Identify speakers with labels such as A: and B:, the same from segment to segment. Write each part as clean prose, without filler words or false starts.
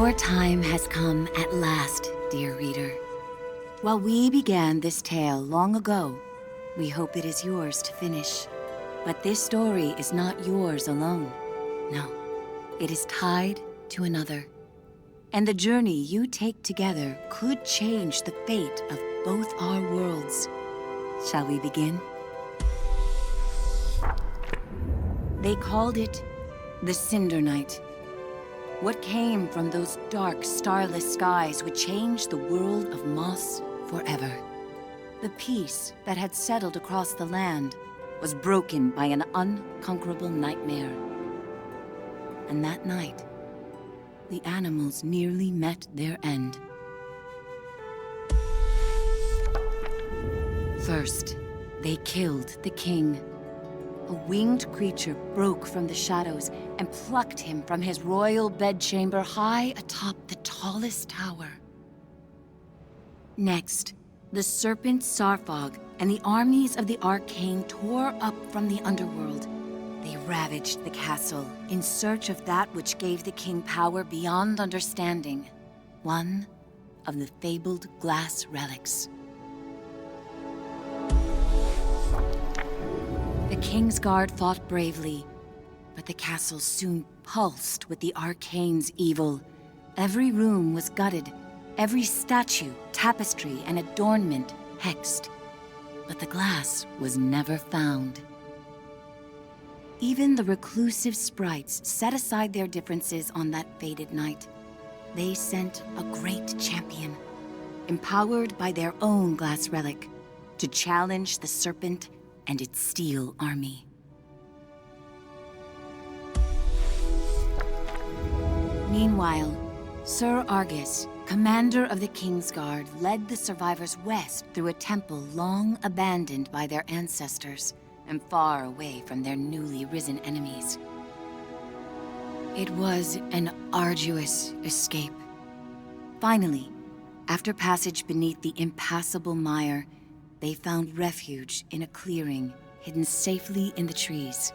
A: Your time has come at last, dear reader. While we began this tale long ago, we hope it is yours to finish. But this story is not yours alone. No, it is tied to another. And the journey you take together could change the fate of both our worlds. Shall we begin? They called it the Cinder Night. What came from those dark, starless skies would change the world of Moss forever. The peace that had settled across the land was broken by an unconquerable nightmare. And that night, the animals nearly met their end. First, they killed the king. A winged creature broke from the shadows and plucked him from his royal bedchamber high atop the tallest tower. Next, the serpent Sarfog and the armies of the Arcane tore up from the underworld. They ravaged the castle in search of that which gave the king power beyond understanding. One of the fabled glass relics. The Kingsguard fought bravely, but the castle soon pulsed with the Arcane's evil. Every room was gutted, every statue, tapestry, and adornment hexed. But the glass was never found. Even the reclusive sprites set aside their differences on that fated night. They sent a great champion, empowered by their own glass relic, to challenge the serpent and its steel army. Meanwhile, Sir Argus, commander of the Kingsguard, led the survivors west through a temple long abandoned by their ancestors and far away from their newly risen enemies. It was an arduous escape. Finally, after passage beneath the impassable mire, they found refuge in a clearing hidden safely in the trees.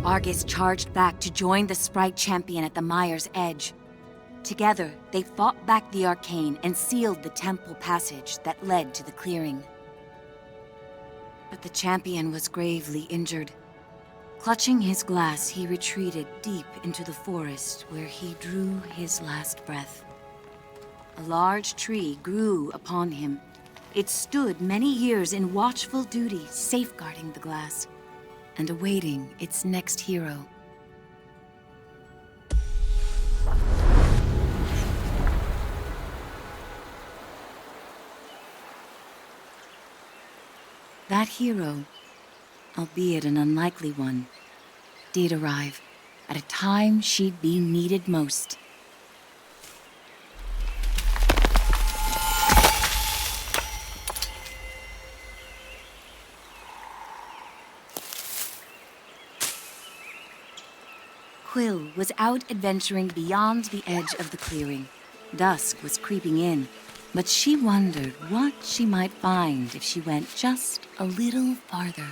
A: Argus charged back to join the sprite champion at the mire's edge. Together, they fought back the Arcane and sealed the temple passage that led to the clearing. But the champion was gravely injured. Clutching his glass, he retreated deep into the forest where he drew his last breath. A large tree grew upon him. It stood many years in watchful duty, safeguarding the glass and awaiting its next hero. That hero, albeit an unlikely one, did arrive at a time she'd be needed most. Quill was out adventuring beyond the edge of the clearing. Dusk was creeping in, but she wondered what she might find if she went just a little farther.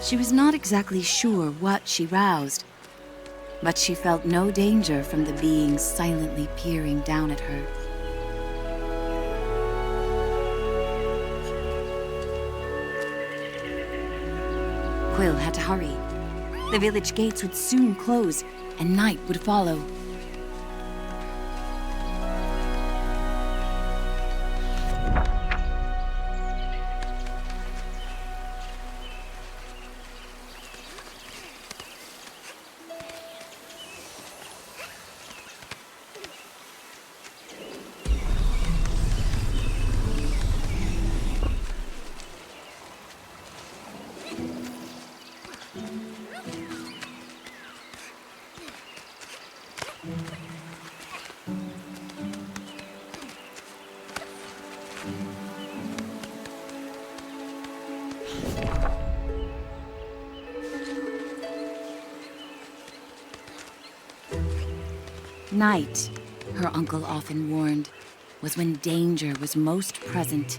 A: She was not exactly sure what she roused, but she felt no danger from the beings silently peering down at her. Quill had to hurry. The village gates would soon close, and night would follow. Night, her uncle often warned, was when danger was most present.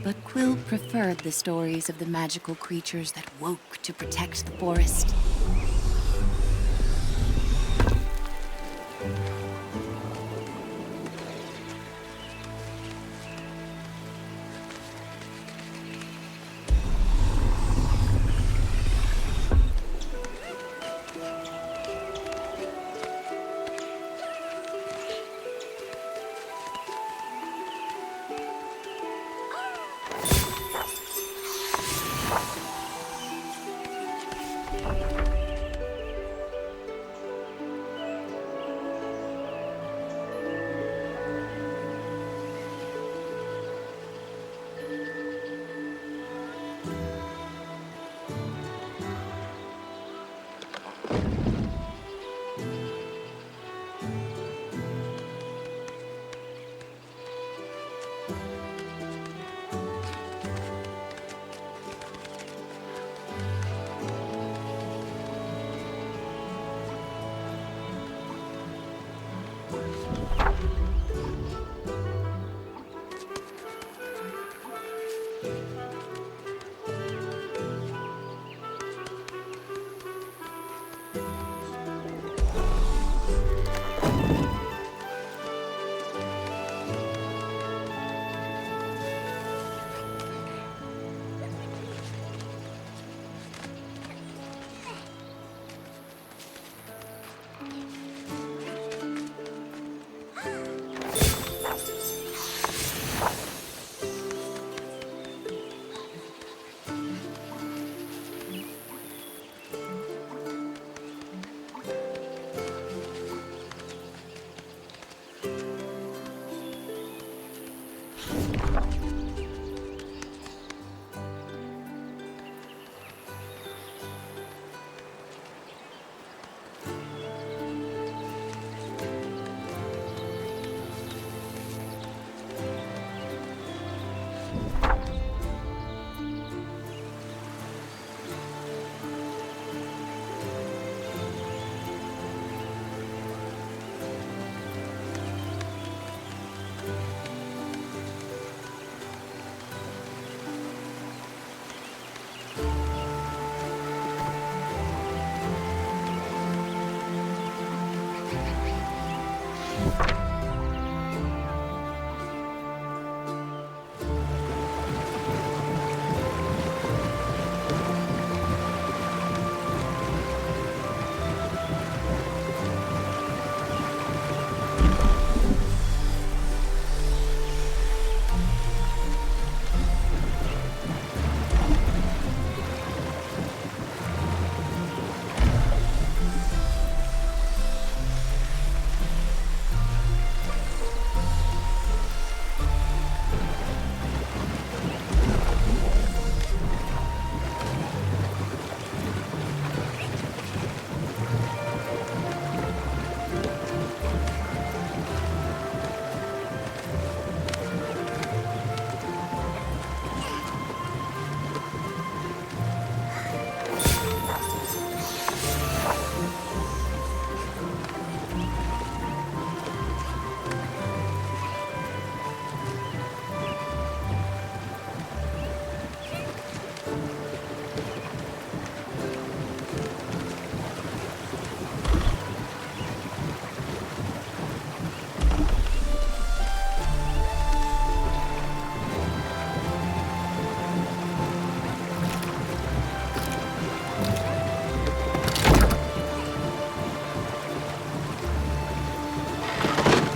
A: But Quill preferred the stories of the magical creatures that woke to protect the forest.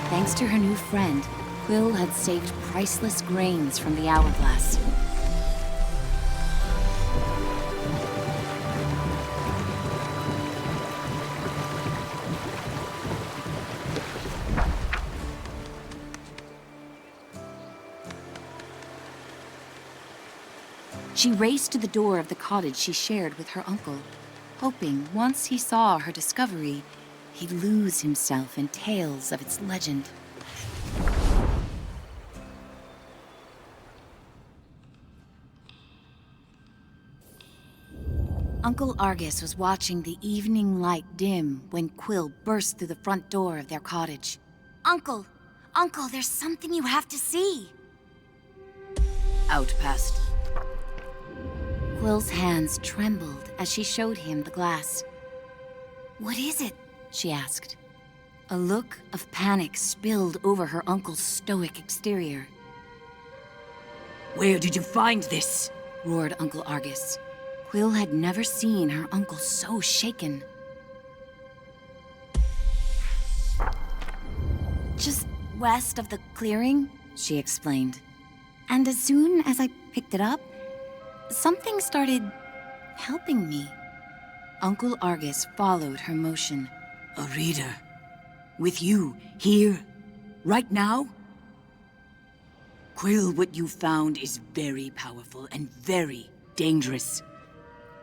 A: Thanks to her new friend, Quill had saved priceless grains from the hourglass. She raced to the door of the cottage she shared with her uncle, hoping once he saw her discovery, he'd lose himself in tales of its legend. Uncle Argus was watching the evening light dim when Quill burst through the front door of their cottage. Uncle! Uncle, there's something you have to see!
B: Out past.
A: Quill's hands trembled as she showed him the glass. What is it? She asked. A look of panic spilled over her uncle's stoic exterior.
B: Where did you find this?
A: Roared Uncle Argus. Quill had never seen her uncle so shaken. Just west of the clearing, she explained. And as soon as I picked it up, something started helping me. Uncle Argus followed her motion.
B: A reader. With you, here, right now? Quill, what you found is very powerful and very dangerous,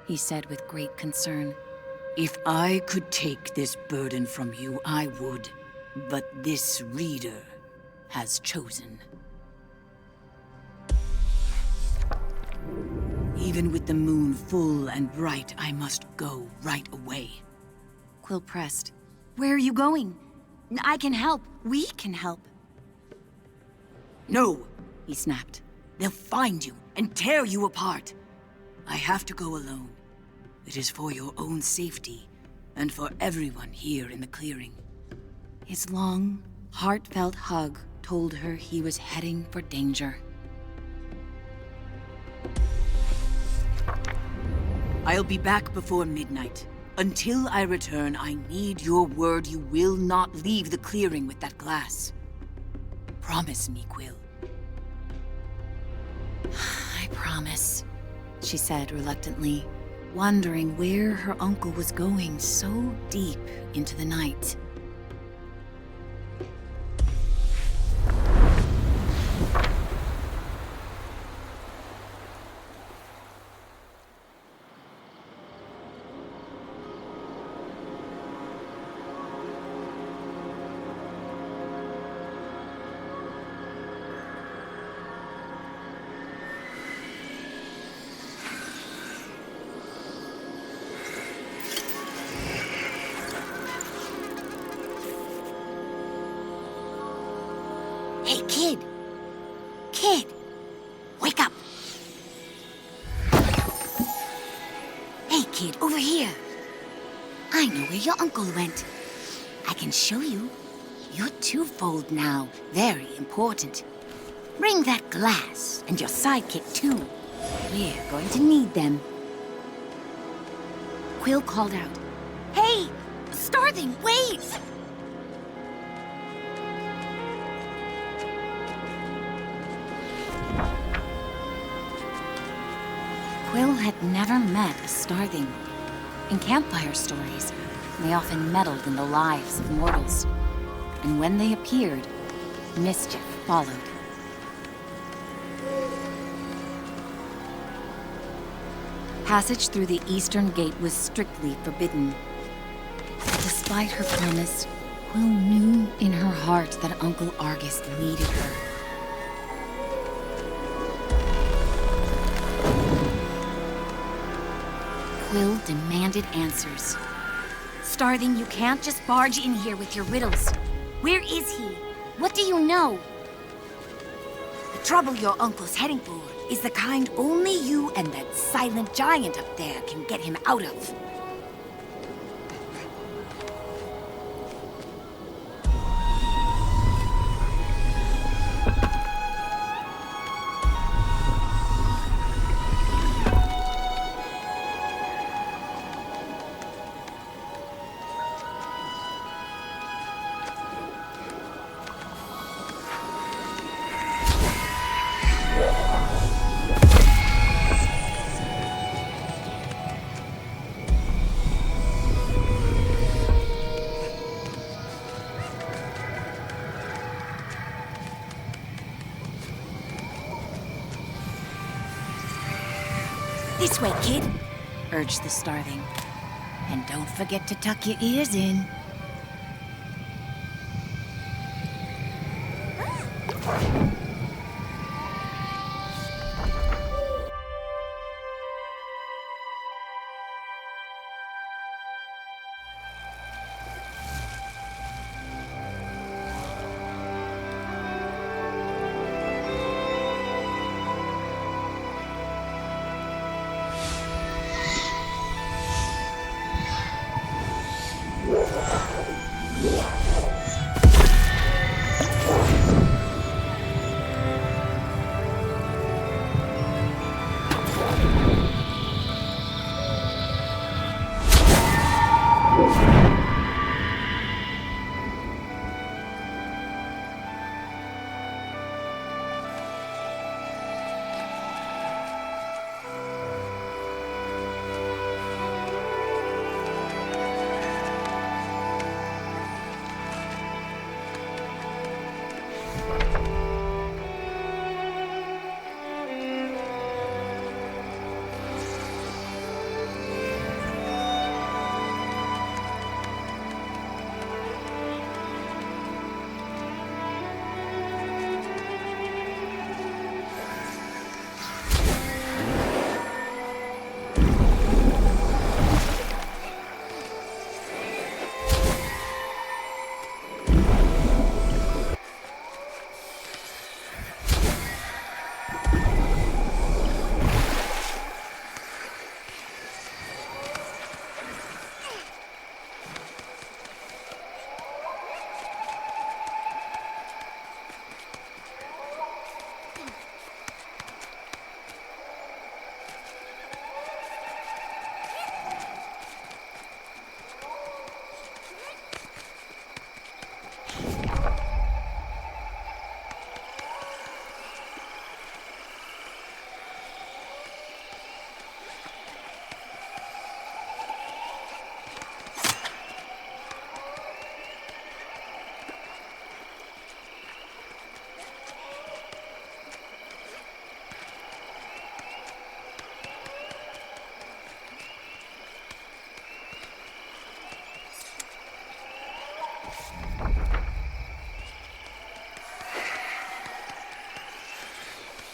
A: he said with great concern.
B: If I could take this burden from you, I would. But this reader has chosen. Even with the moon full and bright, I must go right away.
A: Quill pressed. Where are you going? I can help. We can help.
B: No,
A: he snapped.
B: They'll find you and tear you apart. I have to go alone. It is for your own safety and for everyone here in the clearing.
A: His long, heartfelt hug told her he was heading for danger.
B: I'll be back before midnight. Until I return, I need your word you will not leave the clearing with that glass. Promise me, Quill.
A: I promise, she said reluctantly, wondering where her uncle was going so deep into the night. Hey, kid! Kid! Wake up! Hey, kid, over here! I know where your uncle went. I can show you. You're twofold now, very important. Bring that glass, and your sidekick too. We're going to need them. Quill called out. Hey! Starthing, wait! Quill had never met a Starthing. In campfire stories, they often meddled in the lives of mortals. And when they appeared, mischief followed. Passage through the eastern gate was strictly forbidden. Despite her promise, Quill knew in her heart that Uncle Argus needed her. Quill demanded answers. Starthing, you can't just barge in here with your riddles. Where is he? What do you know? The trouble your uncle's heading for is the kind only you and that silent giant up there can get him out of. This way, kid, urged the Starthing. And don't forget to tuck your ears in.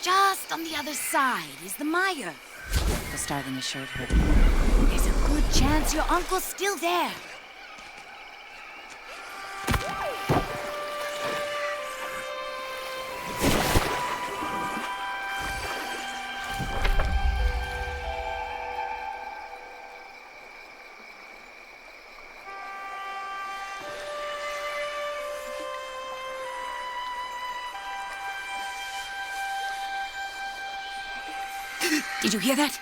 A: Just on the other side is the mire, the starling assured her. There's a good chance your uncle's still there.
B: Did you hear that?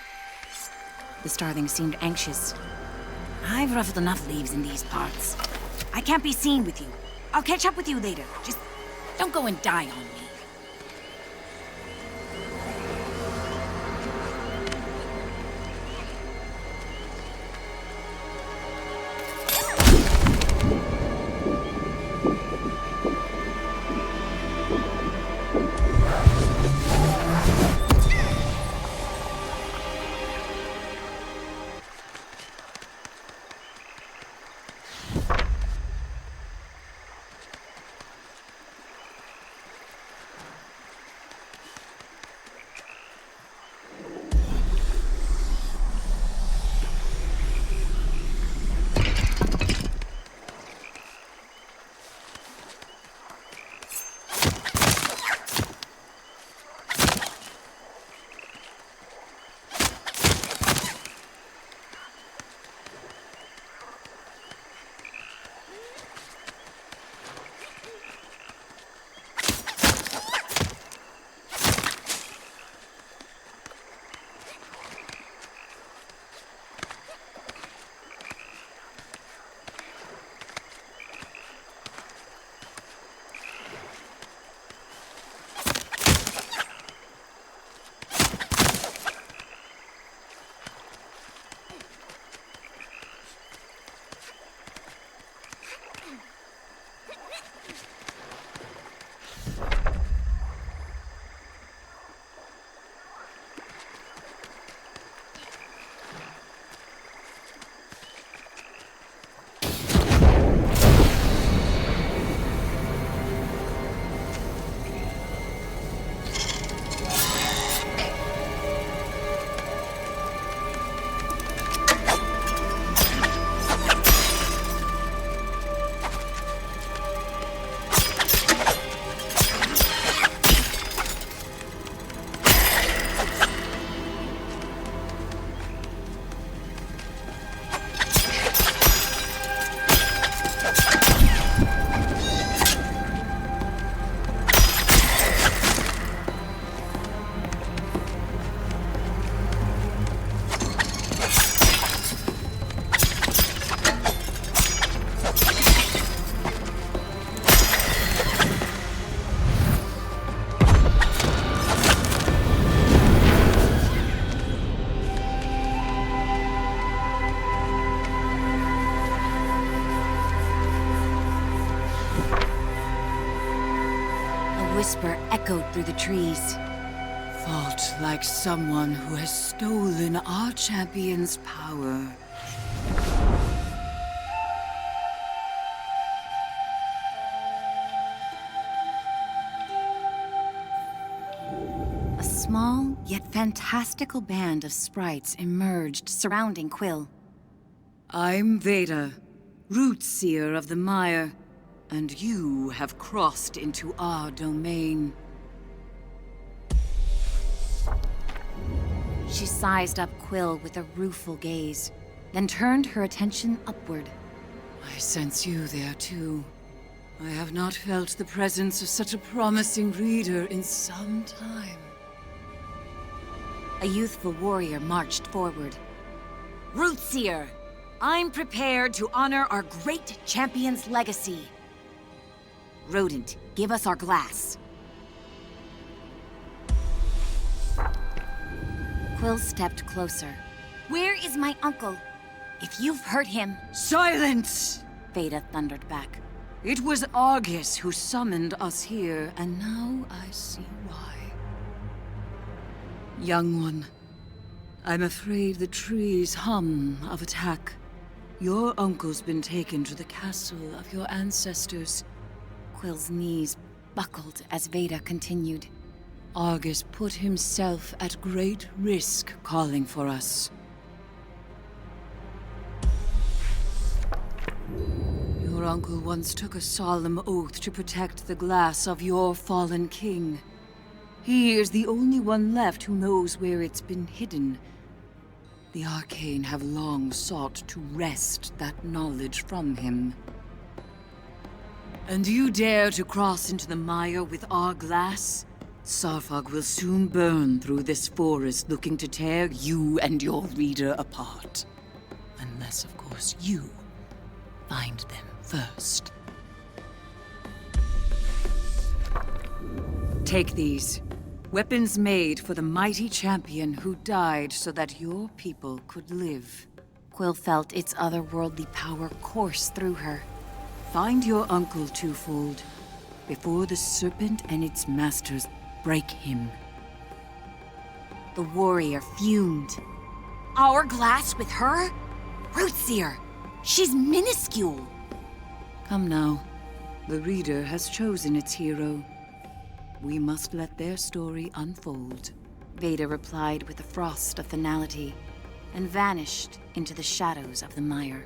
B: The starling seemed anxious. I've ruffled enough leaves in these parts. I can't be seen with you. I'll catch up with you later. Just don't go and die on me.
A: whisper echoed through the trees.
C: Fought like someone who has stolen our champion's power.
A: A small, yet fantastical band of sprites emerged, surrounding Quill.
C: I'm Veda, root seer of the mire, and you have crossed into our domain.
A: She sized up Quill with a rueful gaze, then turned her attention upward.
C: I sense you there too. I have not felt the presence of such a promising reader in some time.
A: A youthful warrior marched forward. Rootseer, I'm prepared to honor our great champion's legacy. Rodent, give us our glass. Quill stepped closer. Where is my uncle? If you've hurt him...
C: Silence!
A: Veda thundered back.
C: It was Argus who summoned us here, and now I see why. Young one, I'm afraid the trees hum of attack. Your uncle's been taken to the castle of your ancestors.
A: Quill's knees buckled as Veda continued.
C: Argus put himself at great risk calling for us. Your uncle once took a solemn oath to protect the glass of your fallen king. He is the only one left who knows where it's been hidden. The Arcane have long sought to wrest that knowledge from him. And you dare to cross into the mire with our glass? Sarfog will soon burn through this forest looking to tear you and your reader apart. Unless, of course, you find them first. Take these. Weapons made for the mighty champion who died so that your people could live.
A: Quill felt its otherworldly power course through her.
C: Find your uncle twofold, before the serpent and its masters break him.
A: The warrior fumed. Our glass with her? Rootseer! She's minuscule!
C: Come now. The reader has chosen its hero. We must let their story unfold.
A: Veda replied with a frost of finality, and vanished into the shadows of the mire.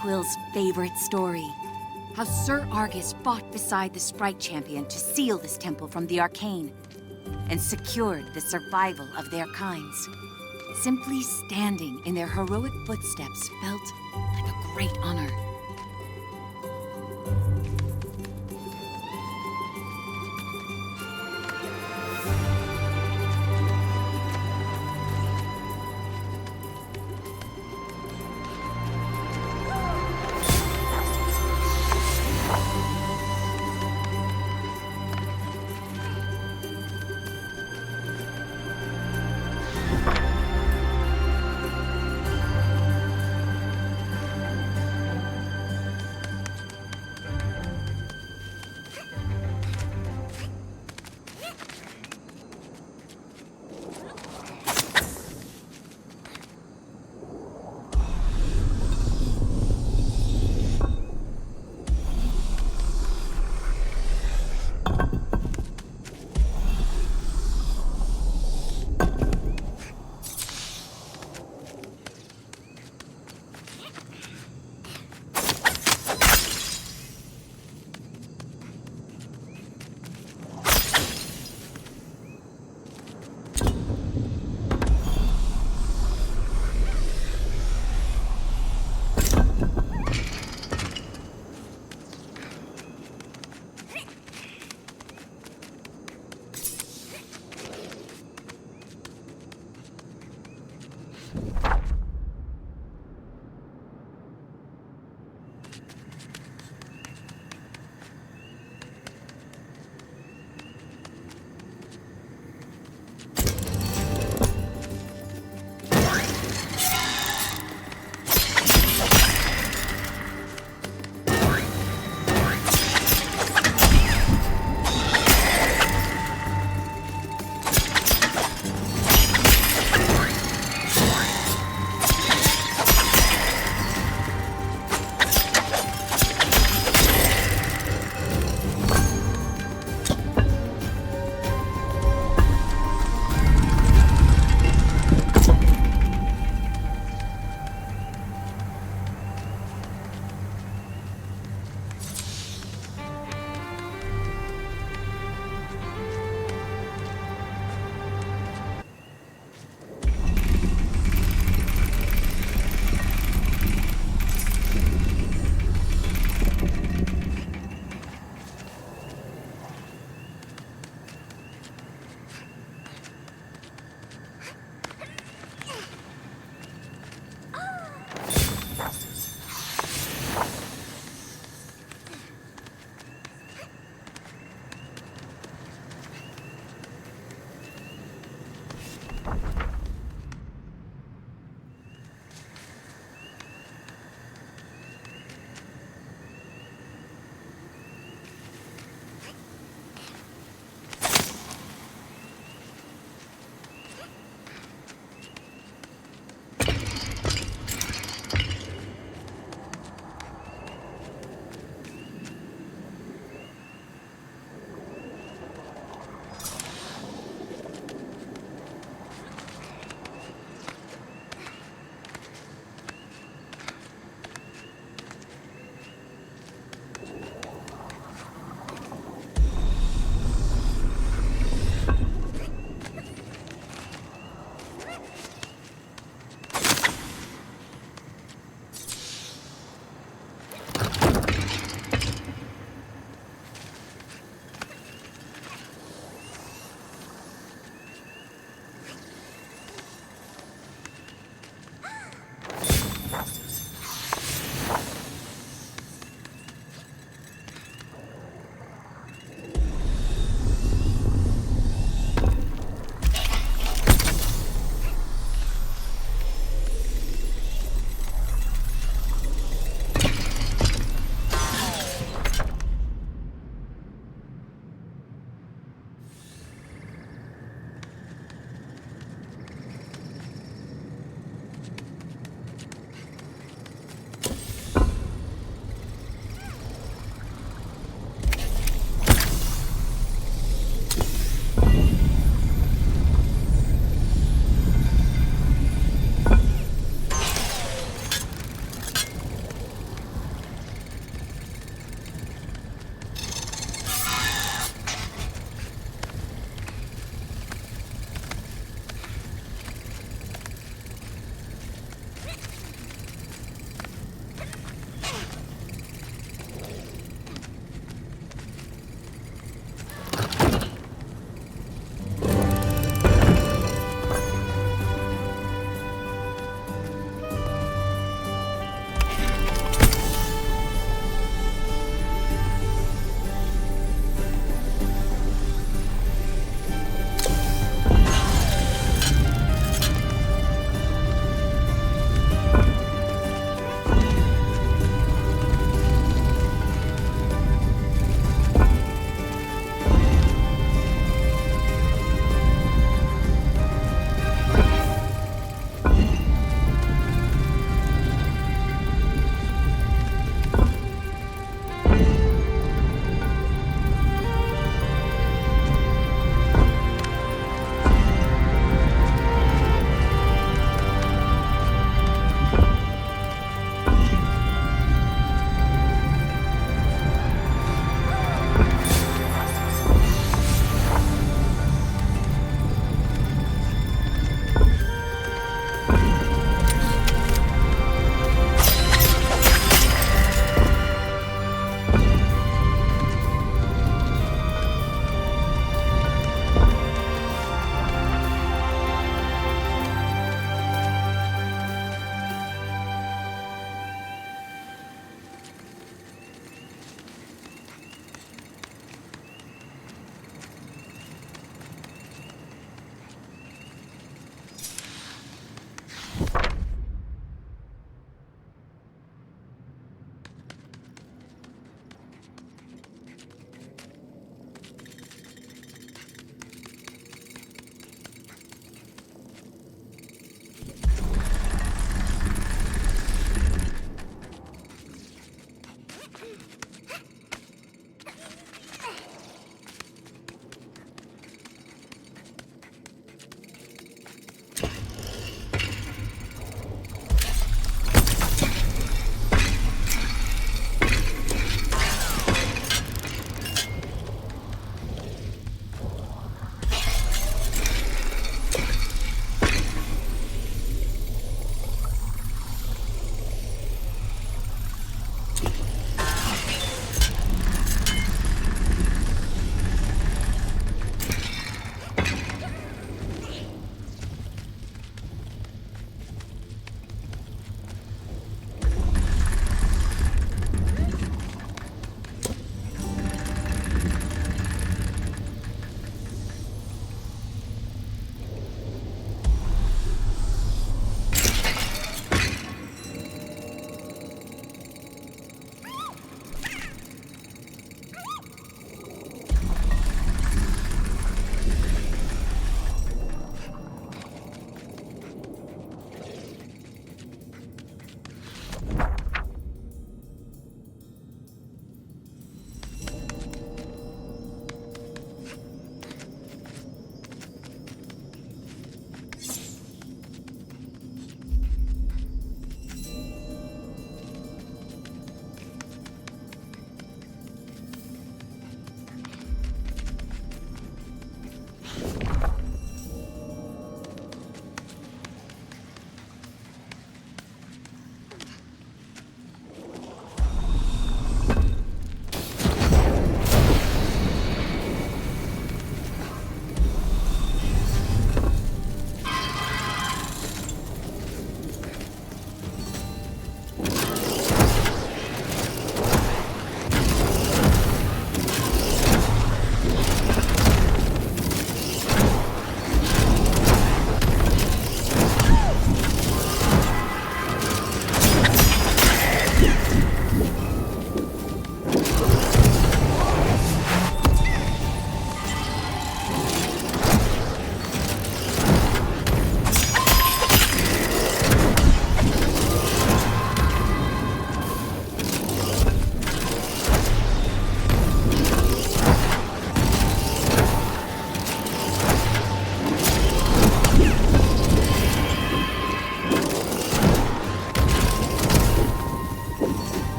A: Quill's favorite story. How Sir Argus fought beside the Sprite Champion to seal this temple from the Arcane, and secured the survival of their kinds. Simply standing in their heroic footsteps felt like a great honor.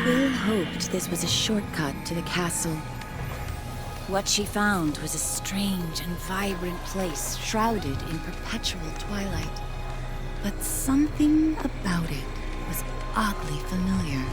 B: Quill hoped this was a shortcut to the castle. What she found was a strange and vibrant place shrouded in perpetual twilight. But something about it was oddly familiar.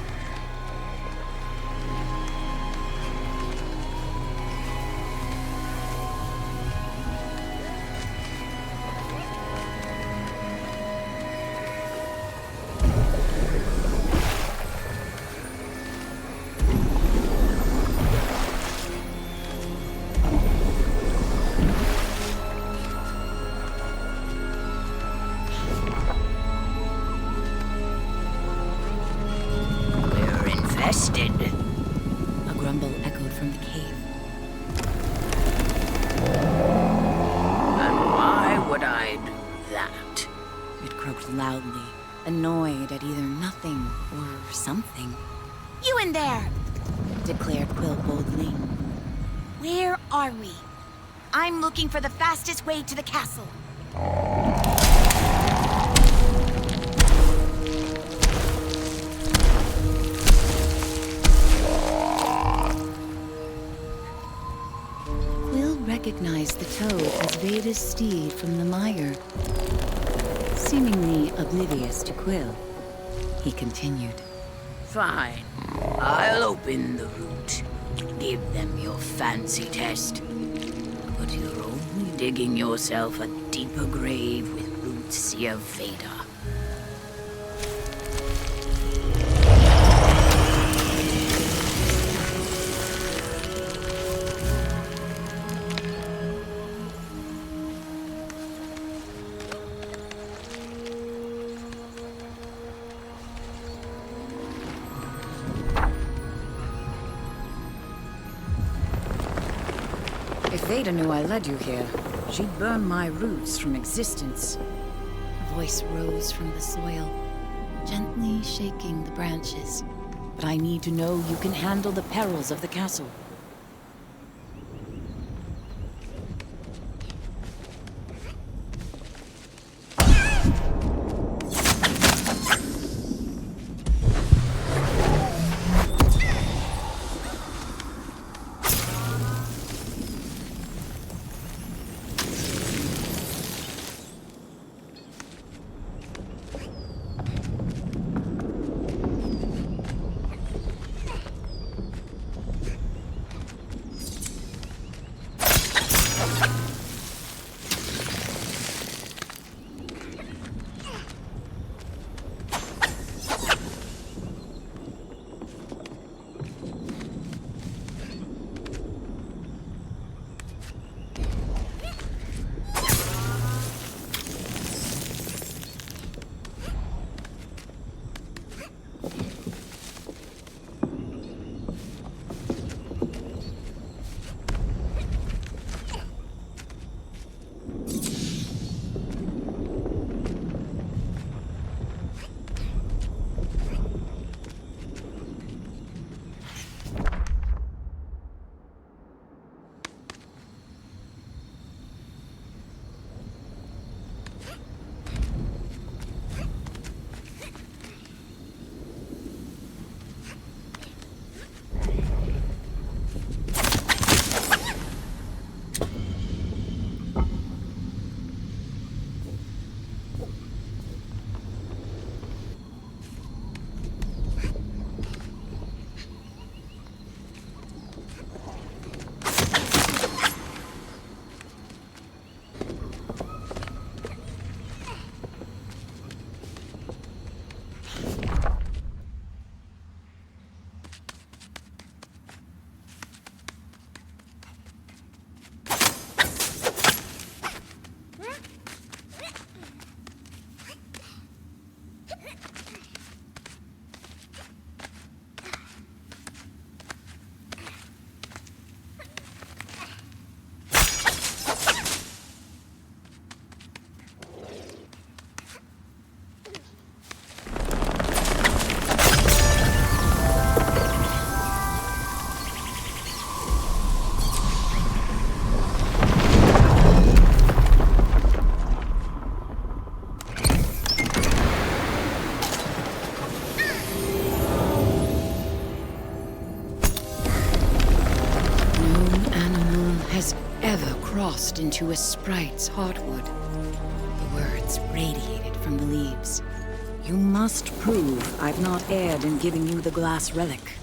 B: A grumble echoed from the cave.
D: And why would I do that?
B: It croaked loudly, annoyed at either nothing or something.
A: You in there!
B: Declared Quill boldly.
A: Where are we? I'm looking for the fastest way to the castle.
B: Quill recognized the toad as Veda's steed from the mire. Seemingly oblivious to Quill, he continued.
D: Fine. I'll open the route. Give them your fancy test. But you're only digging yourself a deeper grave with roots Seer Veda.
B: If Veda knew I led you here, she'd burn my roots from existence. A voice rose from the soil, gently shaking the branches. But I need to know you can handle the perils of the castle. crossed into a sprite's heartwood. The words radiated from the leaves. You must prove I've not erred in giving you the glass relic.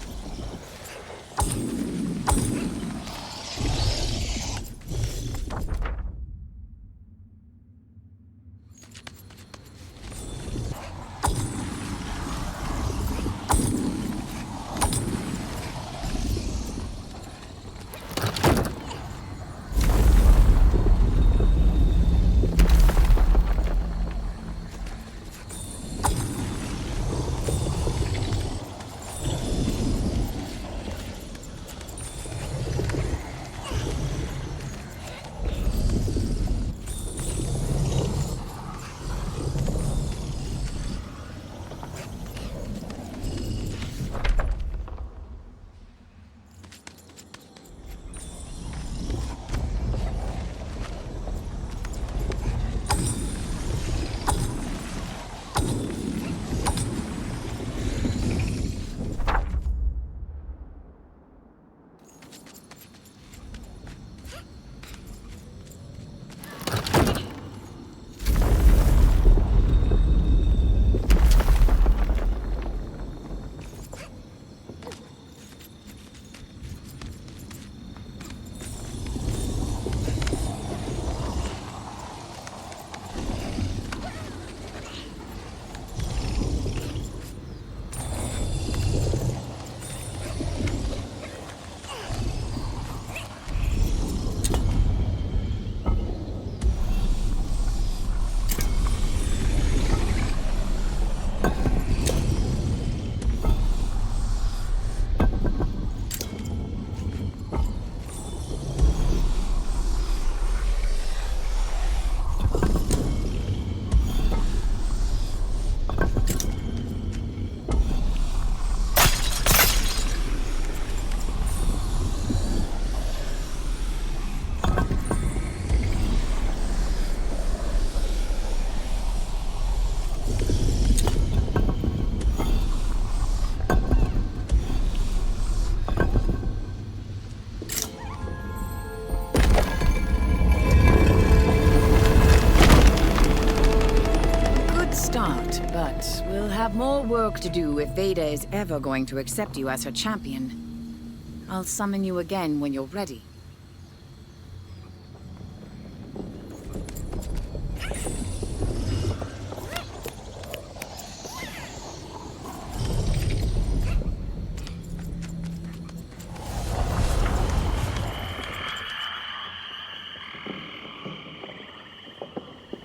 B: But we'll have more work to do if Veda is ever going to accept you as her champion. I'll summon you again when you're ready.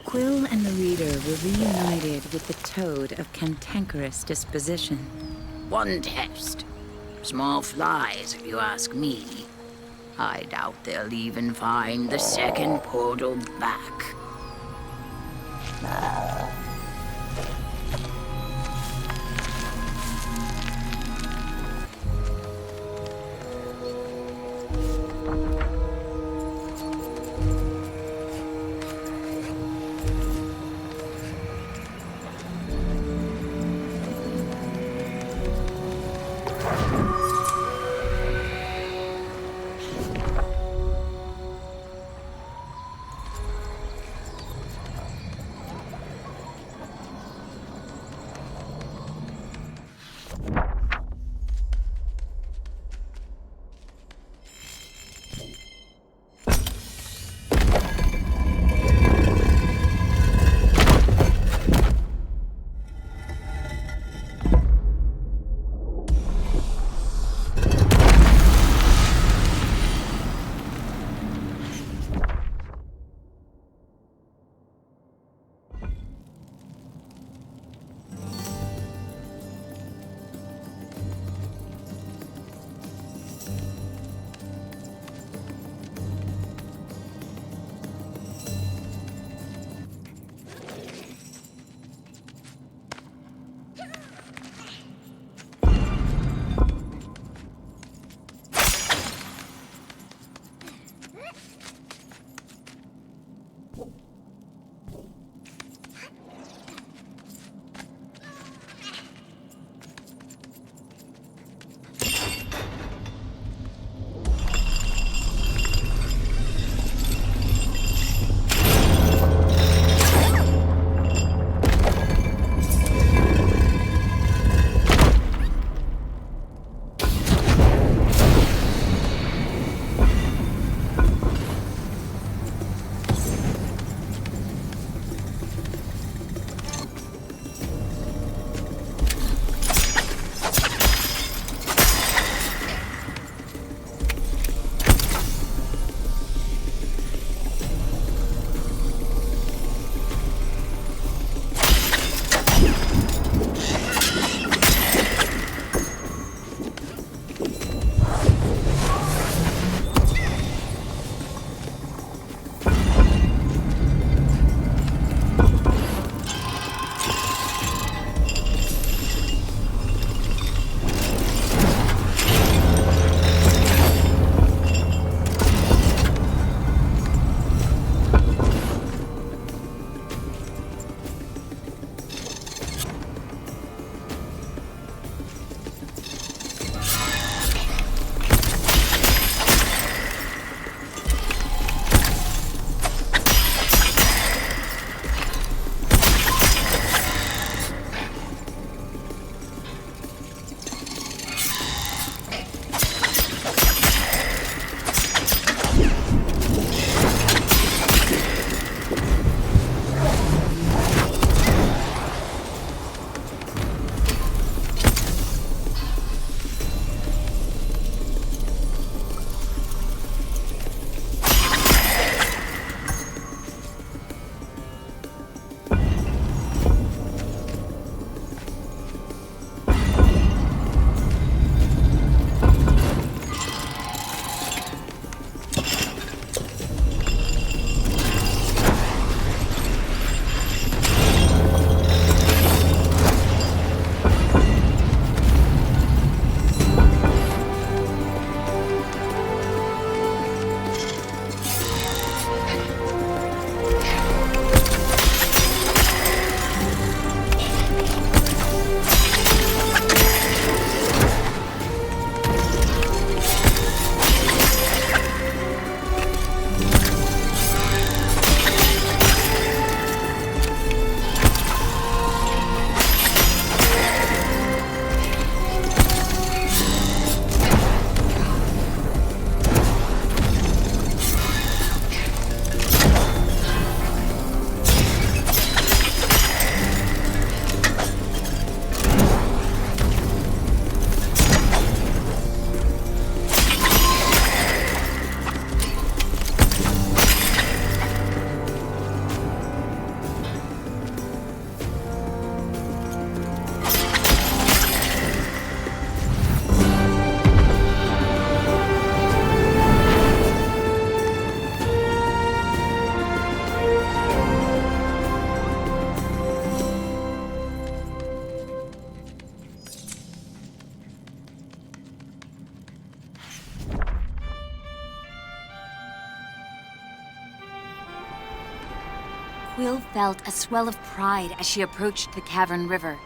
B: Quill and the Reader were reunited with the Toad of cantankerous disposition.
D: One test. Small flies, if you ask me. I doubt they'll even find the second portal back.
A: Quill felt a swell of pride as she approached the cavern river.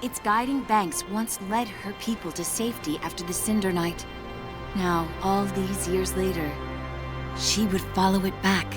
A: Its guiding banks once led her people to safety after the Cinder Night. Now, all these years later, she would follow it back.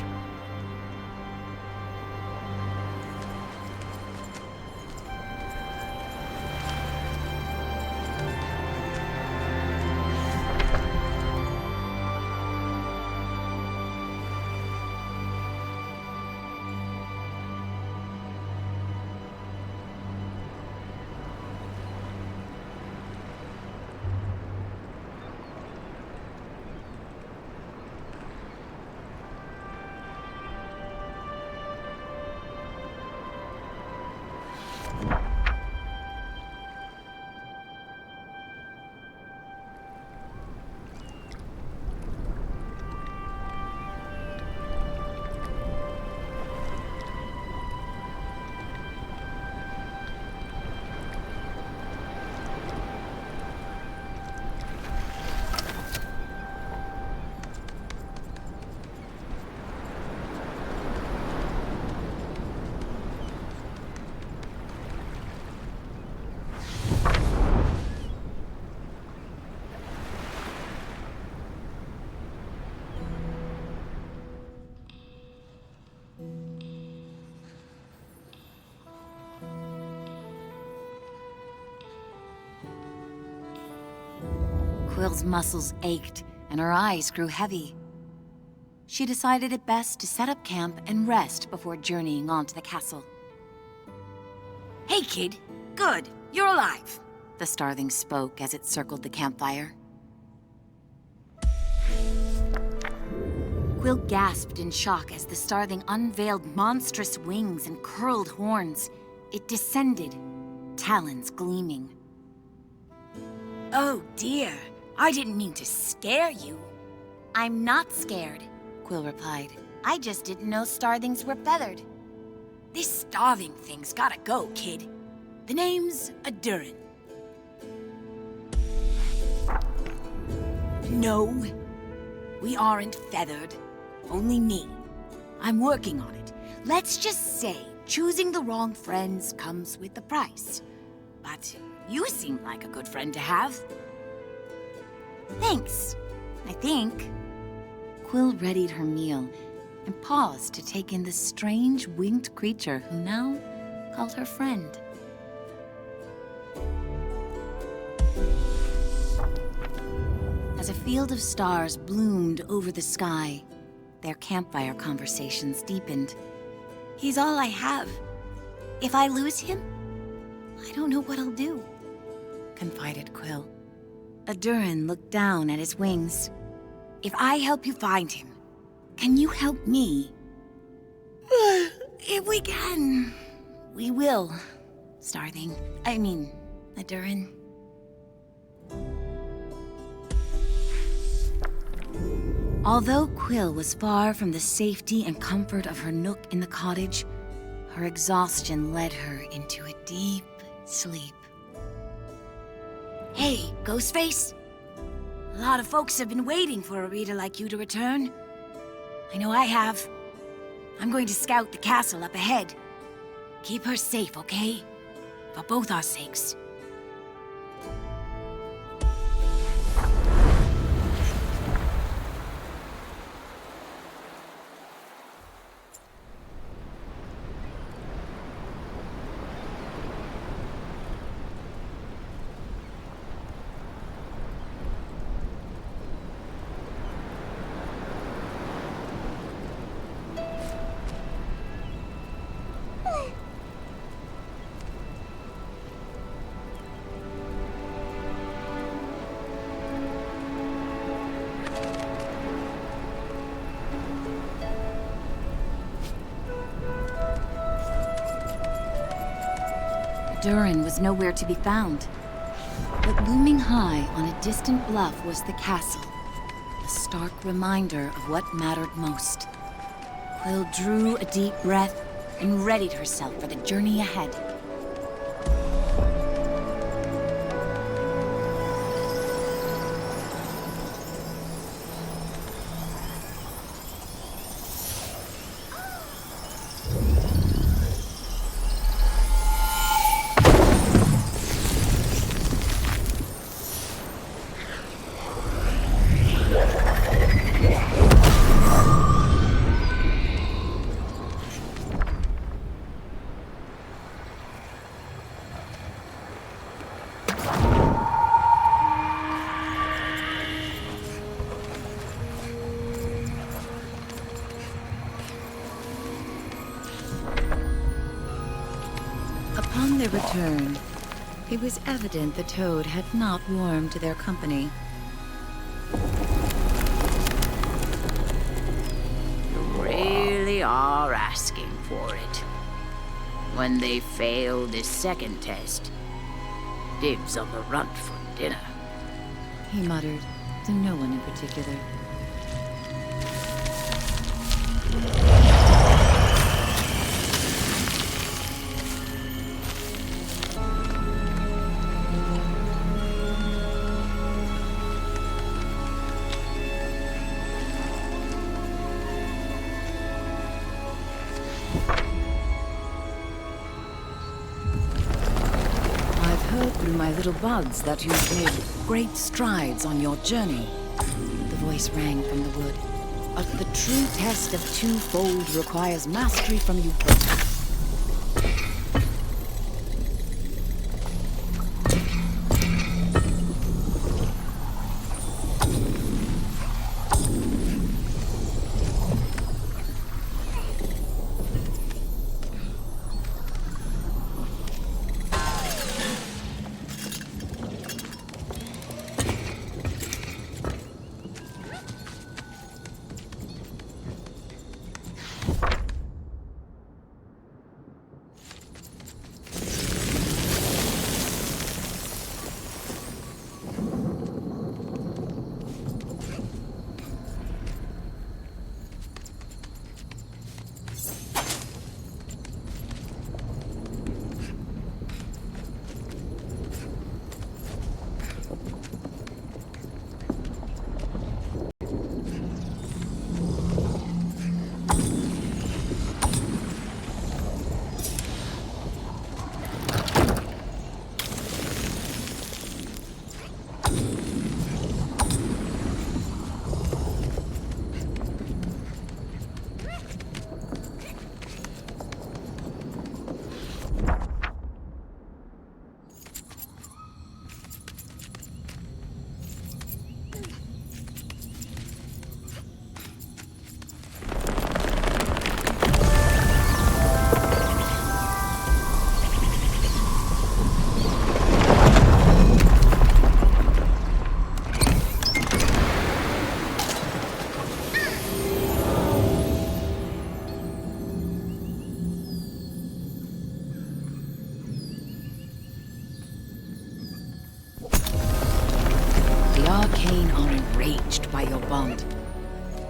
A: Quill's muscles ached, and her eyes grew heavy. She decided it best to set up camp and rest before journeying on to the castle.
B: Hey, kid. Good. You're alive.
A: The starling spoke as it circled the campfire. Quill gasped in shock as the starling unveiled monstrous wings and curled horns. It descended, talons gleaming.
B: Oh, dear. I didn't mean to scare you.
A: I'm not scared, Quill replied. I just didn't know starlings were feathered.
B: This starving thing's gotta go, kid. The name's Adurin. No, we aren't feathered. Only me. I'm working on it. Let's just say choosing the wrong friends comes with a price. But you seem like a good friend to have.
A: Thanks, I think. Quill readied her meal and paused to take in the strange winged creature who now called her friend. As a field of stars bloomed over the sky, their campfire conversations deepened. He's all I have. If I lose him, I don't know what I'll do, confided Quill. Adurin looked down at his wings.
B: If I help you find him, can you help me?
A: If we can, we will, Starling. I mean, Adurin. Although Quill was far from the safety and comfort of her nook in the cottage, her exhaustion led her into a deep sleep.
B: Hey, Ghostface. A lot of folks have been waiting for a reader like you to return. I know I have. I'm going to scout the castle up ahead. Keep her safe, okay? For both our sakes.
A: Adurin was nowhere to be found. But looming high on a distant bluff was the castle, a stark reminder of what mattered most. Quill drew a deep breath and readied herself for the journey ahead.
B: their return, it was evident the toad had not warmed to their company.
D: You really are asking for it. When they fail this second test, dibs on the runt for dinner.
B: He muttered, to no one in particular. Through my little buds that you've made great strides on your journey. The voice rang from the wood. But the true test of twofold requires mastery from you both.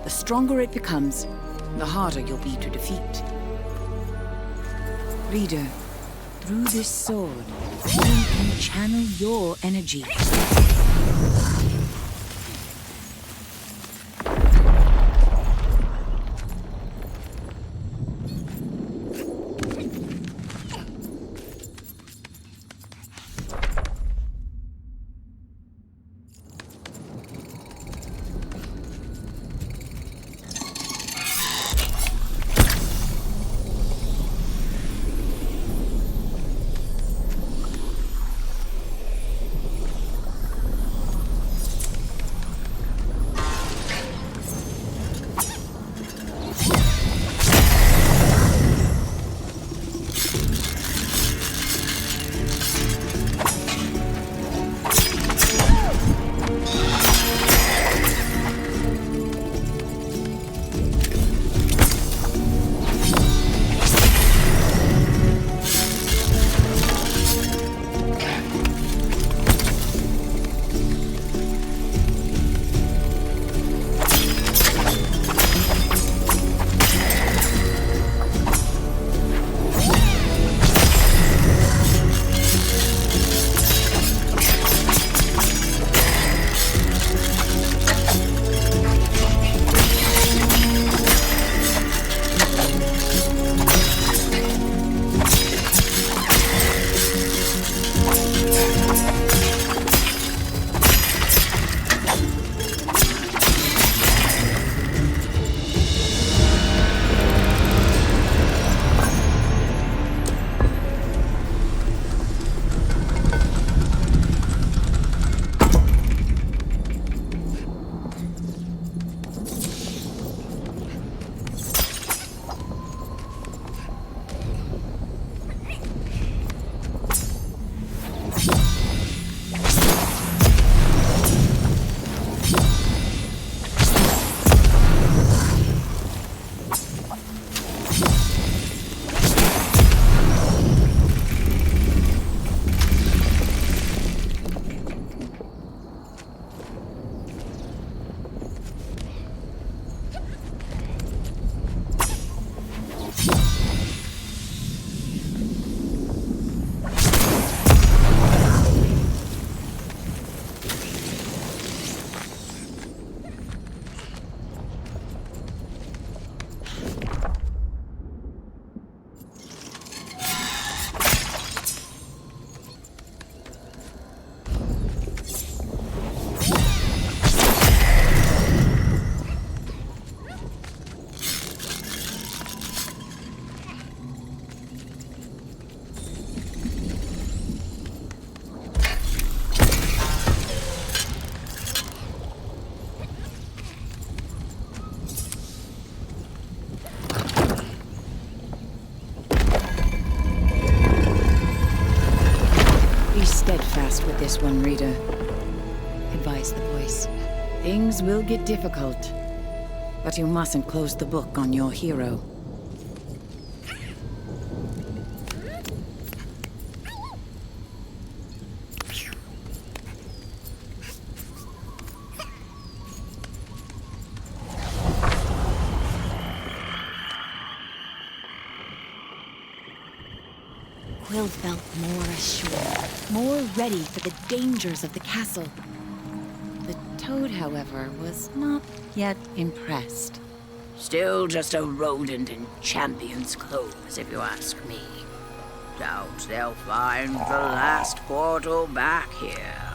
B: The stronger it becomes, the harder you'll be to defeat. Reader, through this sword, you can channel your energy. with this one, reader, advised the voice. Things will get difficult, but you mustn't close the book on your hero. Quill felt more assured, more ready for the dangers of the castle. The toad, however, was not yet impressed.
D: Still just a rodent in champion's clothes, if you ask me. Doubt they'll find the last portal back here.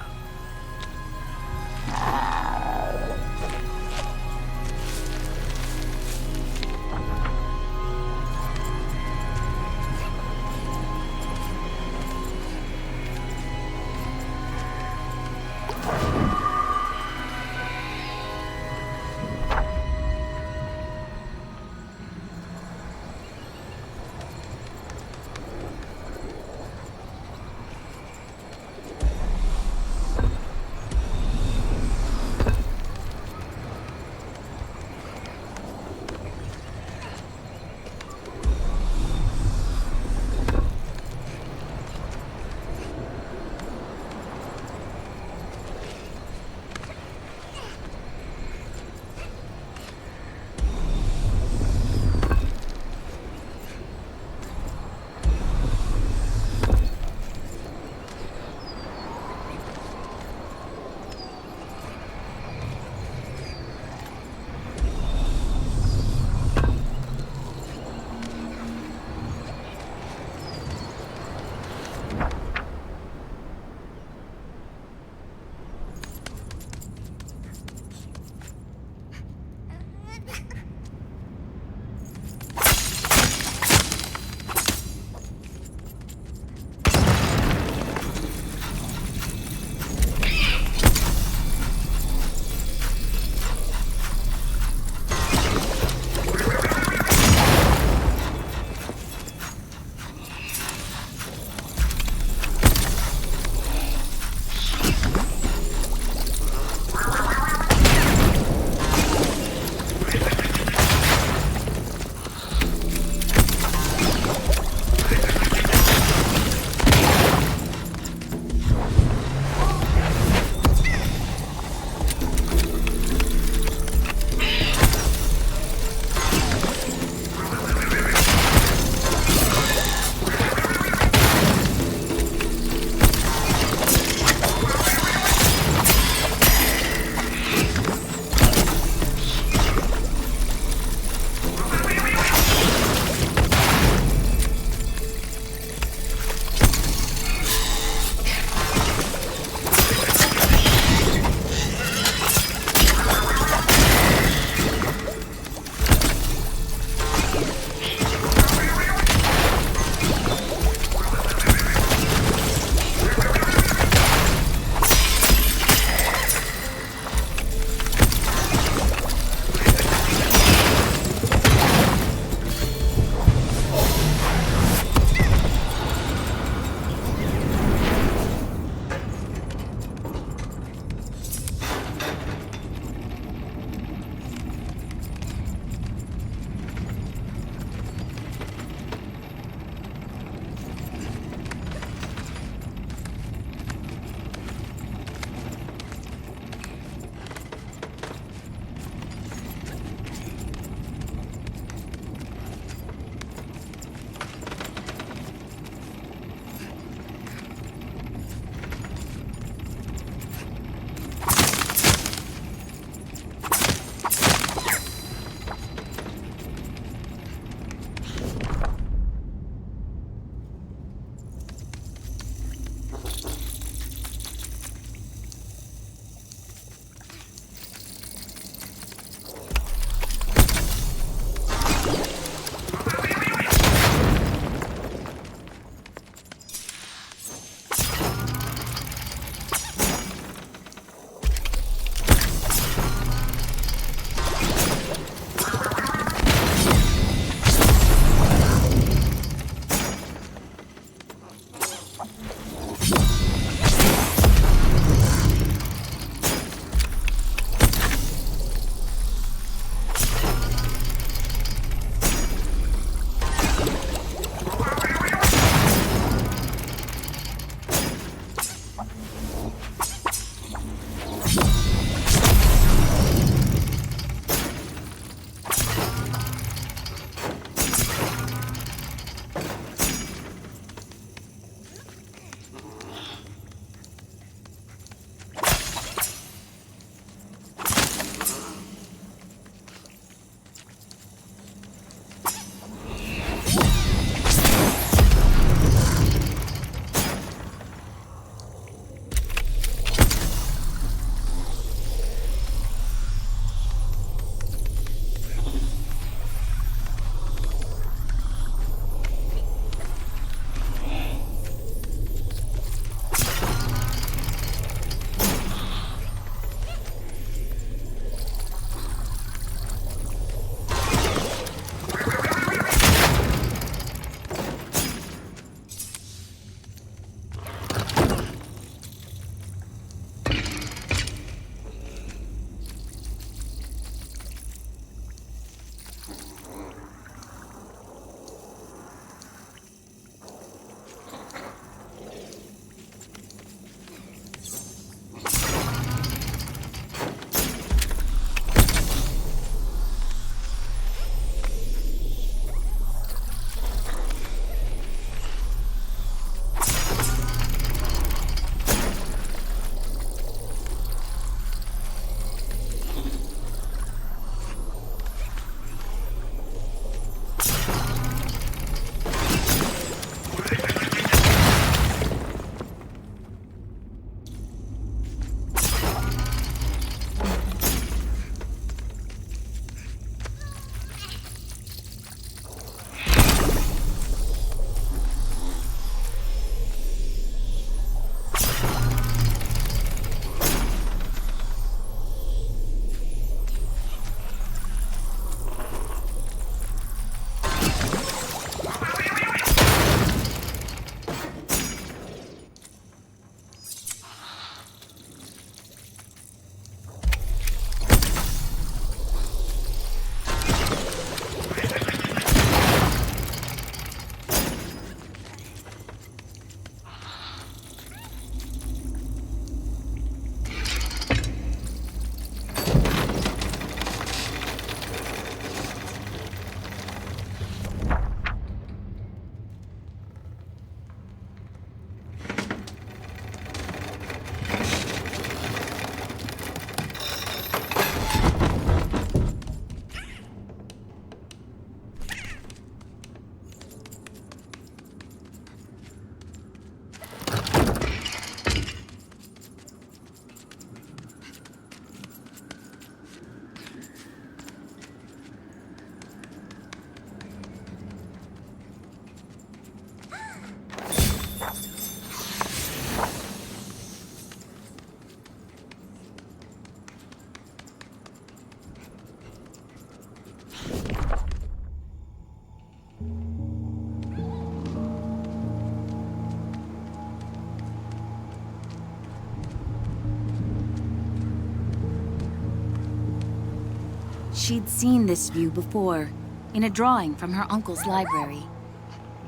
A: She'd seen this view before, in a drawing from her uncle's library.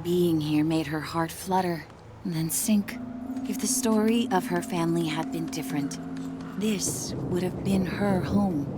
A: Being here made her heart flutter, and then sink. If the story of her family had been different, this would have been her home.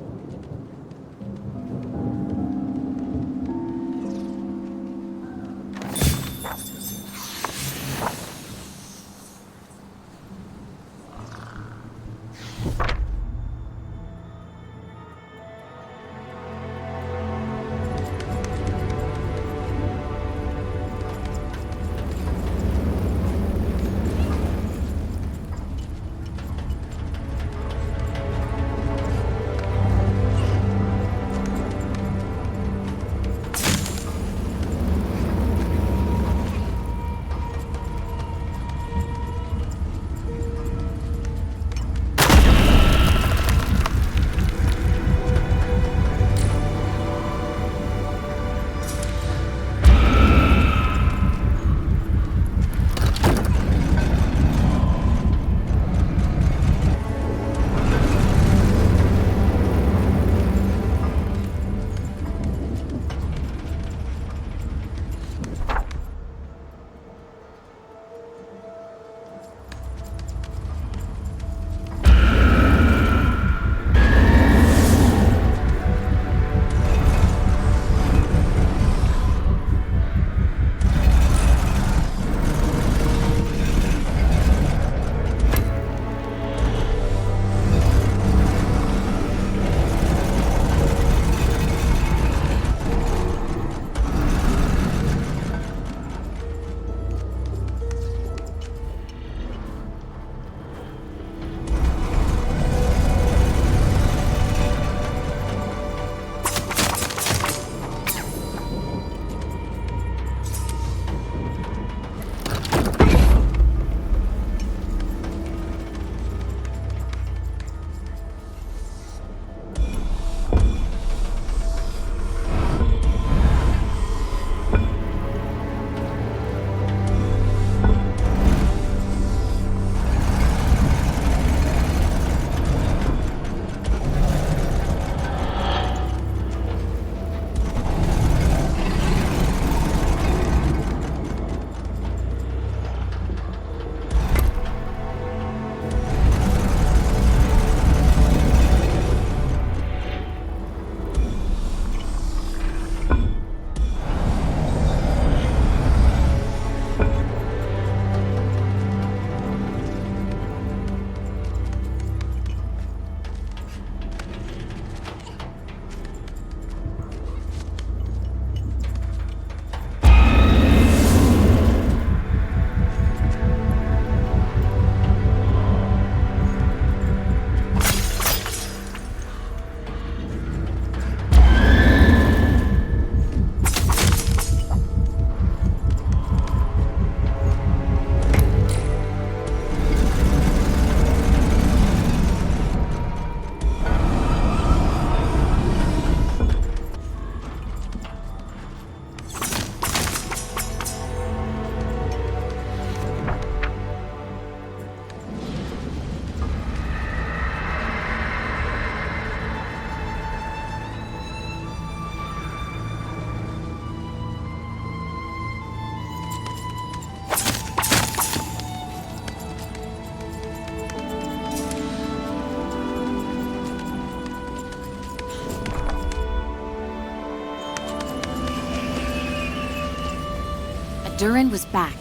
A: Durin was back.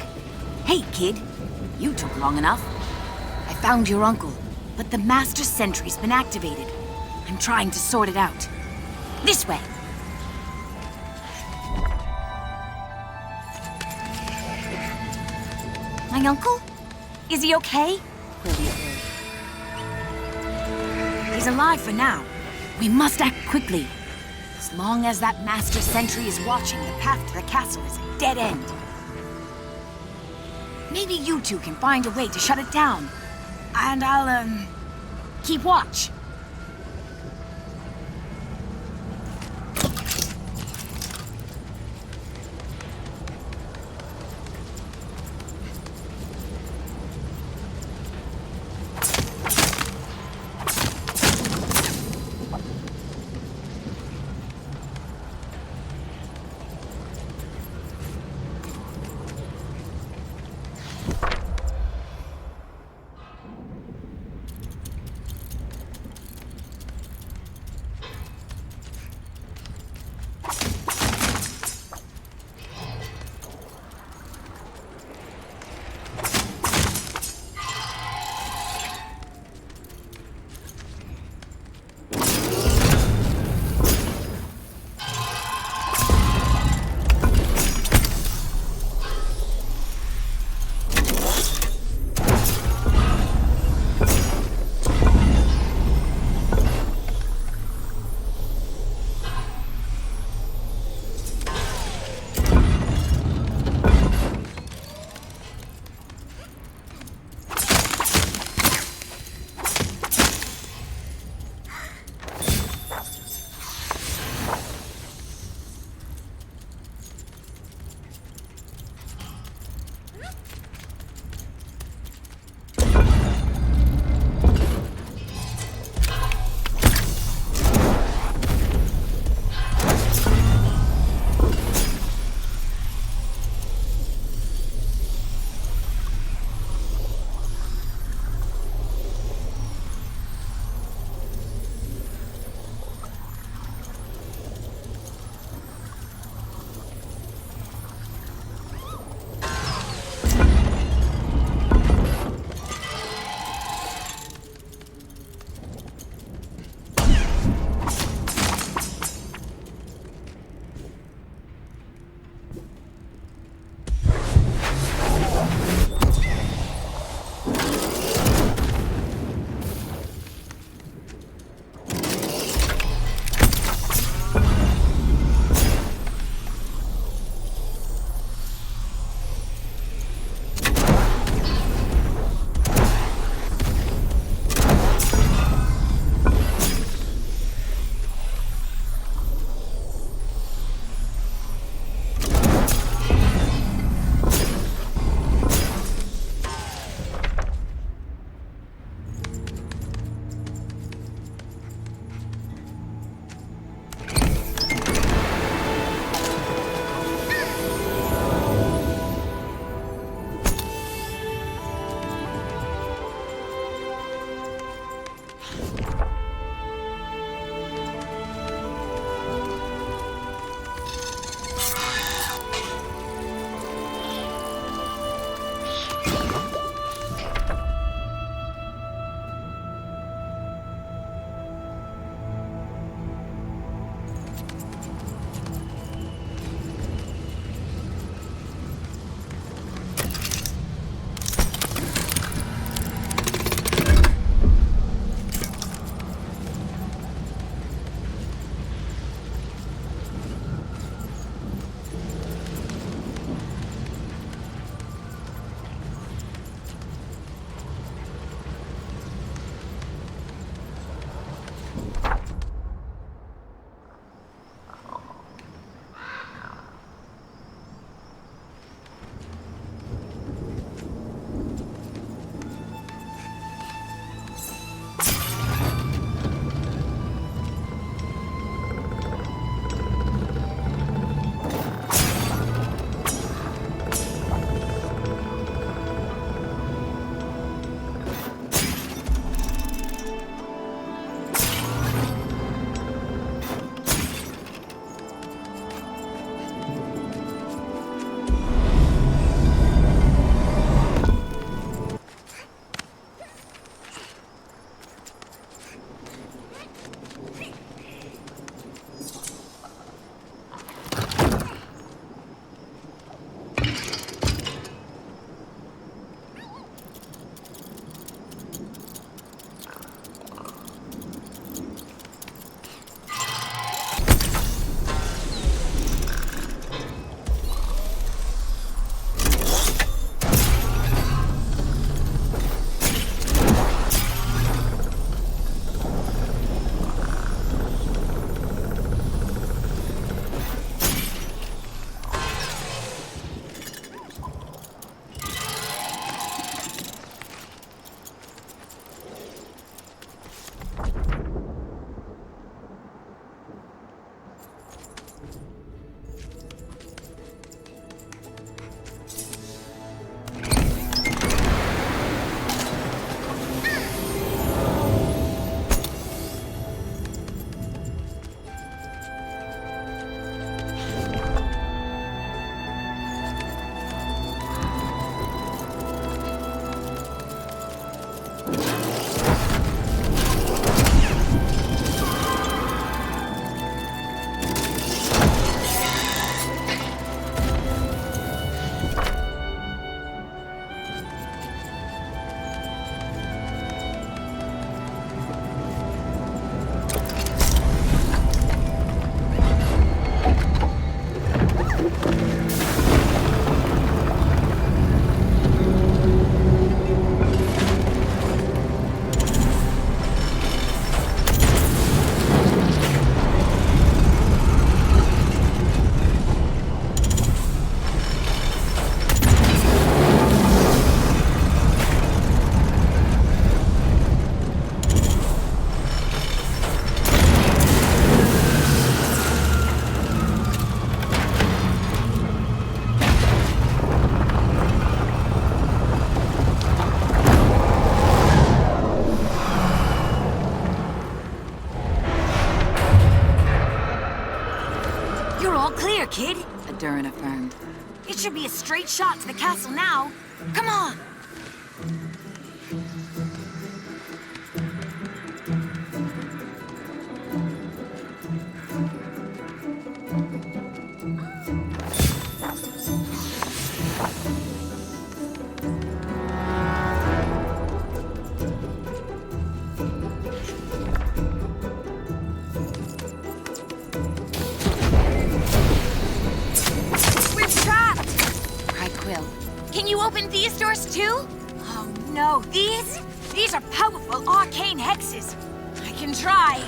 A: Hey, kid. You took long enough. I found your uncle, but the Master Sentry's been activated. I'm trying to sort it out. This way! My uncle? Is he okay? Quill echoed. He's alive for now. We must act quickly. As long as that Master Sentry is watching, the path to the castle is a dead end. Maybe you two can find a way to shut it down. And I'll, keep watch.
B: All clear, kid,
C: Adurin affirmed.
B: it should be a straight shot to the castle now. Come on!
A: Quill.
B: Can you open these doors too? Oh no, these are powerful arcane hexes. I can try.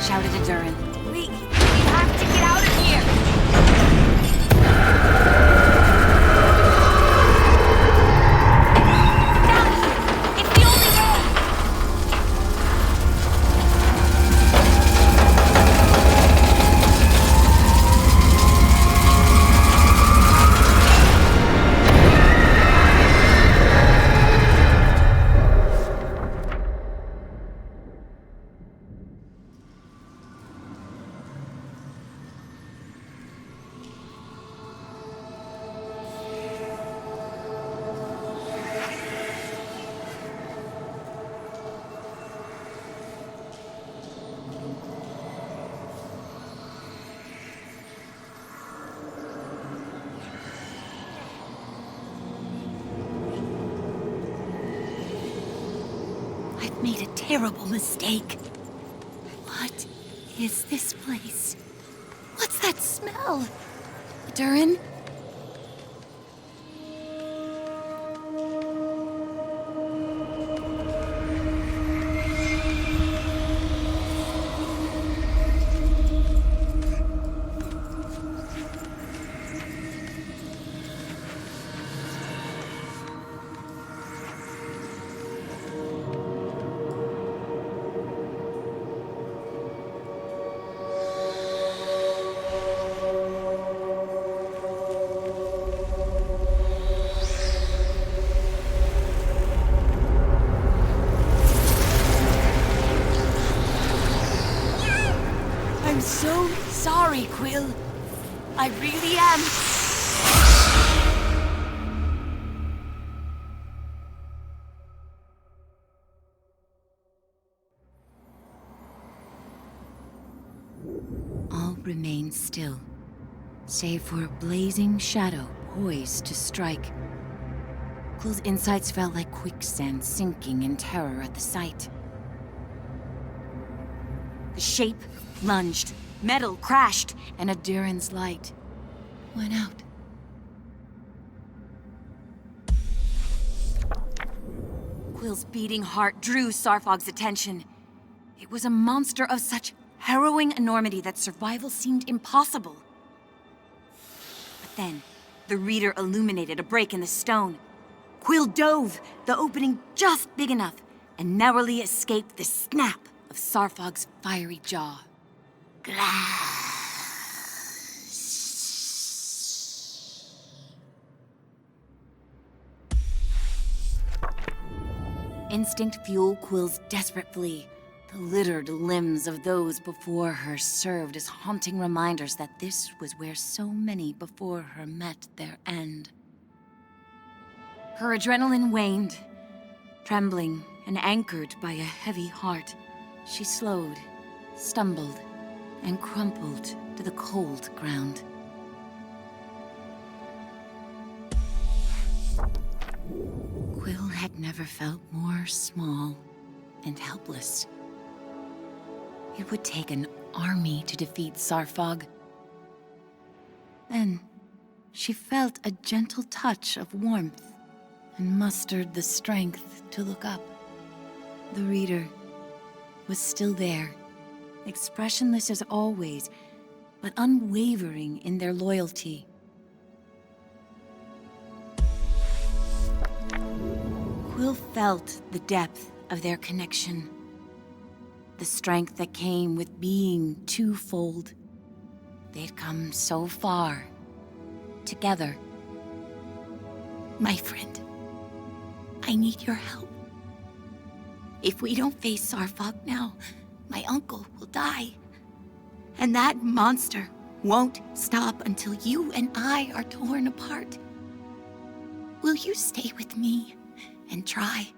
A: shouted Adurin.
B: We have to get out of here! Down here! It's the only way! terrible mistake. What is this place? What's that smell? Durin? I'm so sorry, Quill. I really am. All remained still, save for a blazing shadow poised to strike. Quill's insides felt like quicksand sinking in terror at the sight. The shape lunged, metal crashed, and Durin's light went out. Quill's beating heart drew Sarfog's attention. It was a monster of such harrowing enormity that survival seemed impossible. But then, the reader illuminated a break in the stone. Quill dove, the opening just big enough, and narrowly escaped the snap of Sarfog's fiery jaw. Instinct fueled Quill's desperate flee. The littered limbs of those before her served as haunting reminders that this was where so many before her met their end. Her adrenaline waned. Trembling and anchored by a heavy heart, she slowed, stumbled, and crumpled to the cold ground. Quill had never felt more small and helpless. It would take an army to defeat Sarfog. Then, she felt a gentle touch of warmth and mustered the strength to look up. The reader was still there, expressionless as always, but unwavering in their loyalty. Quill felt the depth of their connection, the strength that came with being twofold. They'd come so far, together. My friend, I need your help. If we don't face Sarfog now, my uncle will die. And that monster won't stop until you and I are torn apart. Will you stay with me and try?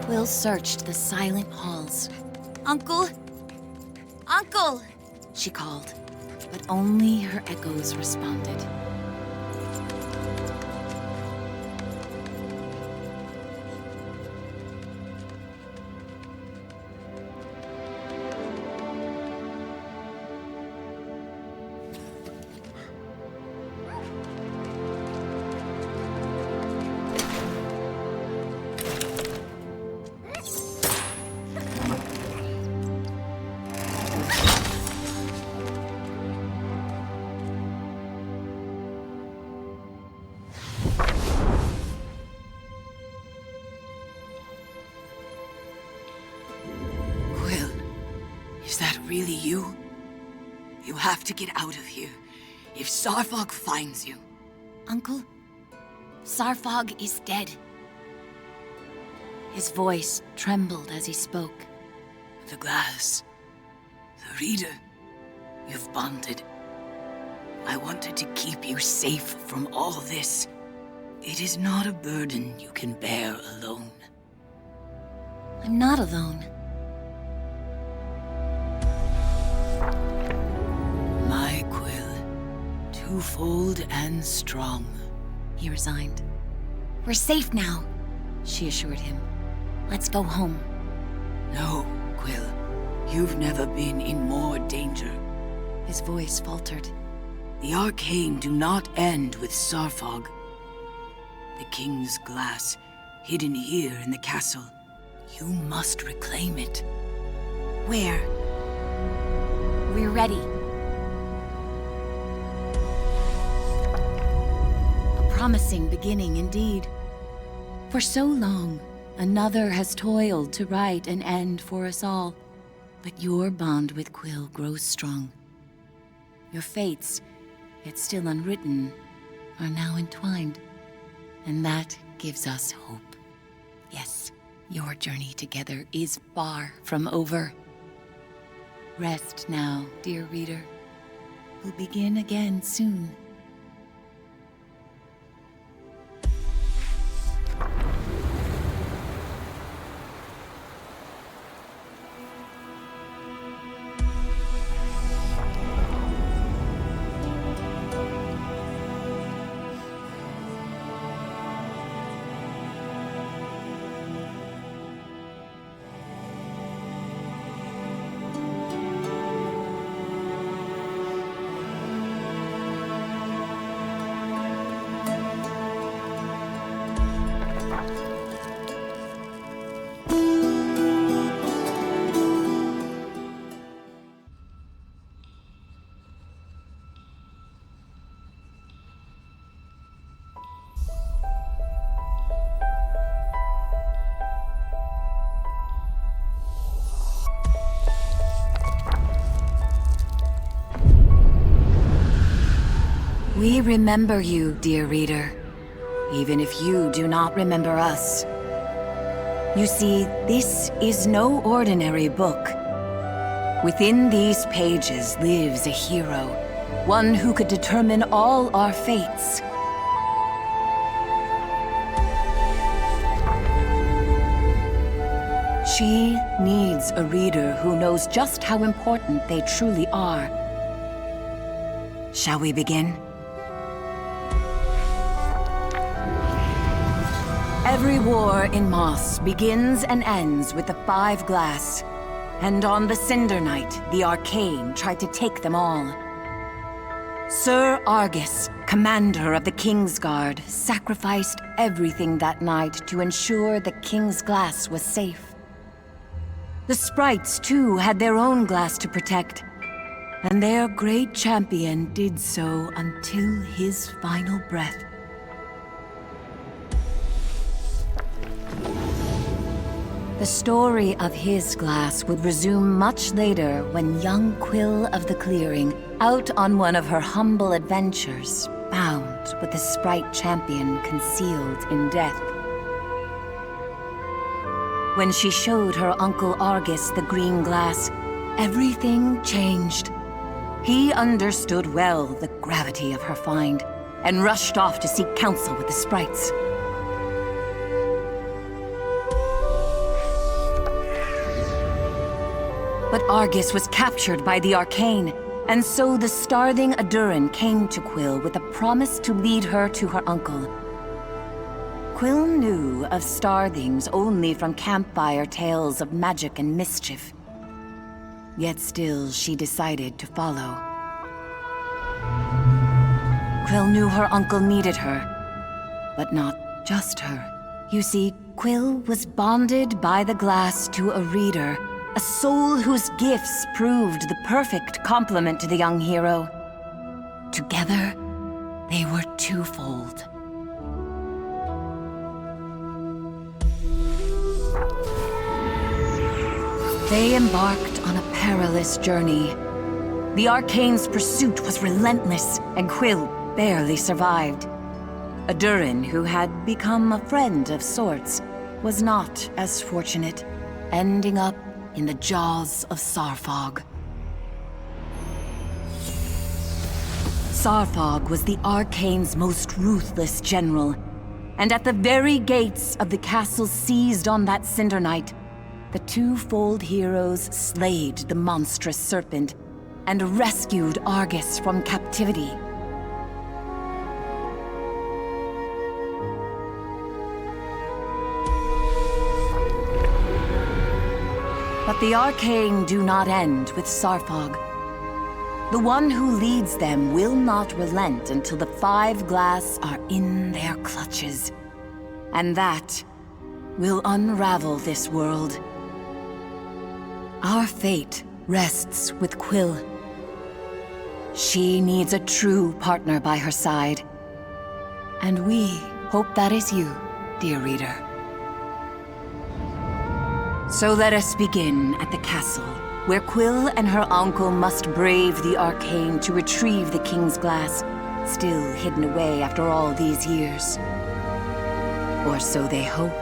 B: Quill searched the silent halls. "Uncle! Uncle!" she called, but only her echoes responded.
C: Is that really you? You have to get out of here. If Sarfog finds you...
B: "Uncle, Sarfog is dead." His voice trembled as he spoke.
C: The glass. The reader. You've bonded. I wanted to keep you safe from all this. It is not a burden you can bear alone.
B: I'm not alone.
C: My Quill. Twofold and strong.
B: He resigned. "We're safe now," she assured him. "Let's go home."
C: No, Quill. You've never been in more danger.
B: His voice faltered.
C: The arcane do not end with Sarfog. The king's glass, hidden here in the castle. You must reclaim it.
B: "Where?" "We're ready." A promising beginning indeed. For so long, another has toiled to write an end for us all. But your bond with Quill grows strong. Your fates, yet still unwritten, are now entwined. And that gives us hope. Yes, your journey together is far from over. Rest now, dear reader. We'll begin again soon. We remember you, dear reader, even if you do not remember us. You see, this is no ordinary book. Within these pages lives a hero, one who could determine all our fates. She needs a reader who knows just how important they truly are. Shall we begin? Every war in Moss begins and ends with the Five Glass. And on the Cinder Night, the Arcane tried to take them all. Sir Argus, commander of the Kingsguard, sacrificed everything that night to ensure the King's Glass was safe. The sprites, too, had their own glass to protect, and their great champion did so until his final breath. The story of his glass would resume much later when young Quill of the Clearing, out on one of her humble adventures, found what the sprite champion concealed in death. When she showed her Uncle Argus the green glass, everything changed. He understood well the gravity of her find, and rushed off to seek counsel with the sprites. But Argus was captured by the Arcane, and so the starving Adurin came to Quill with a promise to lead her to her uncle. Quill knew of starthings only from campfire tales of magic and mischief. Yet still, she decided to follow. Quill knew her uncle needed her, but not just her. You see, Quill was bonded by the glass to a reader, a soul whose gifts proved the perfect complement to the young hero. Together, they were twofold. They embarked on a perilous journey. The Arcane's pursuit was relentless, and Quill barely survived. Adurin, who had become a friend of sorts, was not as fortunate, ending up in the jaws of Sarfog. Sarfog was the Arcane's most ruthless general, and at the very gates of the castle seized on that Cinder Night, the twofold heroes slayed the monstrous serpent and rescued Argus from captivity. But the Arcane do not end with Sarfog. The one who leads them will not relent until the Five Glass are in their clutches. And that will unravel this world. Our fate rests with Quill. She needs a true partner by her side. And we hope that is you, dear reader. So let us begin at the castle, where Quill and her uncle must brave the Arcane to retrieve the King's Glass, still hidden away after all these years. Or so they hope.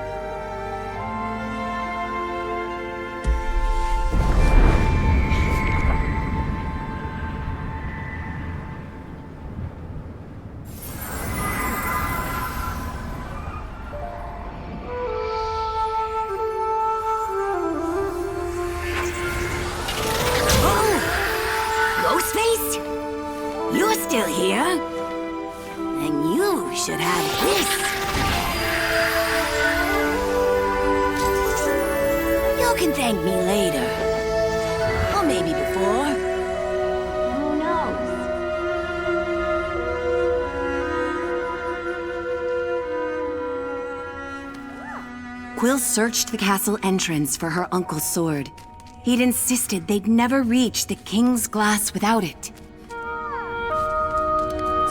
B: You're still here? Then you should have this. You can thank me later. Or maybe before. Who knows? Quill searched the castle entrance for her uncle's sword. He'd insisted they'd never reach the King's Glass without it.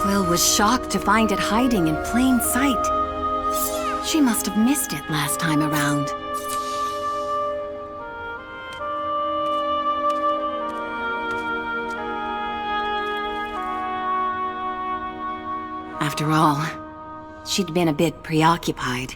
B: Quill was shocked to find it hiding in plain sight. She must have missed it last time around. After all, she'd been a bit preoccupied.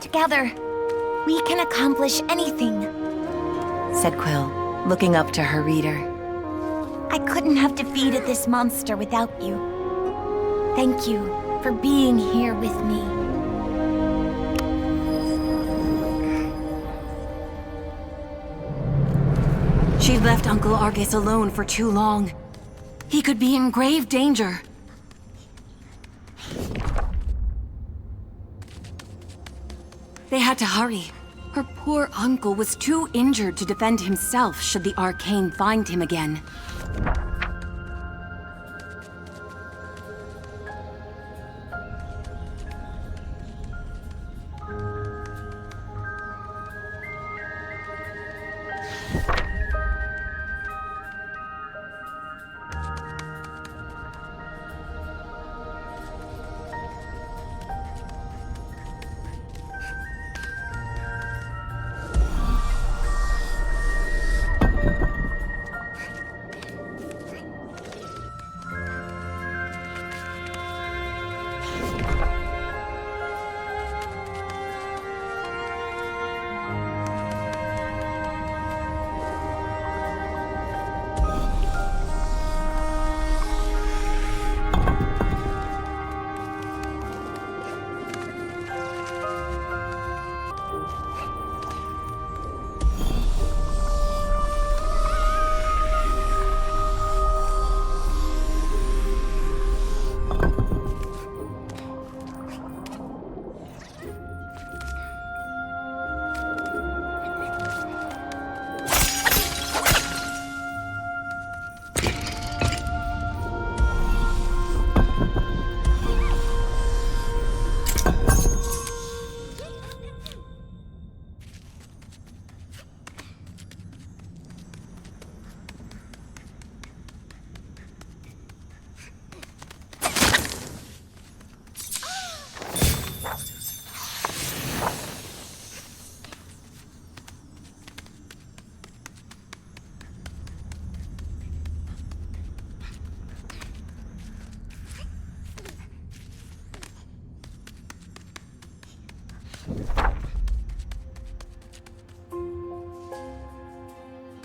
A: Together, we can accomplish anything,
B: Said Quill, looking up to her reader.
A: I couldn't have defeated this monster without you. Thank you for being here with me.
B: She'd left Uncle Argus alone for too long. He could be in grave danger. They had to hurry. Her poor uncle was too injured to defend himself should the arcane find him again.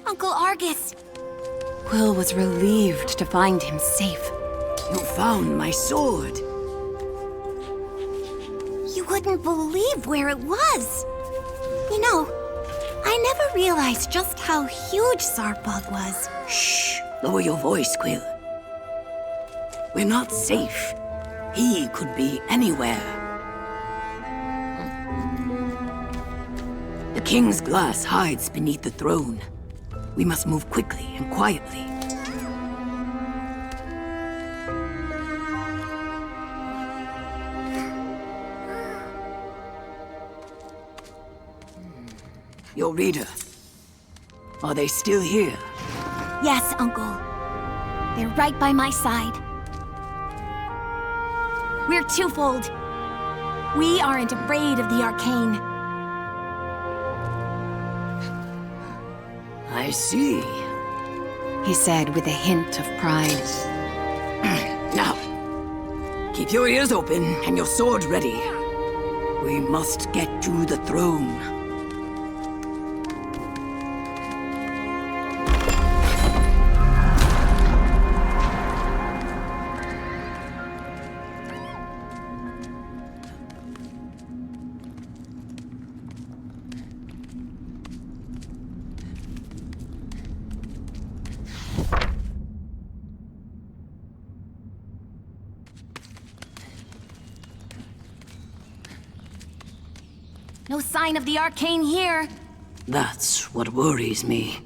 A: Uncle Argus!
B: Quill was relieved to find him safe.
D: You found my sword.
A: You wouldn't believe where it was. You know, I never realized just how huge Zarpog was.
D: Shh! Lower your voice, Quill. We're not safe. He could be anywhere. The king's glass hides beneath the throne. We must move quickly and quietly. Your reader. Are they still here?
A: Yes, Uncle. They're right by my side. We're twofold. We aren't afraid of the arcane.
D: I see.
B: He said with a hint of pride.
D: Now, keep your ears open and your sword ready. We must get to the throne.
A: No sign of the arcane here.
D: That's what worries me.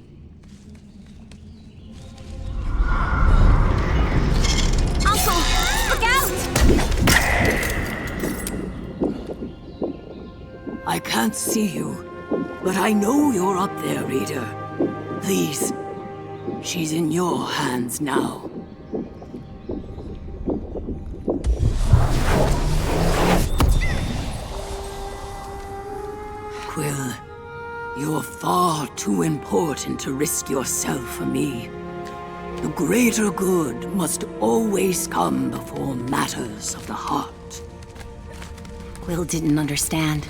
A: Uncle, look out!
D: I can't see you, but I know you're up there, reader. Please, she's in your hands now. Quill. You're far too important to risk yourself for me. The greater good must always come before matters of the heart.
B: Quill didn't understand.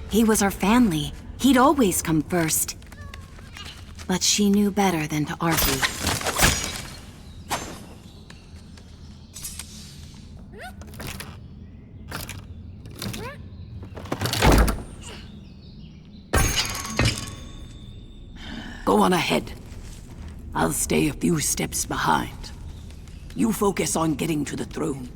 B: He was our family. He'd always come first. But she knew better than to argue.
D: Go on ahead. I'll stay a few steps behind. You focus on getting to the throne.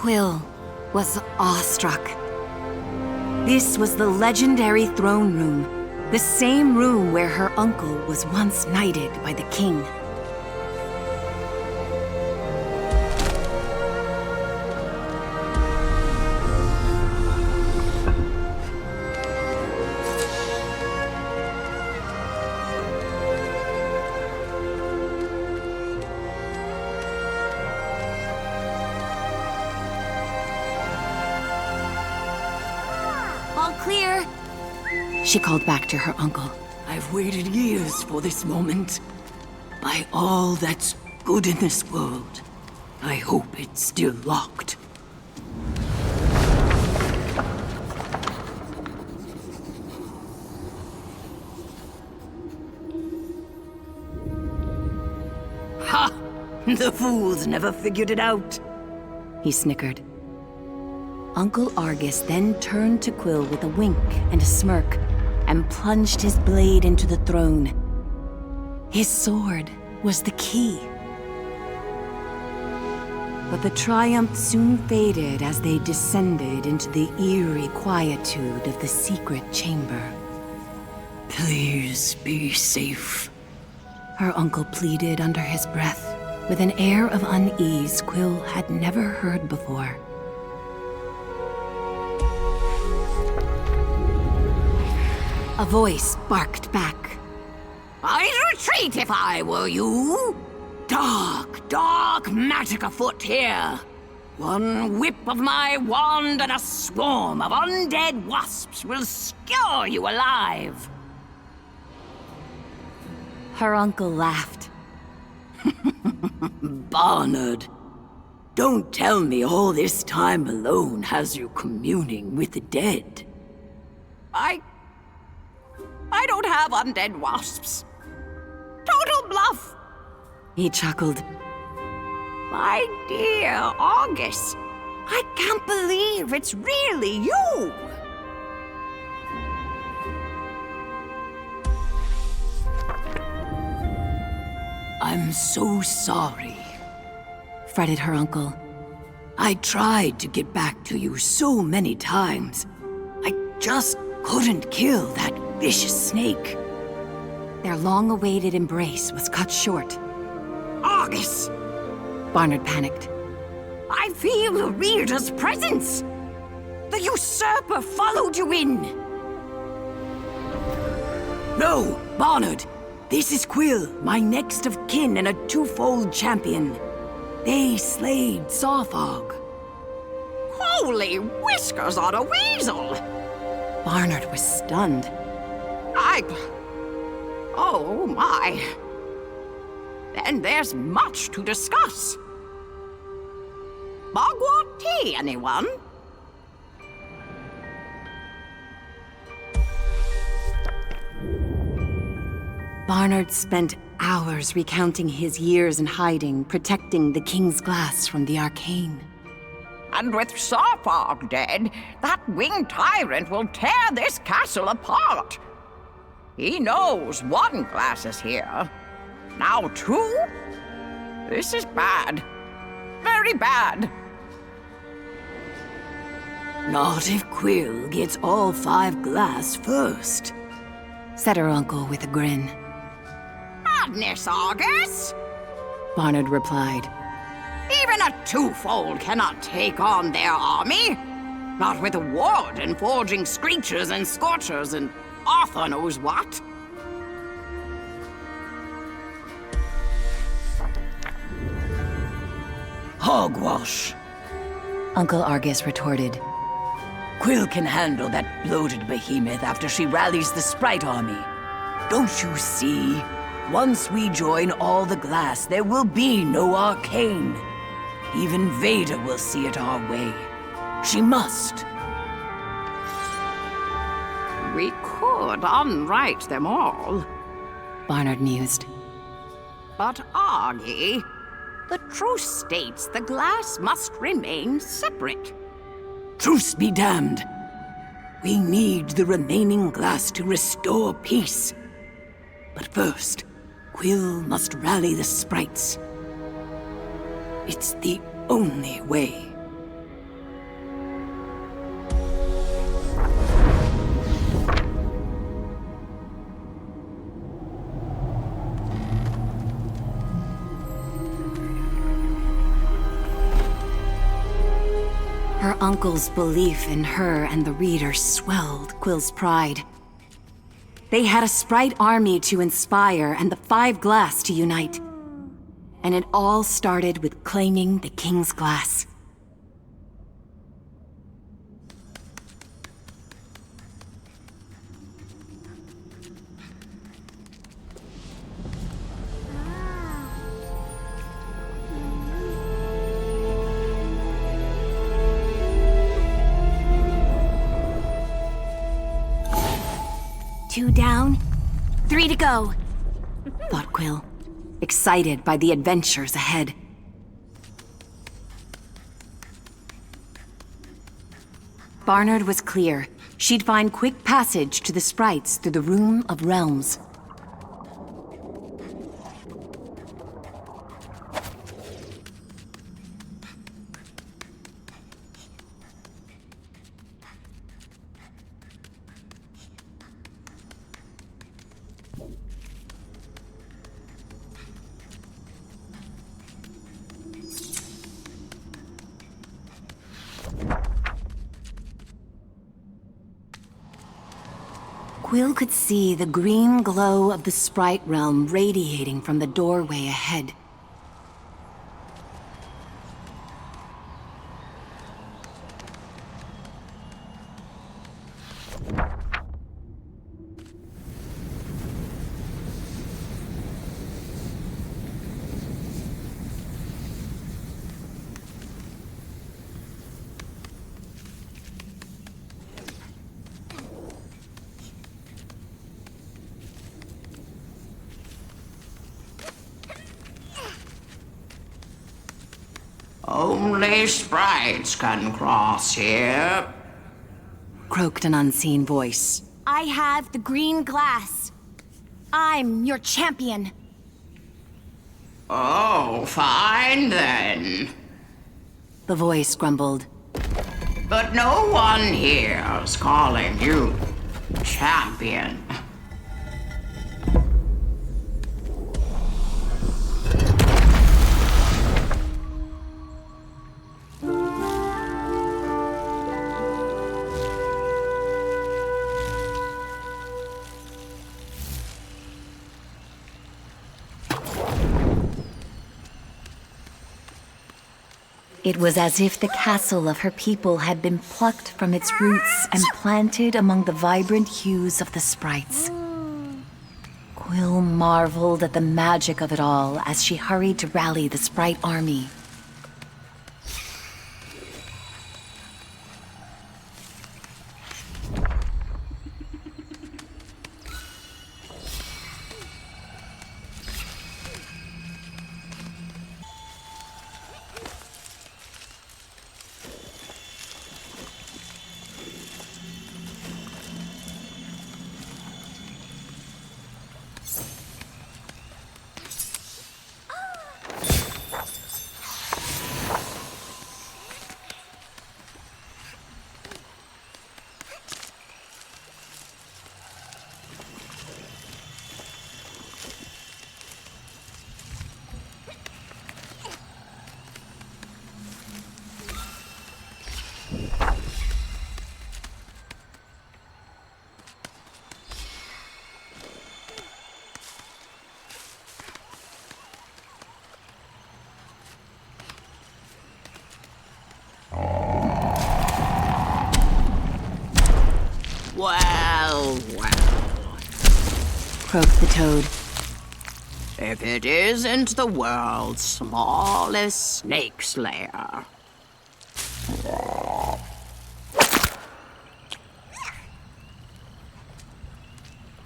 B: Quill was awestruck. This was the legendary throne room, the same room where her uncle was once knighted by the king.
A: all clear?
B: She called back to her uncle.
D: I've waited years for this moment. By all that's good in this world, I hope it's still locked. Ha! The fools never figured it out.
B: He snickered. Uncle Argus then turned to Quill with a wink and a smirk, and plunged his blade into the throne. His sword was the key. But the triumph soon faded as they descended into the eerie quietude of the secret chamber.
D: Please be safe.
B: Her uncle pleaded under his breath, with an air of unease Quill had never heard before. A voice barked back.
D: I'd retreat if I were you. Dark magic afoot here. One whip of my wand and a swarm of undead wasps will skewer you alive.
B: Her uncle laughed.
D: Barnard, don't tell me all this time alone has you communing with the dead. I don't have undead wasps. Total bluff.
B: He chuckled.
D: My dear Argus, I can't believe it's really you. I'm so sorry,
B: fretted her uncle.
D: I tried to get back to you so many times. I just couldn't kill that vicious snake.
B: Their long-awaited embrace was cut short.
D: Argus!
B: Barnard panicked.
D: I feel the reader's presence! The usurper followed you in! No, Barnard! This is Quill, my next of kin and a twofold champion. They slayed Sawfog. Holy whiskers on a weasel!
B: Barnard was stunned.
D: Oh my. Then there's much to discuss. Mugwort tea, anyone?
B: Barnard spent hours recounting his years in hiding, protecting the King's Glass from the arcane.
D: And with Sawfog dead, that winged tyrant will tear this castle apart. He knows one glass is here. Now two? This is bad. Very bad. Not if Quill gets all 5 glass first,
B: said her uncle with a grin.
D: Madness, Argus!
B: Barnard replied.
D: Even a twofold cannot take on their army. Not with a warden forging screechers and scorchers and Arthur knows what. Hogwash,
B: Uncle Argus retorted.
D: Quill can handle that bloated behemoth after she rallies the Sprite army. Don't you see? Once we join all the glass, there will be no arcane. Even Vader will see it our way. She must. We could unwrite them all,
B: Barnard mused.
D: But Argy, the truce states the glass must remain separate. Truce be damned. We need the remaining glass to restore peace. But first, Quill must rally the sprites. It's the only way.
B: Her uncle's belief in her and the reader swelled Quill's pride. They had a sprite army to inspire and the 5 glass to unite. And it all started with claiming the King's Glass. 2 down, 3 to go, thought Quill, excited by the adventures ahead. Barnard was clear. She'd find quick passage to the sprites through the Room of Realms. Quill could see the green glow of the sprite realm radiating from the doorway ahead.
E: Only sprites can cross here,
B: Croaked an unseen voice.
F: I have the green glass. I'm your champion.
E: Oh, fine then.
B: The voice grumbled.
E: But no one here's calling you champion.
B: It was as if the castle of her people had been plucked from its roots and planted among the vibrant hues of the sprites. Quill marveled at the magic of it all as she hurried to rally the sprite army.
E: Well,
B: Croaked the toad.
E: if it isn't the world's smallest snake slayer.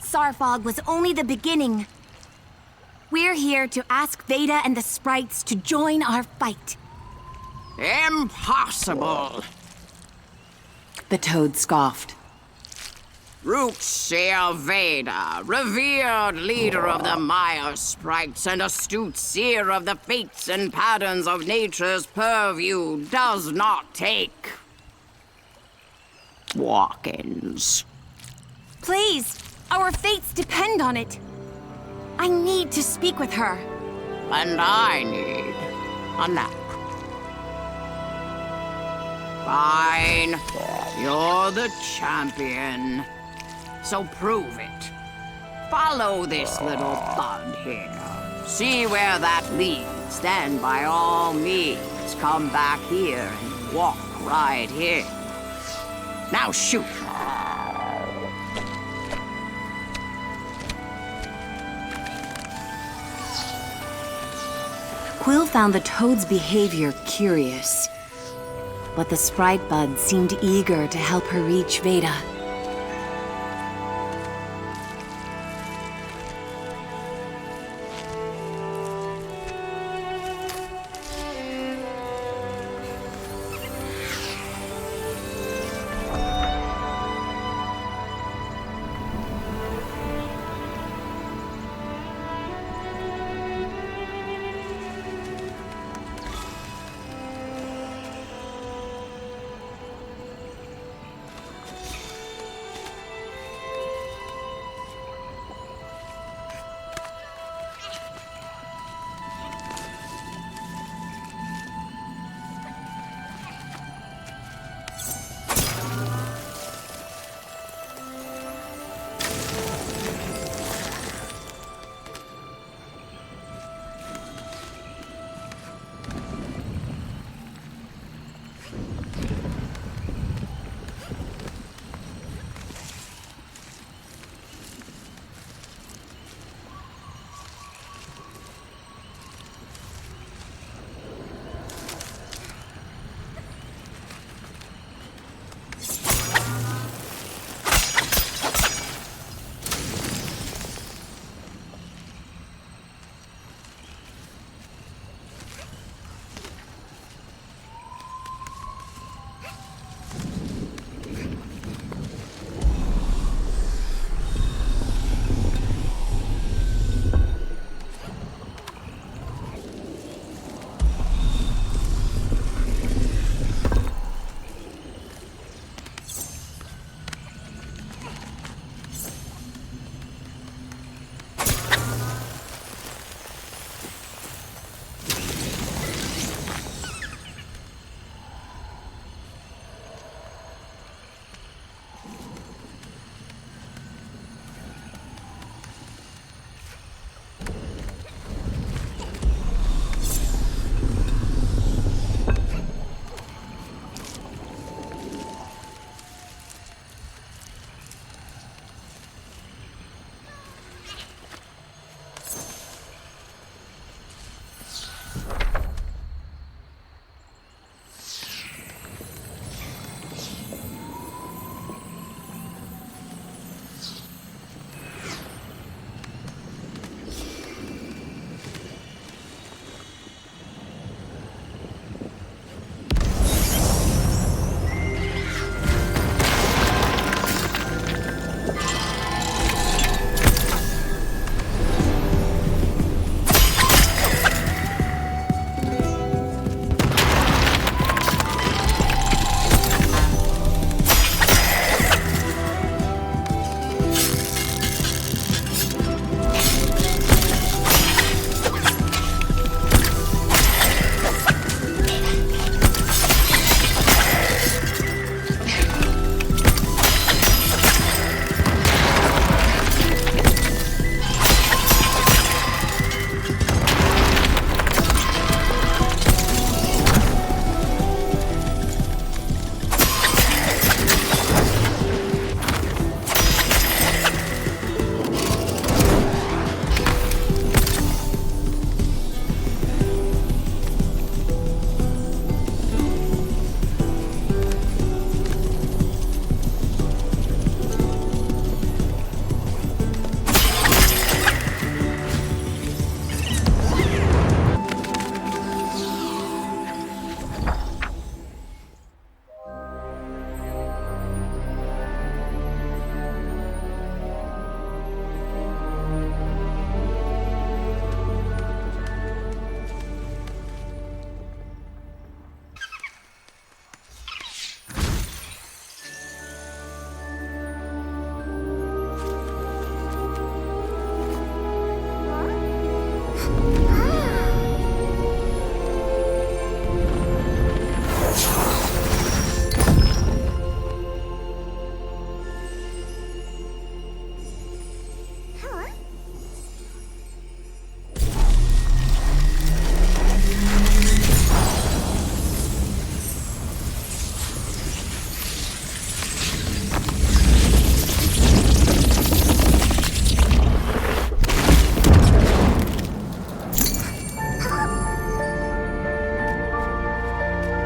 F: Sarfog was only the beginning. We're here to ask Veda and the sprites to join our fight.
E: Impossible!
B: The toad scoffed.
E: Rootseer Veda, revered leader of the Maya sprites and astute seer of the fates and patterns of nature's purview, does not take walk-ins.
F: Please, our fates depend on it. I need to speak with her.
E: And I need a nap. Fine, you're the champion. So prove it. Follow this little bud here. See where that leads. Then, by all means, come back here and walk right here. Now shoot.
B: Quill found the toad's behavior curious, but the sprite bud seemed eager to help her reach Veda.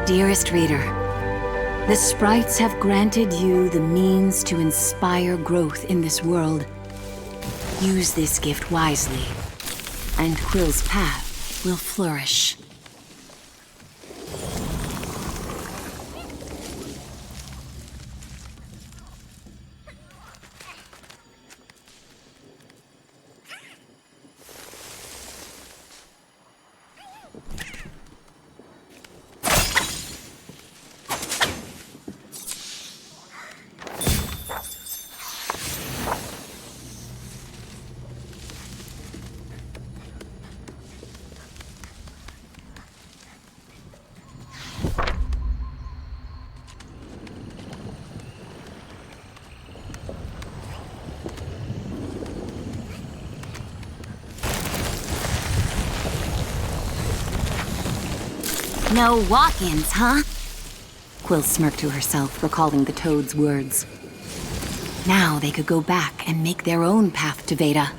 A: Dearest reader, the sprites have granted you the means to inspire growth in this world. Use this gift wisely, and Quill's path will flourish.
F: No walk-ins, huh? Quill smirked to herself, recalling the toad's words.
A: Now they could go back and make their own path to Veda.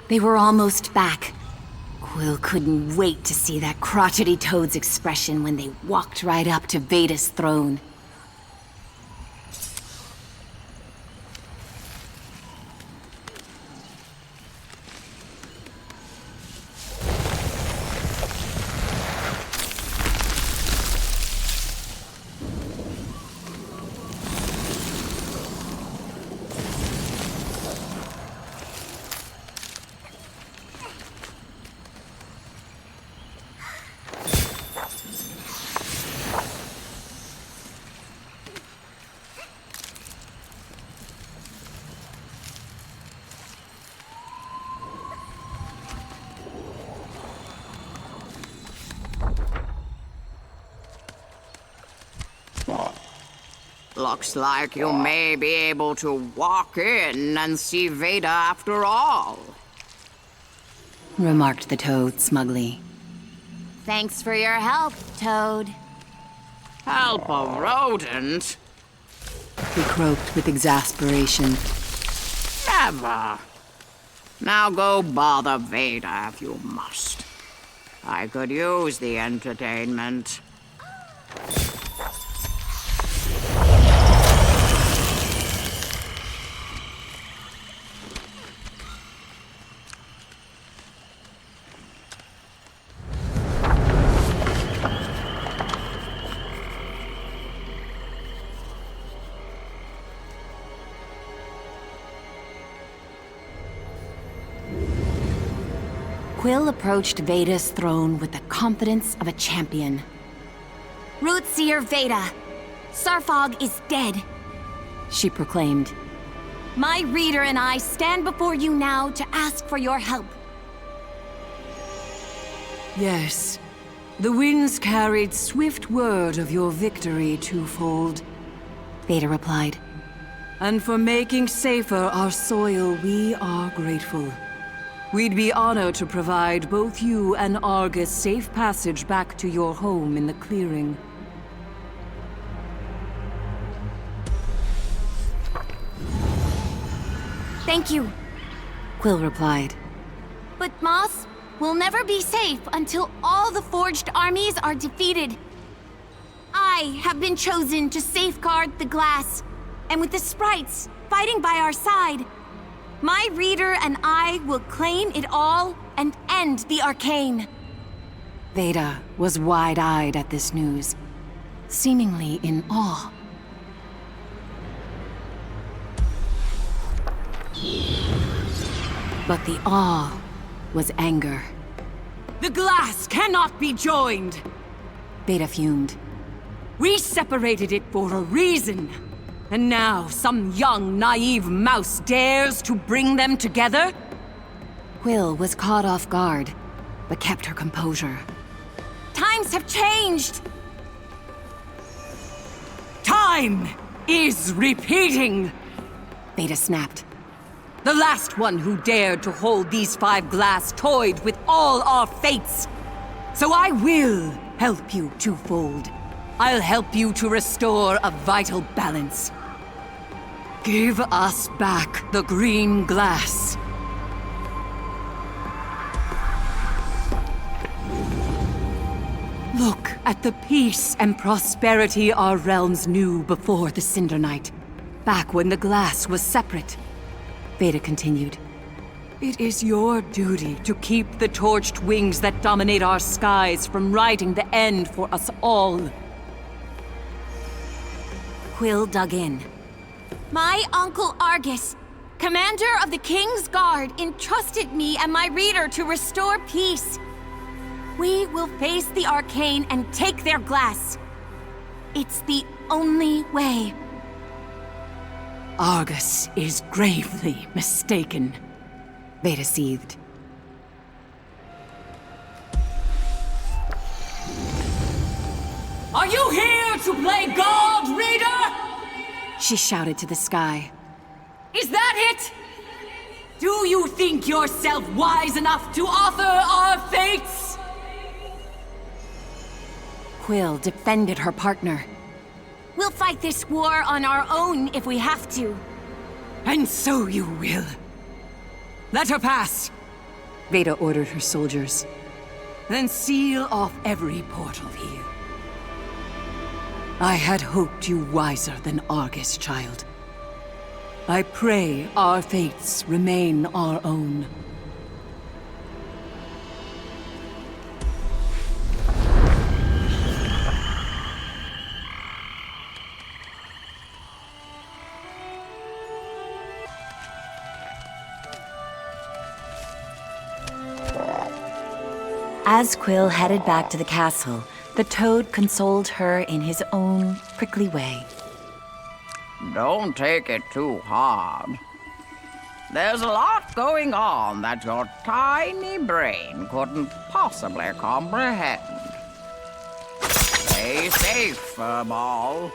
F: They were almost back. Quill couldn't wait to see that crotchety toad's expression when they walked right up to Veda's throne.
E: Looks like you may be able to walk in and see Veda after all.
B: Remarked the toad smugly.
F: Thanks for your help, Toad.
E: Help a rodent?
B: He croaked with exasperation.
E: Never. Now go bother Veda if you must. I could use the entertainment.
F: Quill approached Veda's throne with the confidence of a champion. Rootseer Veda, Sarfog is dead, she proclaimed. My reader and I stand before you now to ask for your help.
C: Yes. The winds carried swift word of your victory, Twofold.
F: Veda replied.
C: And for making safer our soil, we are grateful. We'd be honored to provide both you and Argus safe passage back to your home in the clearing.
F: Thank you,
B: Quill replied.
F: but Moss, we'll never be safe until all the forged armies are defeated. I have been chosen to safeguard the glass, and with the sprites fighting by our side, my reader and I will claim it all and end the arcane.
B: Veda was wide-eyed at this news, seemingly in awe. But the awe was anger.
C: The glass cannot be joined!
B: Veda fumed.
C: We separated it for a reason. And now some young, naive mouse dares to bring them together?
B: Quill was caught off guard, but kept her composure.
F: Times have changed!
C: Time is repeating!
B: Veda snapped.
C: The last one who dared to hold these 5 glass toyed with all our fates. So I will help you twofold. I'll help you to restore a vital balance. Give us back the green glass. Look at the peace and prosperity our realms knew before the Cinder Night, back when the glass was separate.
B: Veda continued.
C: It is your duty to keep the torched wings that dominate our skies from writing the end for us all.
F: Quill dug in. My uncle Argus, commander of the King's Guard, entrusted me and my reader to restore peace. We will face the arcane and take their glass. It's the only way.
C: Argus is gravely mistaken,
B: Veda seethed.
C: Are you here to play God, reader?
B: She shouted to the sky.
C: Is that it? Do you think yourself wise enough to author our fates?
B: Quill defended her partner.
F: We'll fight this war on our own if we have to.
C: And so you will. Let her pass. Veda ordered her soldiers. Then seal off every portal here. I had hoped you wiser than Argus, child. I pray our fates remain our own.
A: As Quill headed back to the castle, the toad consoled her in his own prickly way.
E: Don't take it too hard. There's a lot going on that your tiny brain couldn't possibly comprehend. Stay safe, Furball.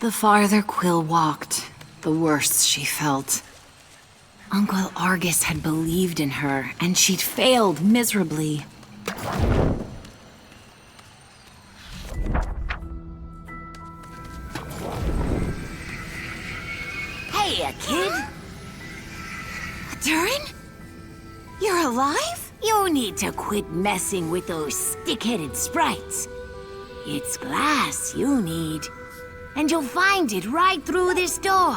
B: The farther Quill walked, the worse she felt. Uncle Argus had believed in her, and she'd failed miserably.
F: Hey, kid!
B: Durin? You're alive?
F: You need to quit messing with those stick-headed sprites. It's glass you need, and you'll find it right through this door.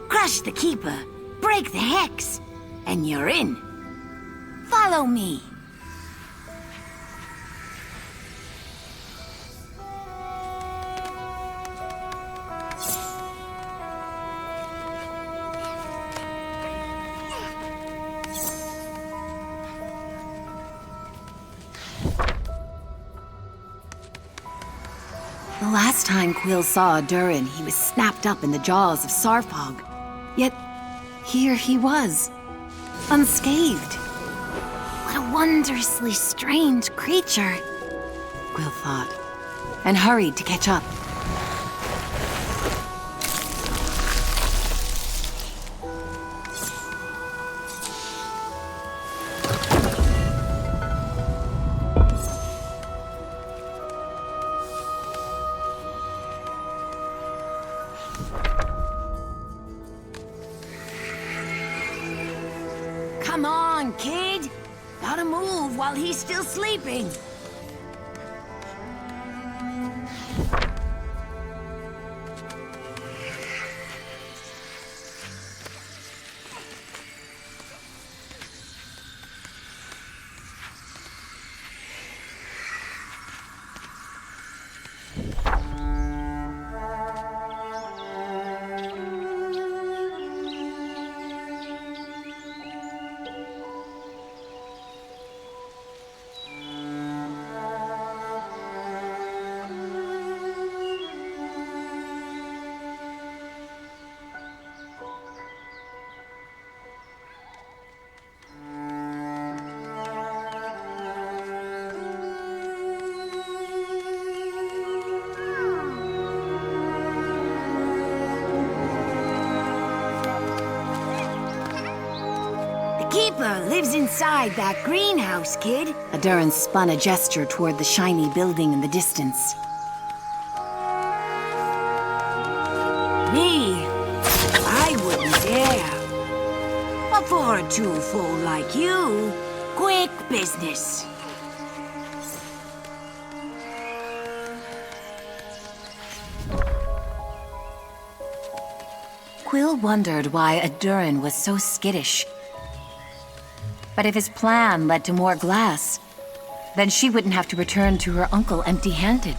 F: Crush the Keeper, break the hex, and you're in. Follow me.
B: The last time Quill saw Durin, he was snapped up in the jaws of Sarfog. Yet, here he was, unscathed. What a wondrously strange creature, Quill thought, and hurried to catch up.
F: Come on, kid. Gotta move while he's still sleeping. Keeper lives inside that greenhouse, kid.
B: Adurin spun a gesture toward the shiny building in the distance.
F: Me? I wouldn't dare. But for a two-fold like you, quick business.
A: Quill wondered why Adurin was so skittish. But if his plan led to more glass, then she wouldn't have to return to her uncle empty-handed.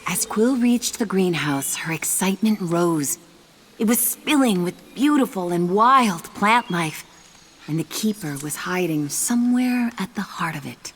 A: As Quill reached the greenhouse, her excitement rose. It was spilling with beautiful and wild plant life, and the Keeper was hiding somewhere at the heart of it.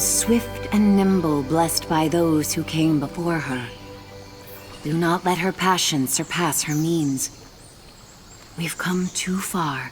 A: swift and nimble, blessed by those who came before her. Do not let her passion surpass her means. We've come too far.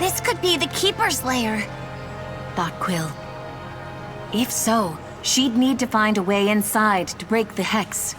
F: This could be the Keeper's lair,
B: thought Quill. If so, she'd need to find a way inside to break the hex.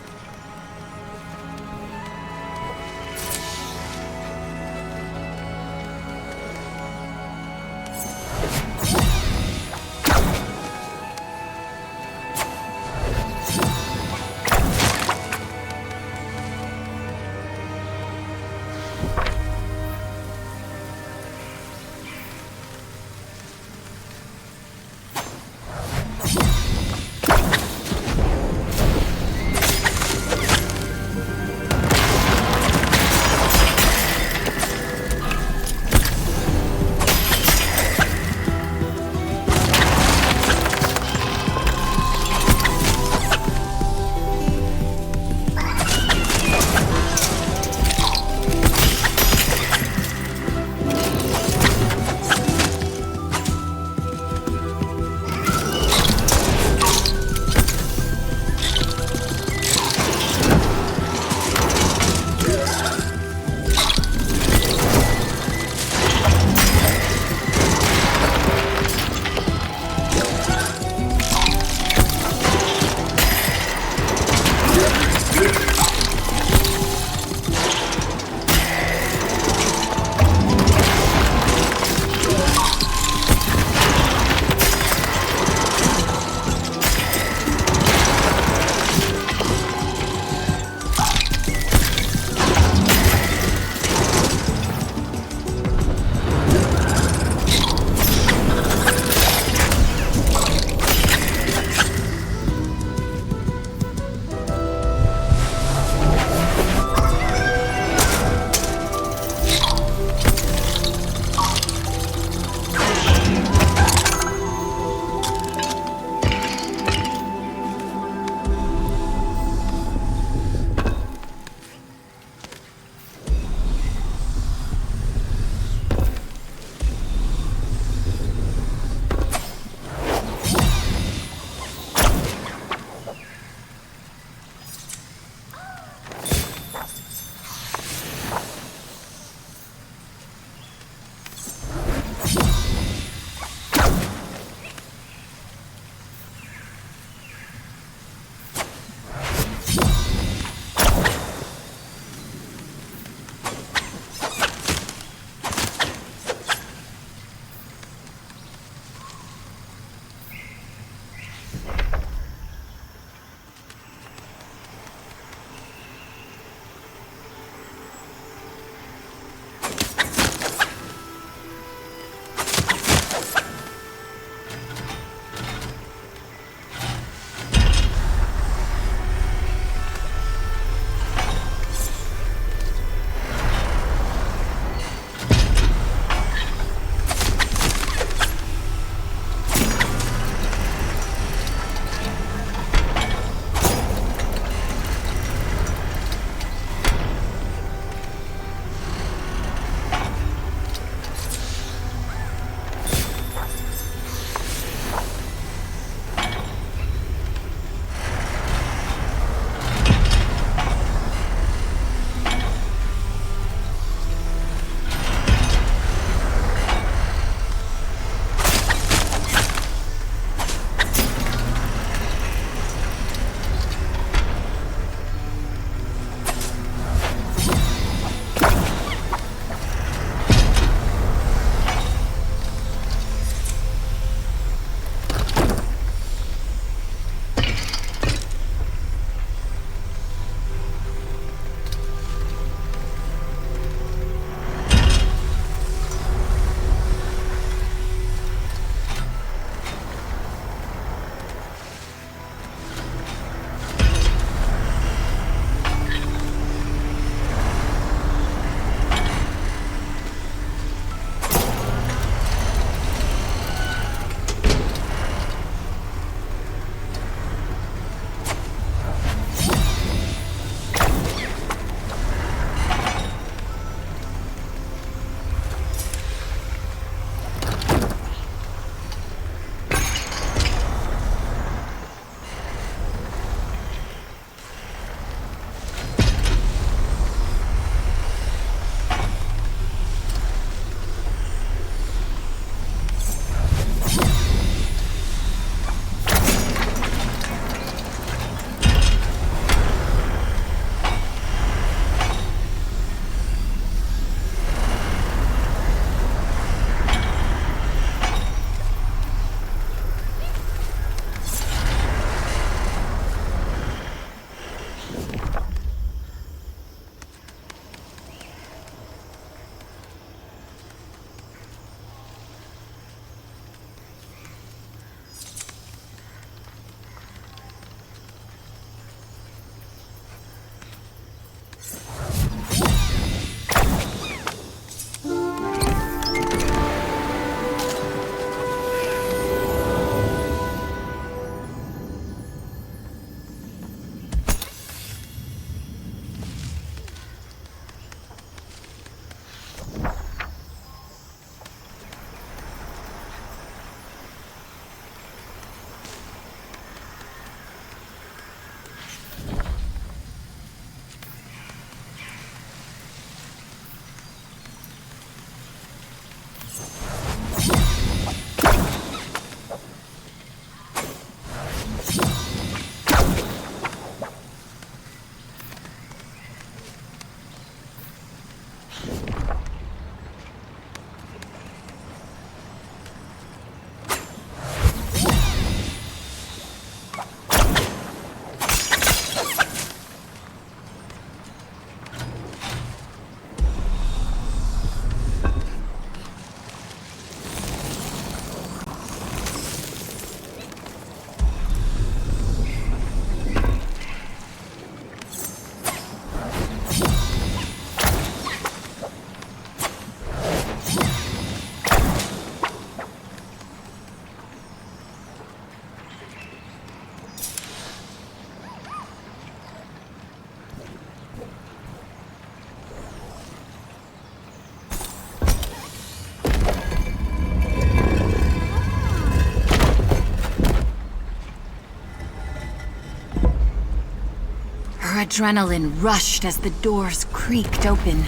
B: Her adrenaline rushed as the doors creaked open.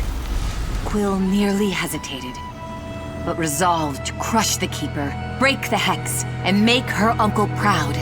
B: Quill nearly hesitated, but resolved to crush the Keeper, break the Hex, and make her uncle proud.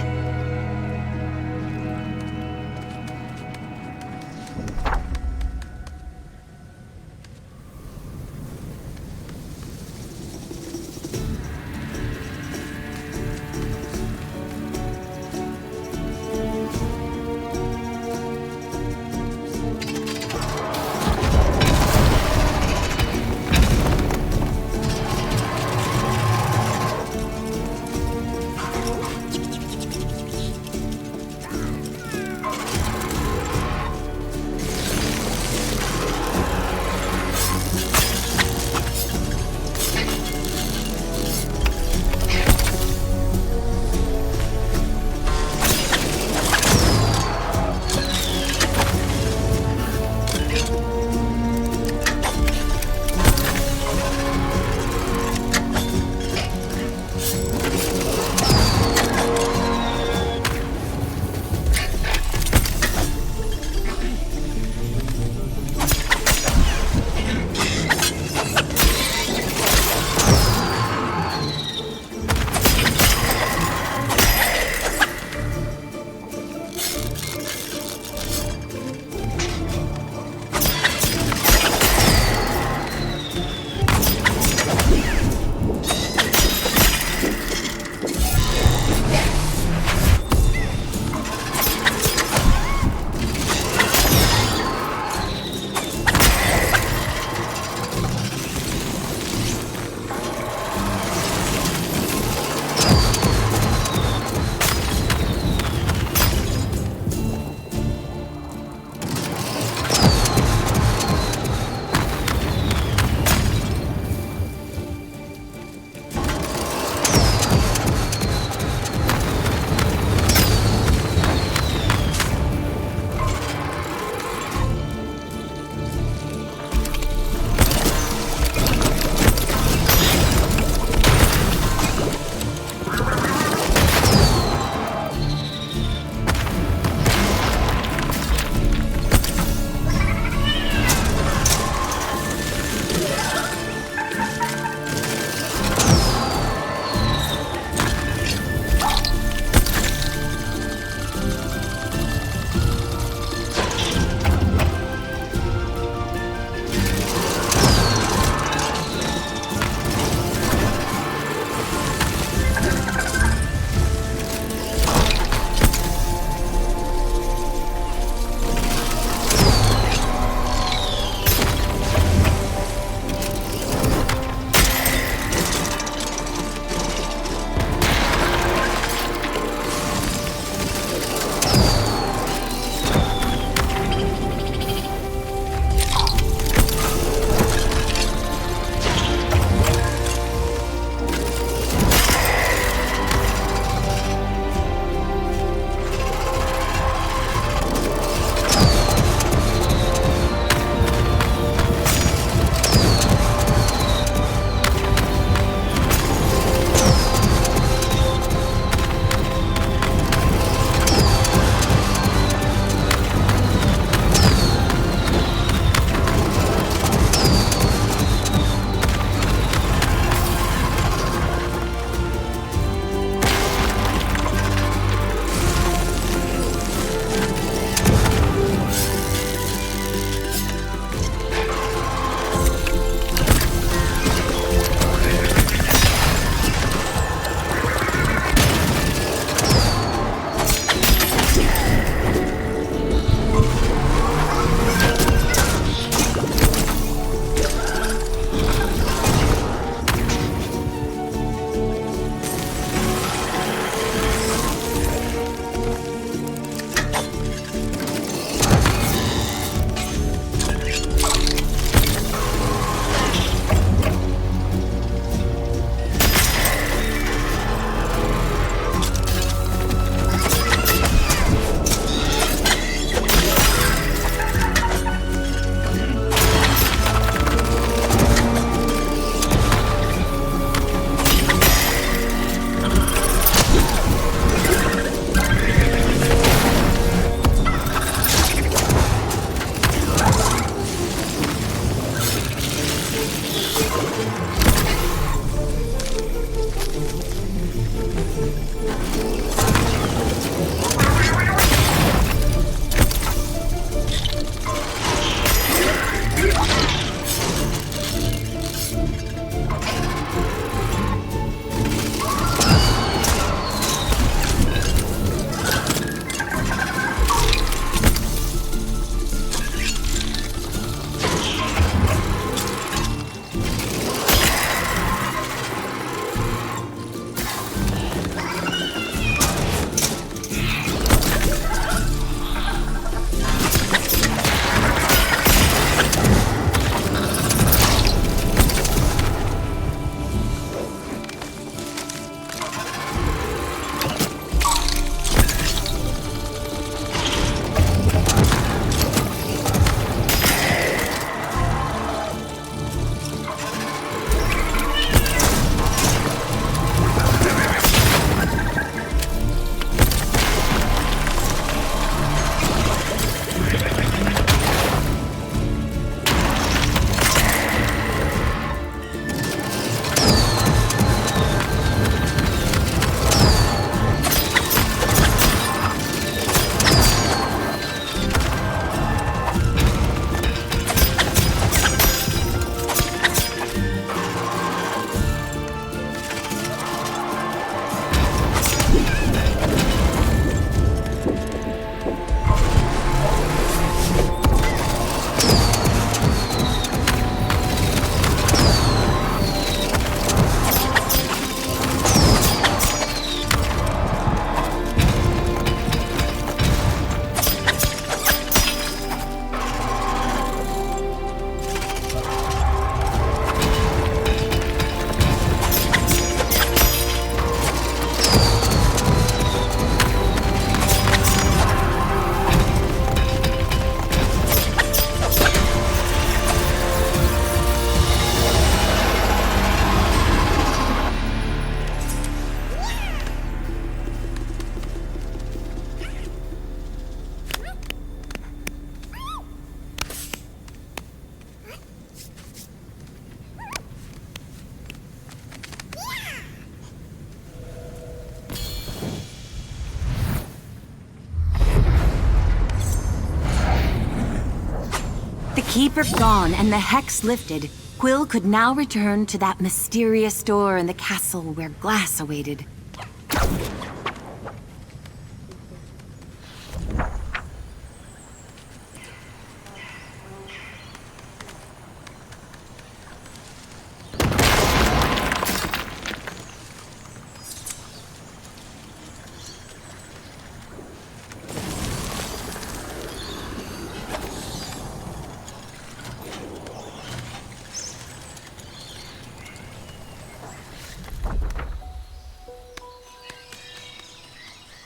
A: The Keeper gone and the hex lifted, Quill could now return to that mysterious door in the castle where Glass awaited.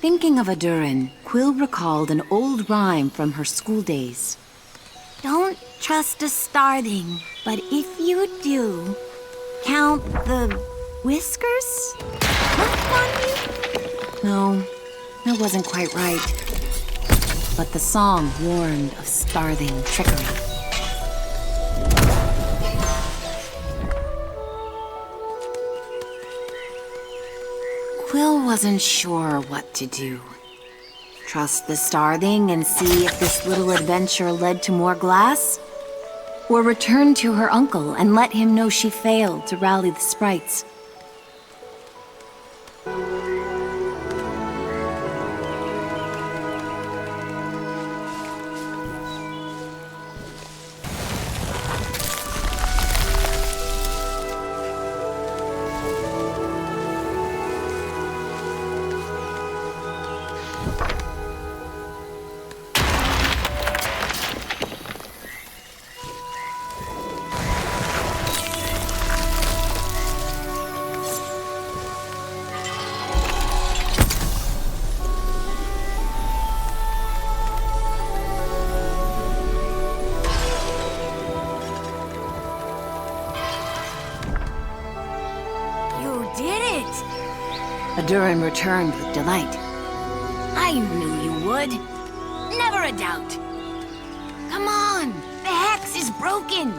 A: Thinking of Adurin, Quill recalled an old rhyme from her school days.
F: Don't trust a starting, but if you do, count the whiskers left on you?
A: No, that wasn't quite right. But the song warned of starthing trickery. Quill wasn't sure what to do. Trust the starthing and see if this little adventure led to more glass? Or return to her uncle and let him know she failed to rally the sprites? Adurin returned with delight.
F: I knew you would. Never a doubt. Come on, the hex is broken.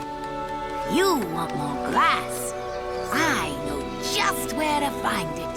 F: You want more glass. I know just where to find it.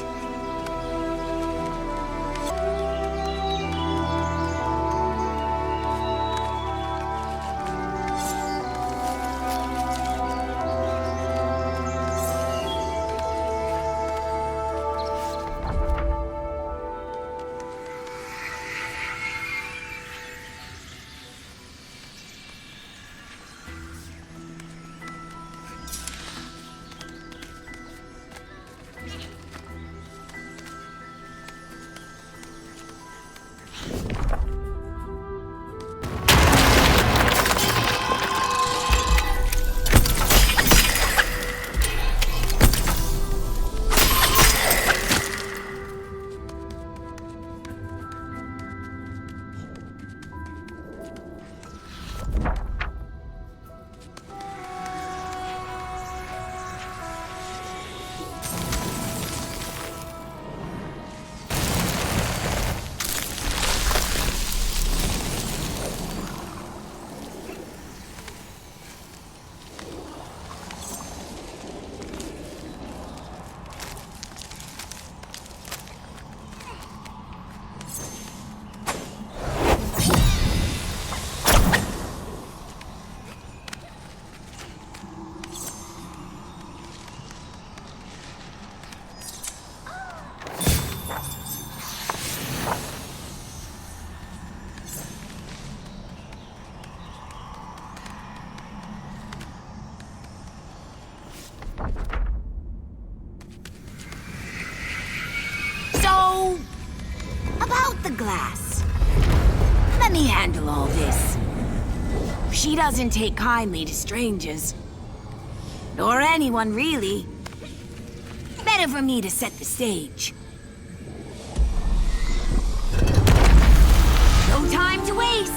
F: About the glass. Let me handle all this. She doesn't take kindly to strangers. Nor anyone, really. Better for me to set the stage. No time to waste.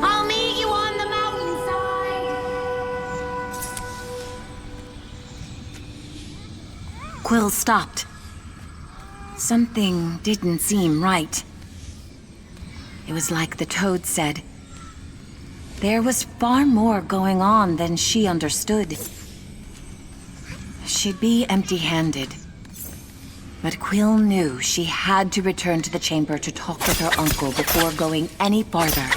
F: I'll meet you on the mountainside.
A: Quill stopped. Something didn't seem right. It was like the toad said. There was far more going on than she understood. She'd be empty-handed. But Quill knew she had to return to the chamber to talk with her uncle before going any farther.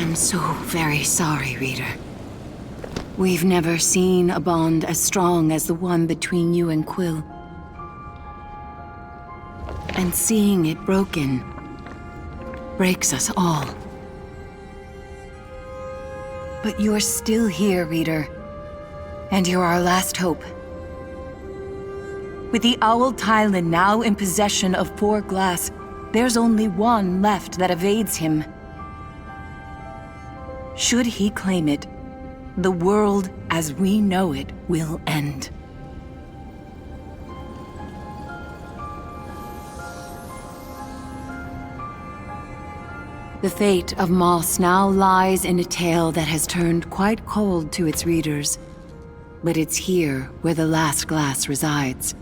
C: I'm so very sorry, reader. We've never seen a bond as strong as the one between you and Quill. And seeing it broken breaks us all. But you're still here, reader. And you're our last hope. With the Owl Tylan now in possession of 4 glass, there's only one left that evades him. Should he claim it, the world as we know it will end. The fate of Moss now lies in a tale that has turned quite cold to its readers. But it's here where the last glass resides.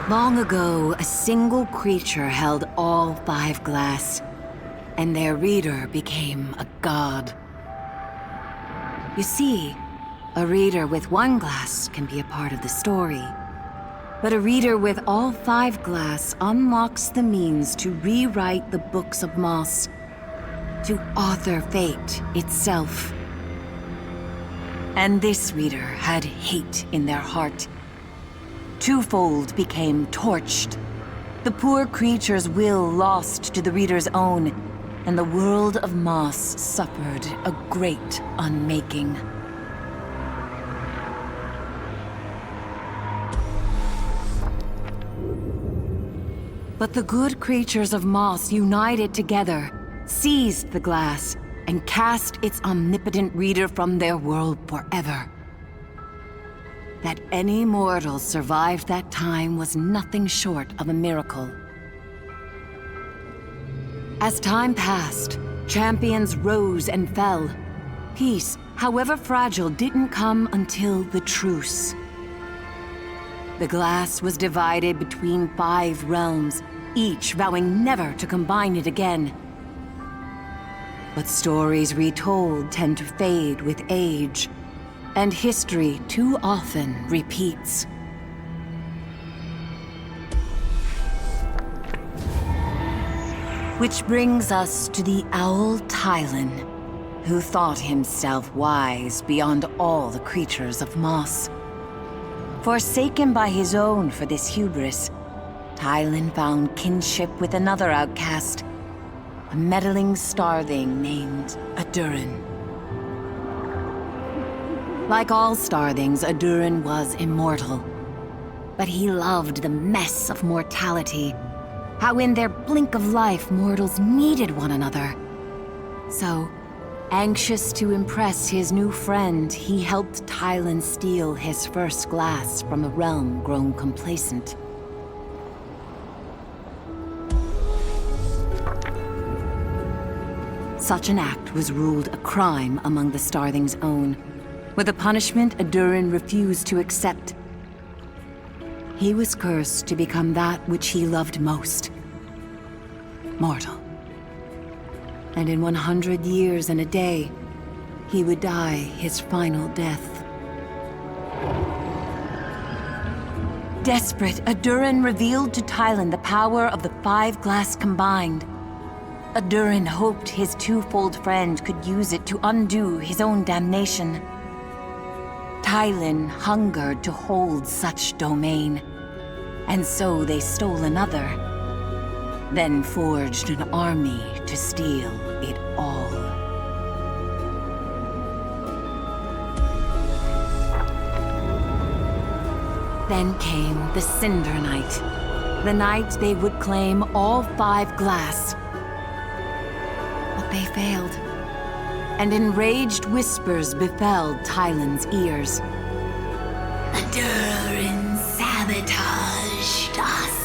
C: Long ago, a single creature held all 5 glass, and their reader became a god. You see, a reader with 1 glass can be a part of the story, but a reader with all 5 glass unlocks the means to rewrite the books of Moss, to author fate itself. And this reader had hate in their heart. Twofold became torched. The poor creature's will lost to the reader's own, and the world of Moss suffered a great unmaking. But the good creatures of Moss united together, seized the glass, and cast its omnipotent reader from their world forever. That any mortal survived that time was nothing short of a miracle. As time passed, champions rose and fell. Peace, however fragile, didn't come until the truce. The glass was divided between 5 realms, each vowing never to combine it again. But stories retold tend to fade with age, and history too often repeats. Which brings us to the Owl Tylan, who thought himself wise beyond all the creatures of Moss. Forsaken by his own for this hubris, Tylan found kinship with another outcast, a meddling starthing named Adurin. Like all starthings, Adurin was immortal. But he loved the mess of mortality, how in their blink of life mortals needed one another. So, anxious to impress his new friend, he helped Tylan steal his first glass from a realm grown complacent. Such an act was ruled a crime among the Starthing's own, with a punishment Adurin refused to accept. He was cursed to become that which he loved most. Mortal. And in 100 years and a day, he would die his final death. Desperate, Adurin revealed to Tylan the power of the 5 glass combined. Adurin hoped his twofold friend could use it to undo his own damnation. Tylan hungered to hold such domain, and so they stole another, then forged an army to steal it all. Then came the Cinder Night, the night they would claim all 5 glass. But they failed, and enraged whispers befell Tylan's ears.
D: Adurin sabotaged us.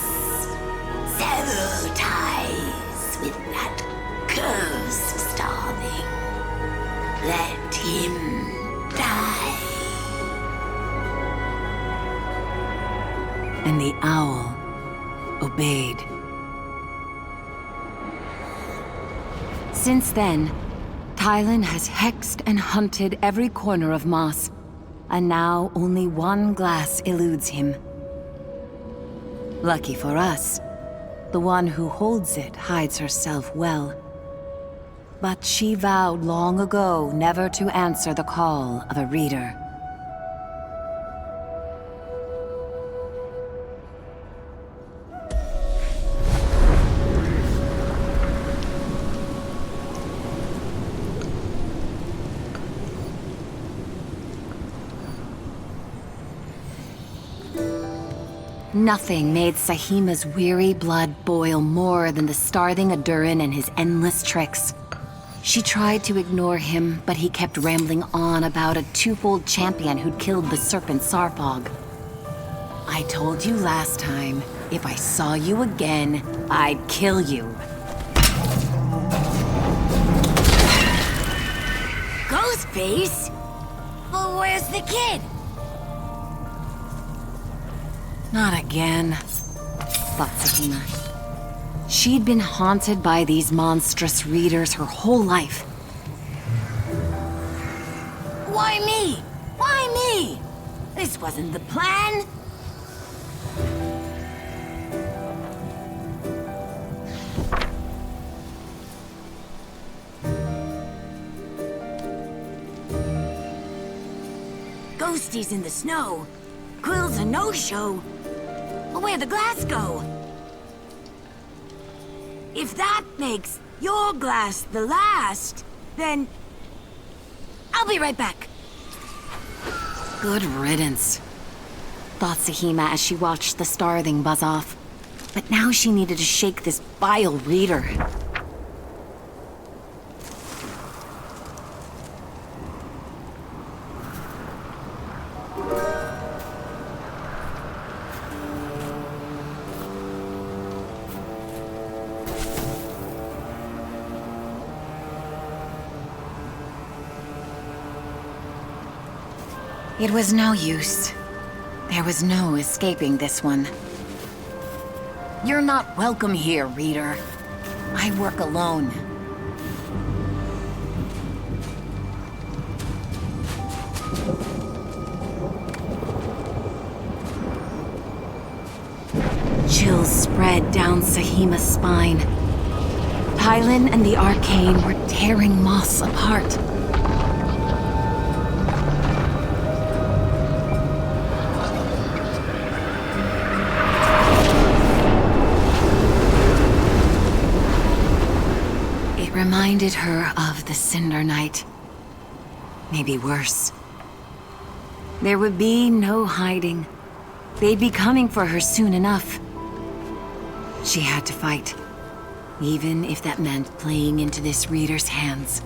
D: Sever ties with that cursed starving. Let him die.
C: And the owl obeyed. Since then, Tylan has hexed and hunted every corner of Moss,
A: And now only one glass eludes him. Lucky for us, the one who holds it hides herself well. But she vowed long ago never to answer the call of a reader. Nothing made Sahima's weary blood boil more than the starving Adurin and his endless tricks. She tried to ignore him, but he kept rambling on about a twofold champion who'd killed the serpent Sarfog. I told you last time, if I saw you again, I'd kill you.
B: Ghostface? Well, where's the kid?
A: Not again, thought Sahima. She'd been haunted by these monstrous readers her whole life.
B: Why me? Why me? This wasn't the plan. Ghostie's in the snow. Quill's a no-show. Well, where'd the glass go? If that makes your glass the last, then I'll be right back.
A: Good riddance, thought Sahima as she watched the starthing buzz off. But now she needed to shake this vile reader. It was no use. There was no escaping this one. You're not welcome here, reader. I work alone. Chills spread down Sahima's spine. Tylin and the Arcane were tearing Moss apart. Reminded her of the Cinder Knight. Maybe worse. There would be no hiding. They'd be coming for her soon enough. She had to fight, even if that meant playing into this reader's hands.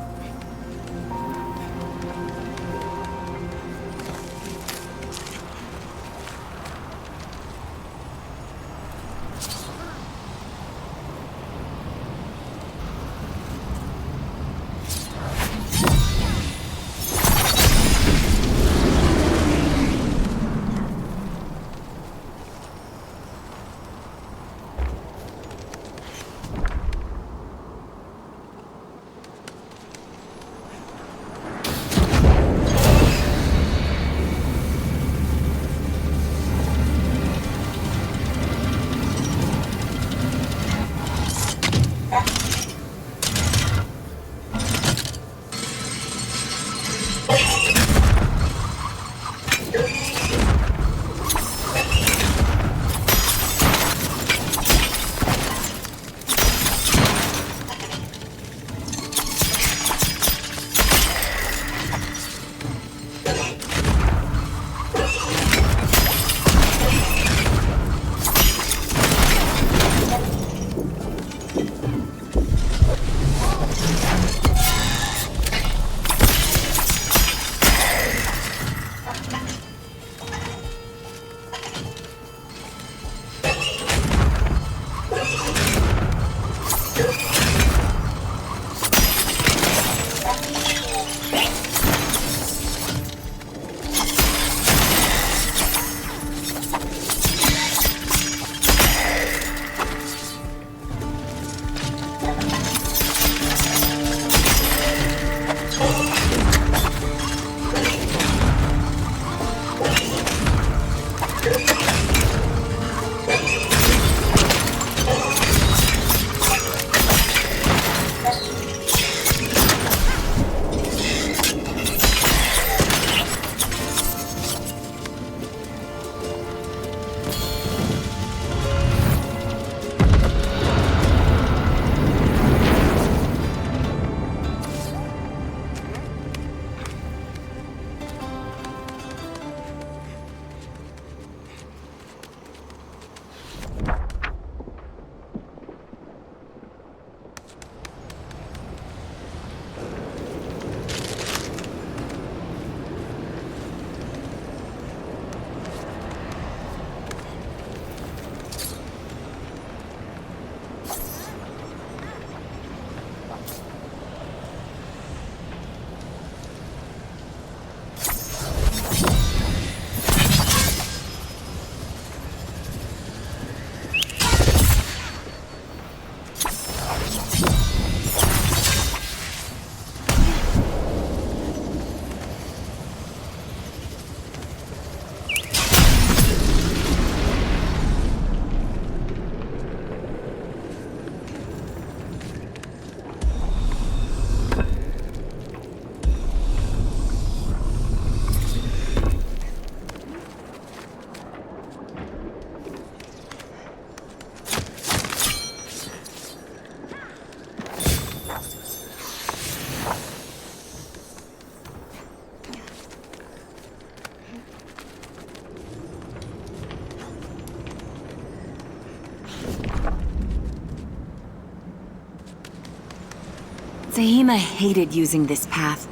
A: Fahima hated using this path.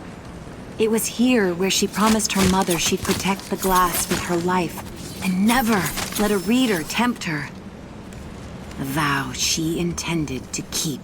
A: It was here where she promised her mother she'd protect the glass with her life and never let a reader tempt her. A vow she intended to keep.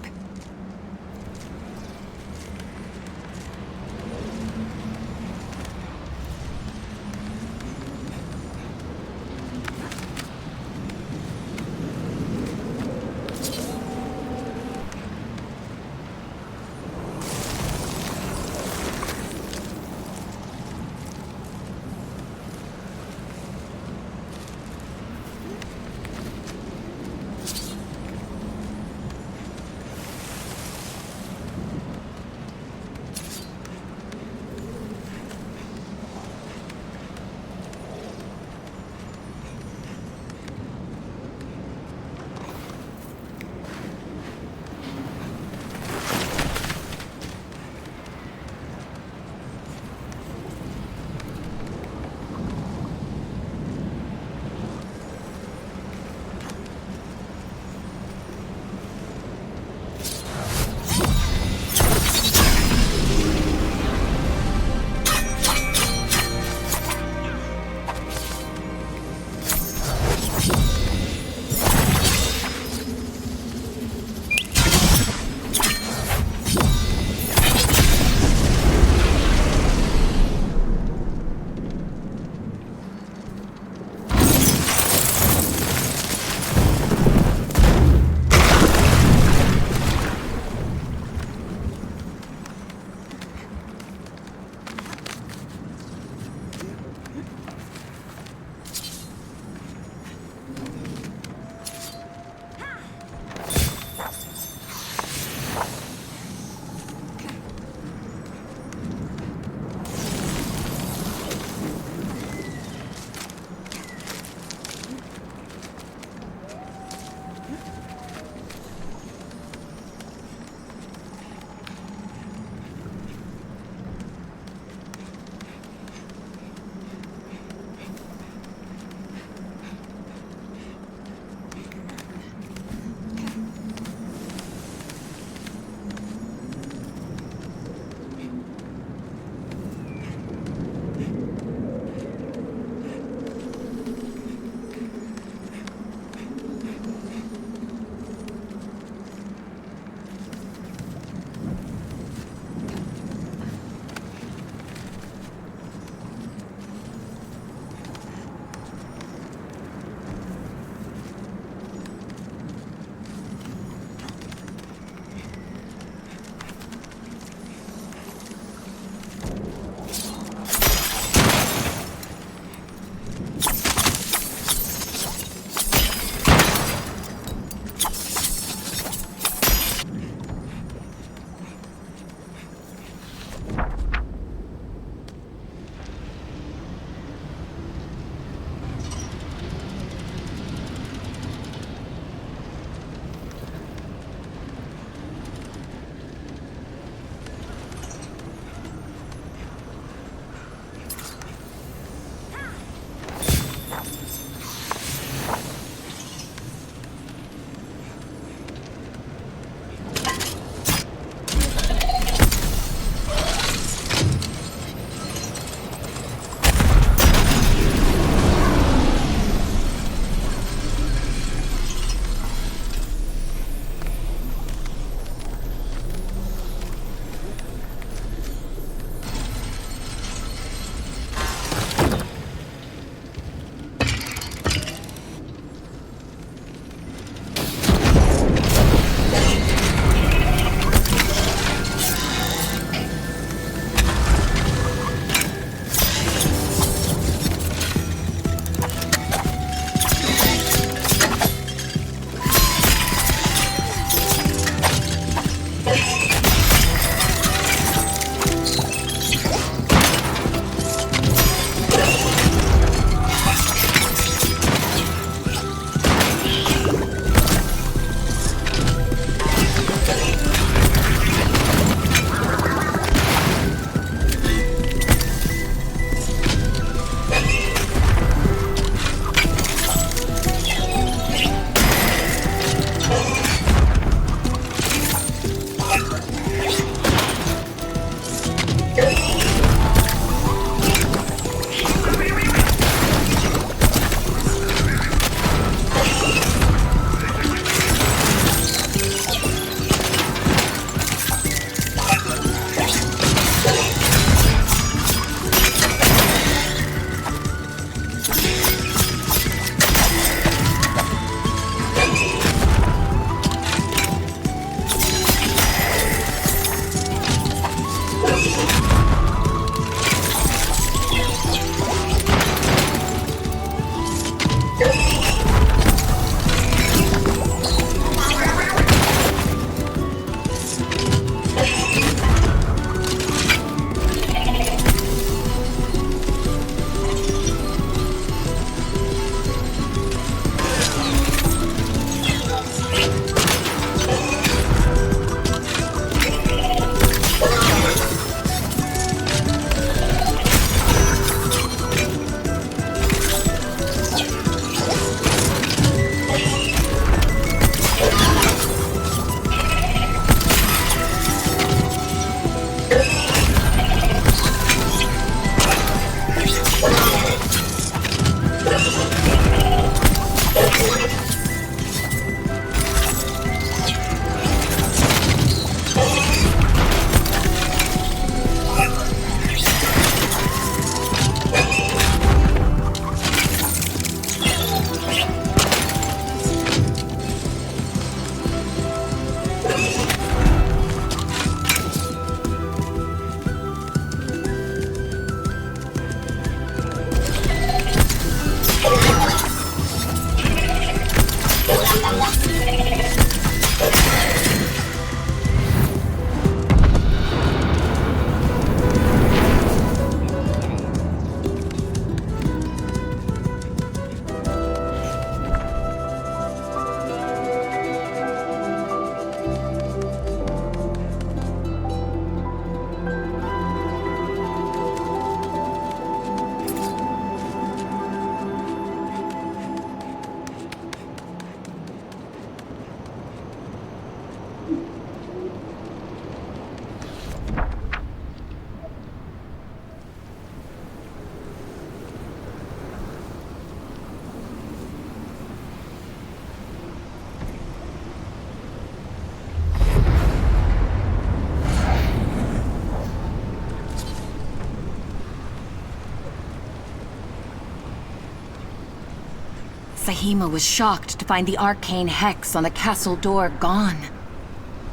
B: Sahima was shocked to find the arcane hex on the castle door gone.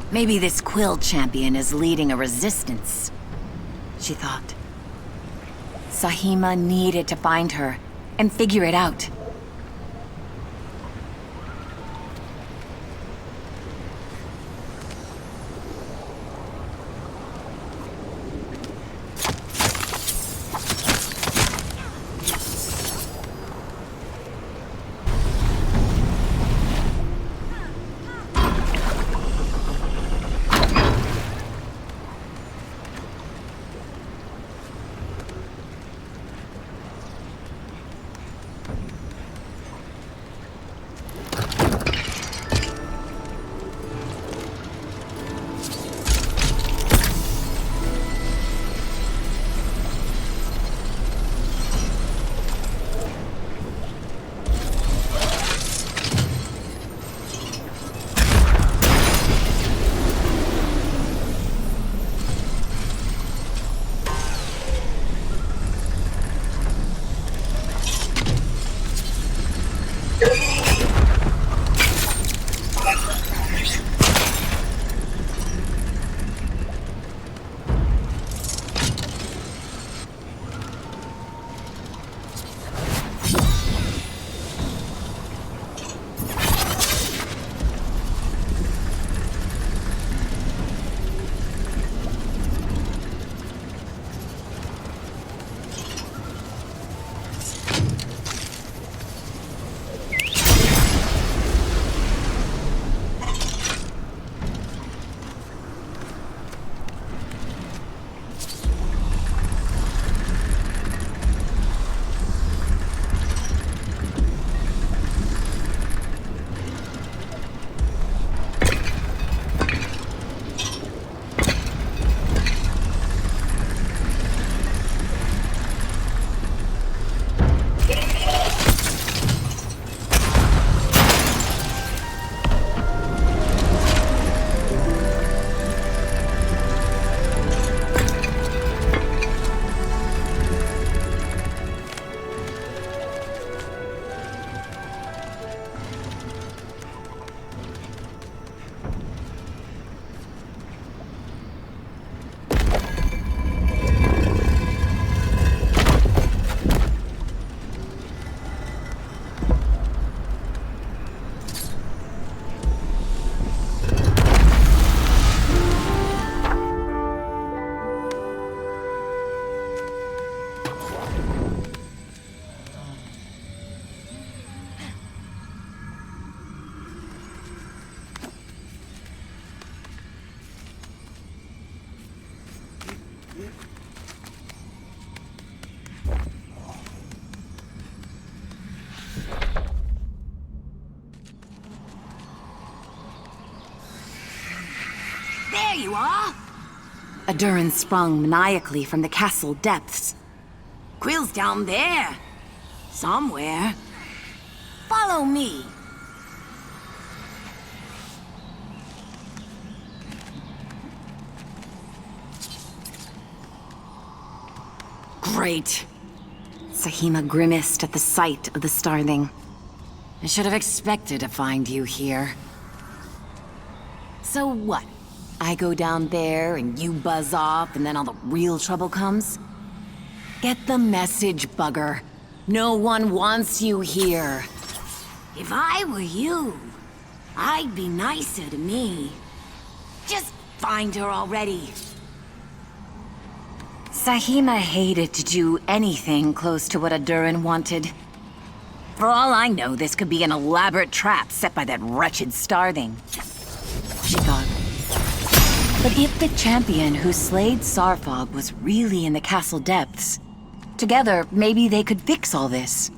B: Maybe this Quill champion is leading a resistance, she thought. Sahima needed to find her and figure it out. There you are! Adurin sprung maniacally from the castle depths. Quill's down there. Somewhere. Follow me. Great. Sahima grimaced at the sight of the starling. I should have expected to find you here. So what? I go down there and you buzz off and then all the real trouble comes? Get the message, bugger. No one wants you here. If I were you, I'd be nicer to me. Just find her already. Sahima hated to do anything close to what Adurin wanted. For all I know, this could be an elaborate trap set by that wretched starling. She thought. But if the champion who slayed Sarfog was really in the castle depths, together, maybe they could fix all this.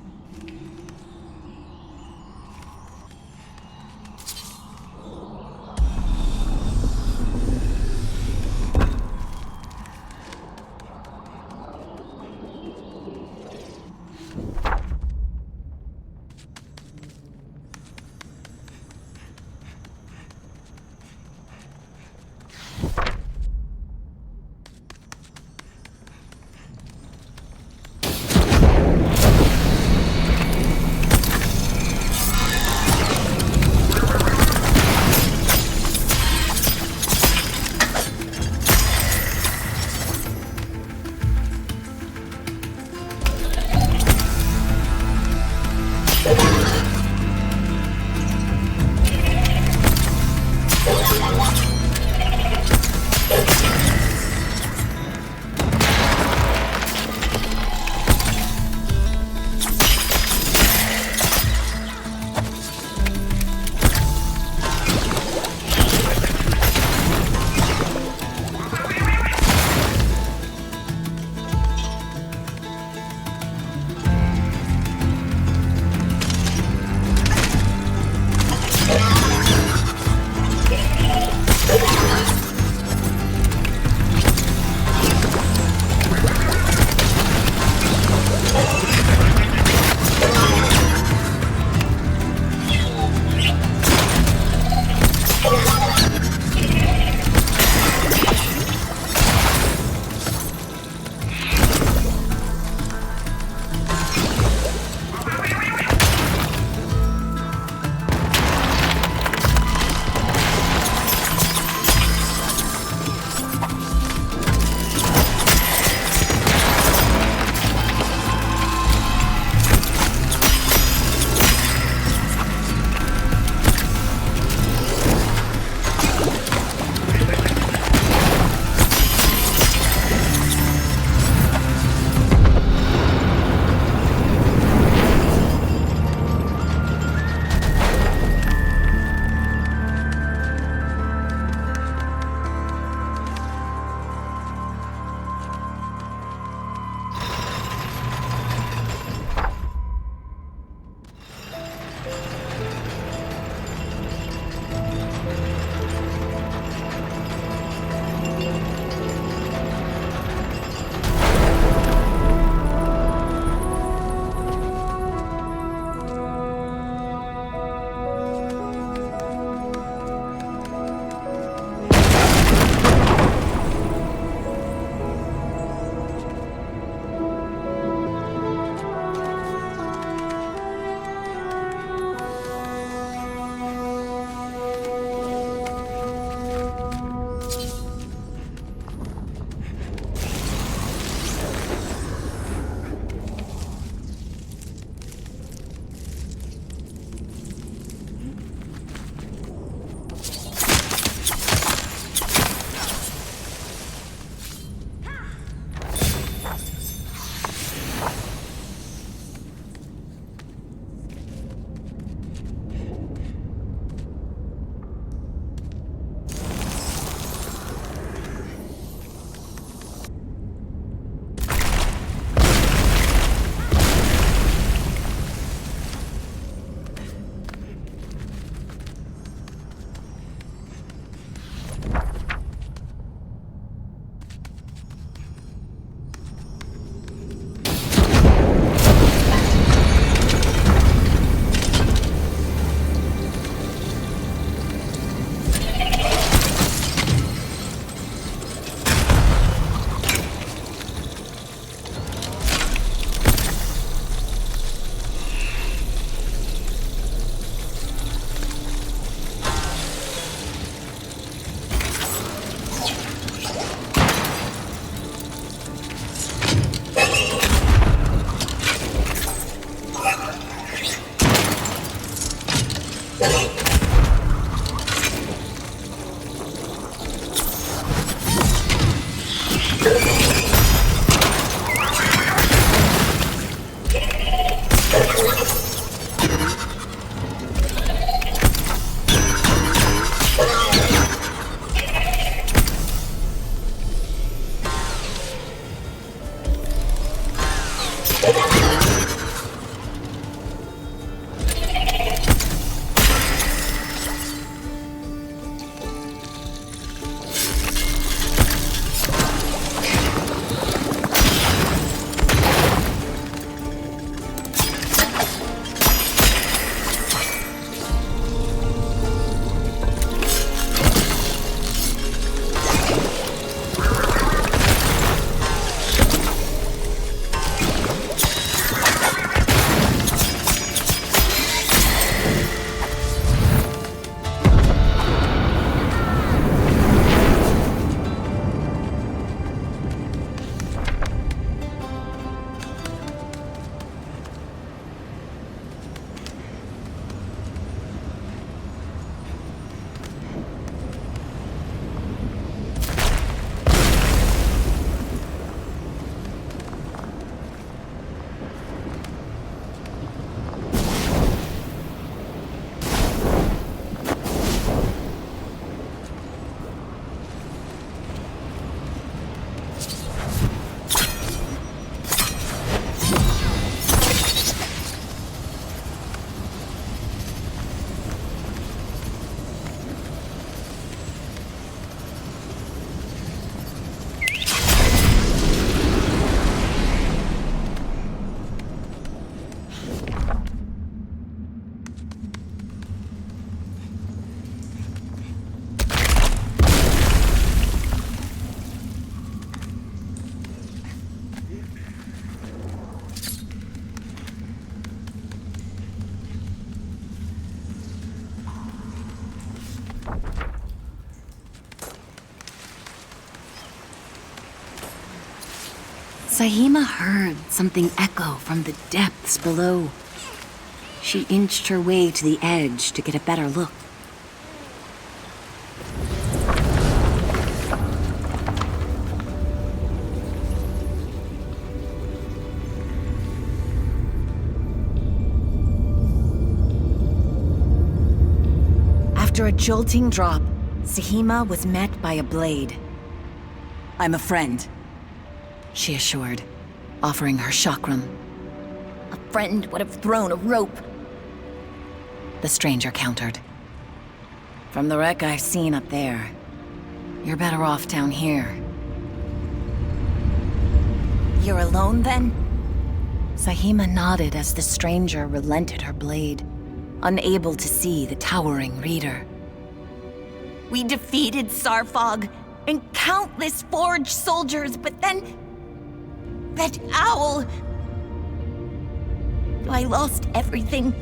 B: Sahima heard something echo from the depths below. She inched her way to the edge to get a better look. After a jolting drop, Sahima was met by a blade. "I'm a friend," she assured, offering her chakram.
F: A friend would have thrown a rope.
B: The stranger countered. "From the wreck I've seen up there, you're better off down here."
F: You're alone then?
B: Sahima nodded as the stranger relented her blade, unable to see the towering reader.
F: We defeated Sarfog and countless forged soldiers, but then... that owl... I lost everything.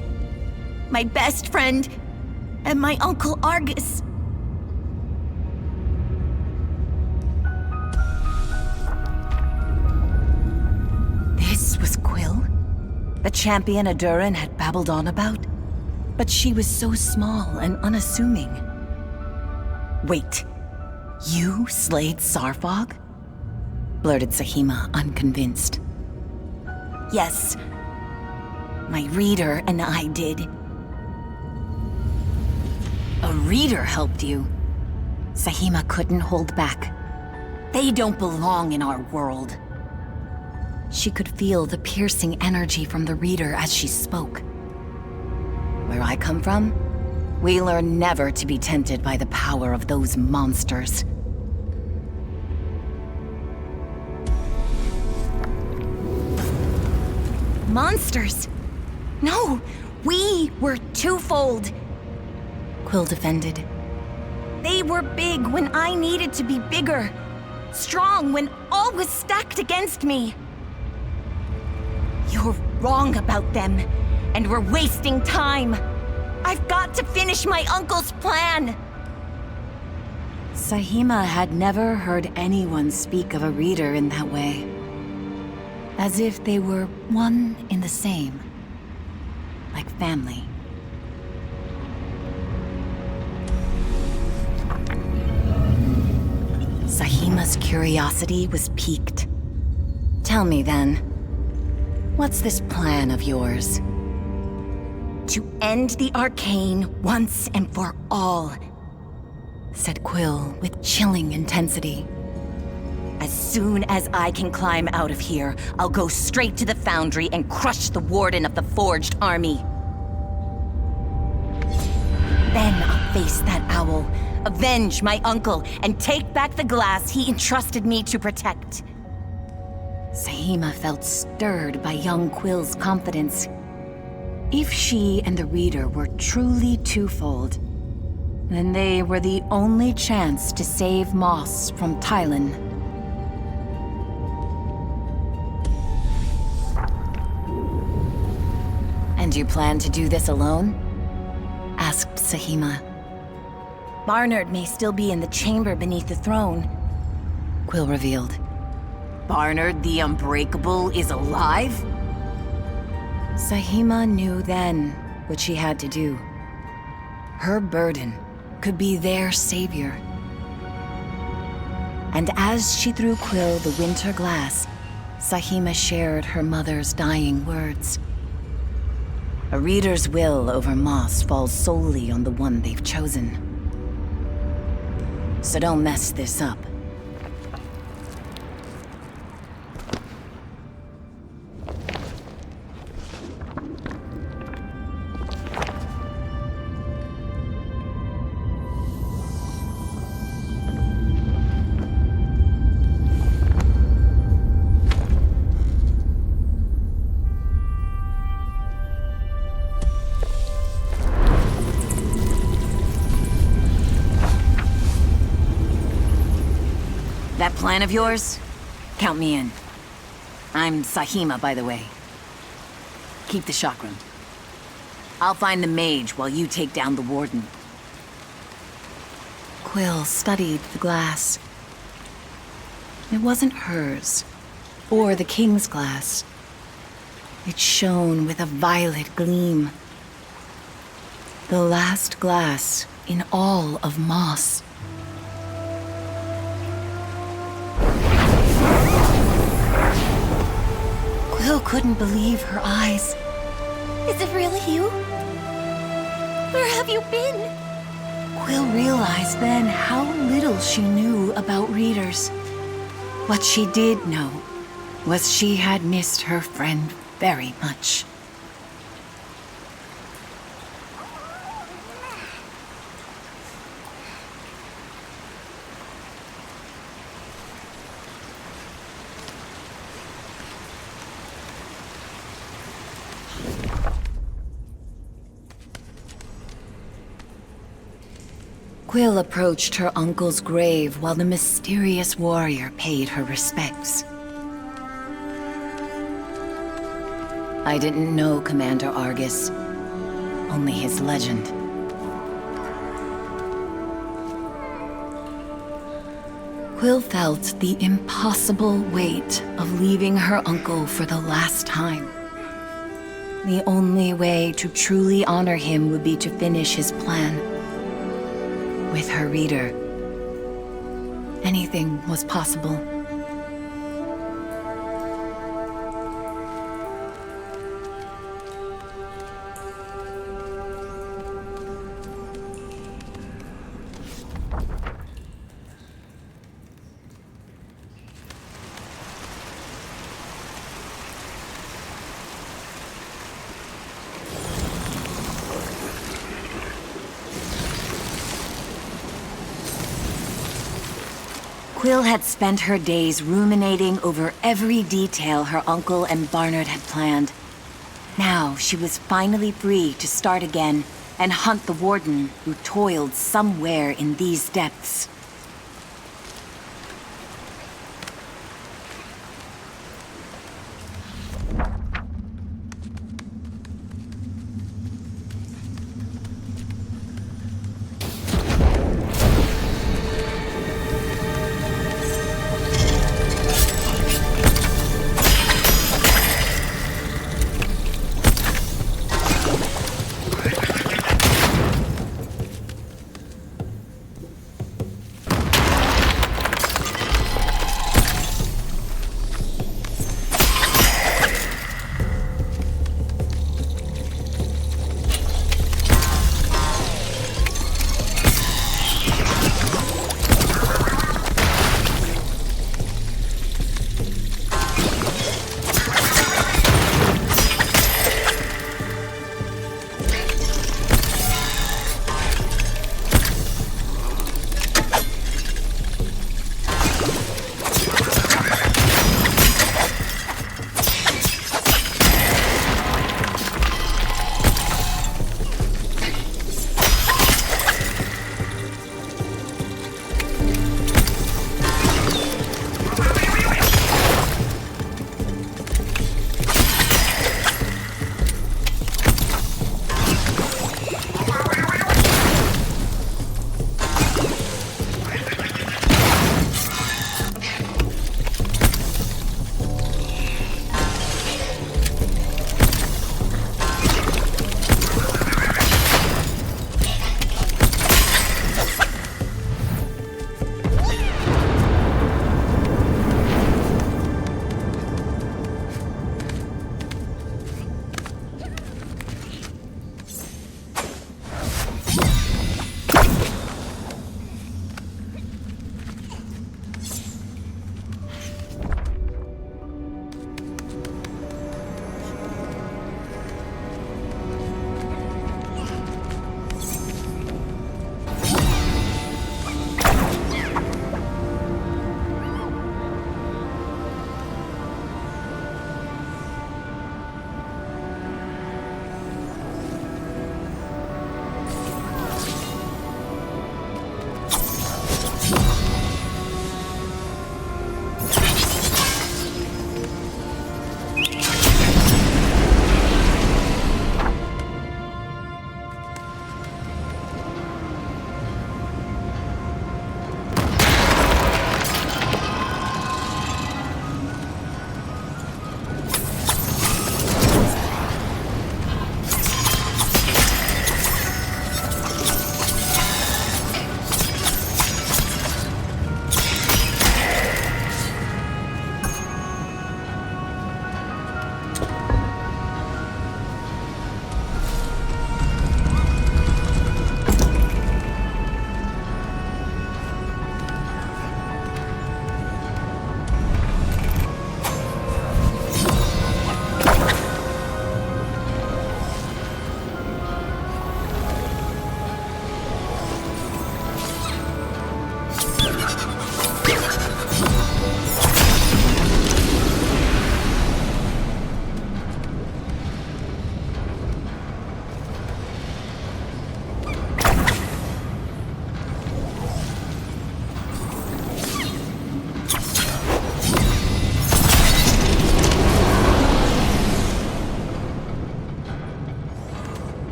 F: My best friend, and my Uncle Argus.
B: This was Quill? The champion Aduran had babbled on about? But she was so small and unassuming. Wait, you slayed Sarfog? Blurted Sahima, unconvinced.
F: Yes. My reader and I did.
B: A reader helped you? Sahima couldn't hold back.
F: They don't belong in our world.
B: She could feel the piercing energy from the reader as she spoke. Where I come from, we learn never to be tempted by the power of those monsters.
F: Monsters? No, we were twofold.
B: Quill defended.
F: They were big when I needed to be bigger. Strong when all was stacked against me. You're wrong about them, and we're wasting time. I've got to finish my uncle's plan.
B: Sahima had never heard anyone speak of a reader in that way. As if they were one in the same. Like family. Sahima's curiosity was piqued. Tell me then, what's this plan of yours?
F: To end the arcane once and for all,
B: said Quill with chilling intensity.
F: As soon as I can climb out of here, I'll go straight to the foundry and crush the warden of the Forged Army. Then I'll face that owl, avenge my uncle, and take back the glass he entrusted me to protect.
B: Sahima felt stirred by young Quill's confidence. If she and the reader were truly twofold, then they were the only chance to save Moss from Tylan. And you plan to do this alone? Asked Sahima.
F: Barnard may still be in the chamber beneath the throne,
B: Quill revealed.
F: Barnard the Unbreakable is alive?
B: Sahima knew then what she had to do. Her burden could be their savior. And as she threw Quill the winter glass, Sahima shared her mother's dying words. A reader's will over Moss falls solely on the one they've chosen. So don't mess this up. That plan of yours? Count me in. I'm Sahima, by the way. Keep the chakram. I'll find the mage while you take down the warden. Quill studied the glass. It wasn't hers, or the king's glass. It shone with a violet gleam. The last glass in all of Moss. Quill couldn't believe her eyes.
F: Is it really you? Where have you been?
B: Quill realized then how little she knew about readers. What she did know was she had missed her friend very much. Quill approached her uncle's grave while the mysterious warrior paid her respects. I didn't know Commander Argus, only his legend. Quill felt the impossible weight of leaving her uncle for the last time. The only way to truly honor him would be to finish his plan. With her reader, anything was possible. Quill had spent her days ruminating over every detail her uncle and Barnard had planned. Now she was finally free to start again and hunt the warden who toiled somewhere in these depths.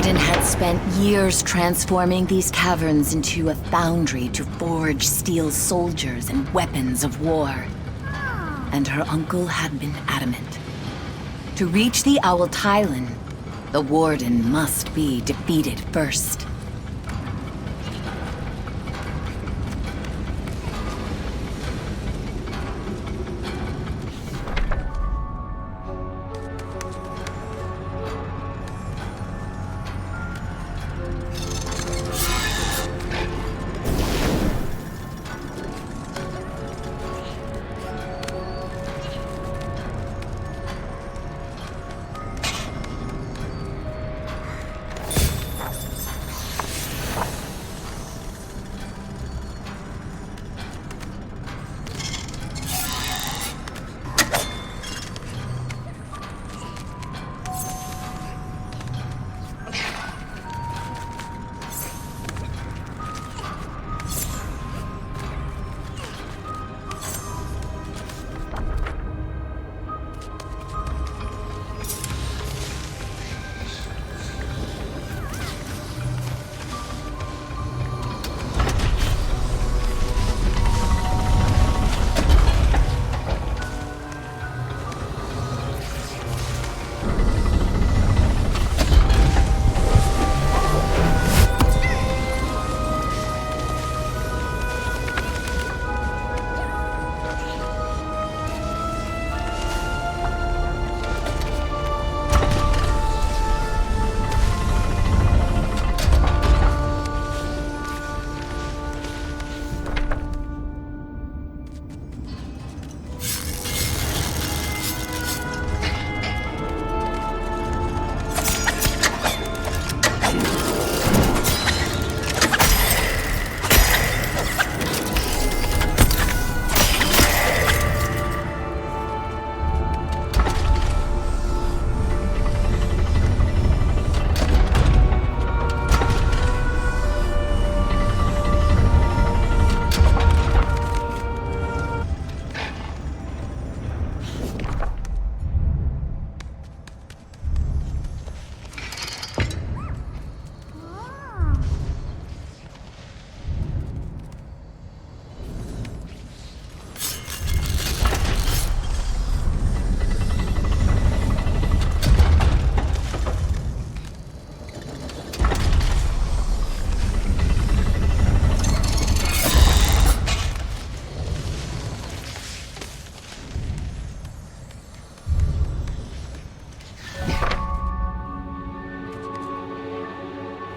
A: Odin had spent years transforming these caverns into a foundry to forge steel soldiers and weapons of war. And her uncle had been adamant. To reach the Owl Tylon, the Warden must be defeated first.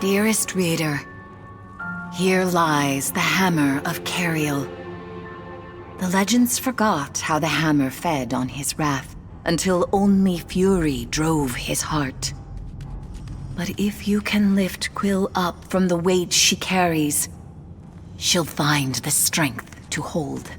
A: Dearest reader, here lies the hammer of Cariel. The legends forgot how the hammer fed on his wrath, until only fury drove his heart. But if you can lift Quill up from the weight she carries, she'll find the strength to hold.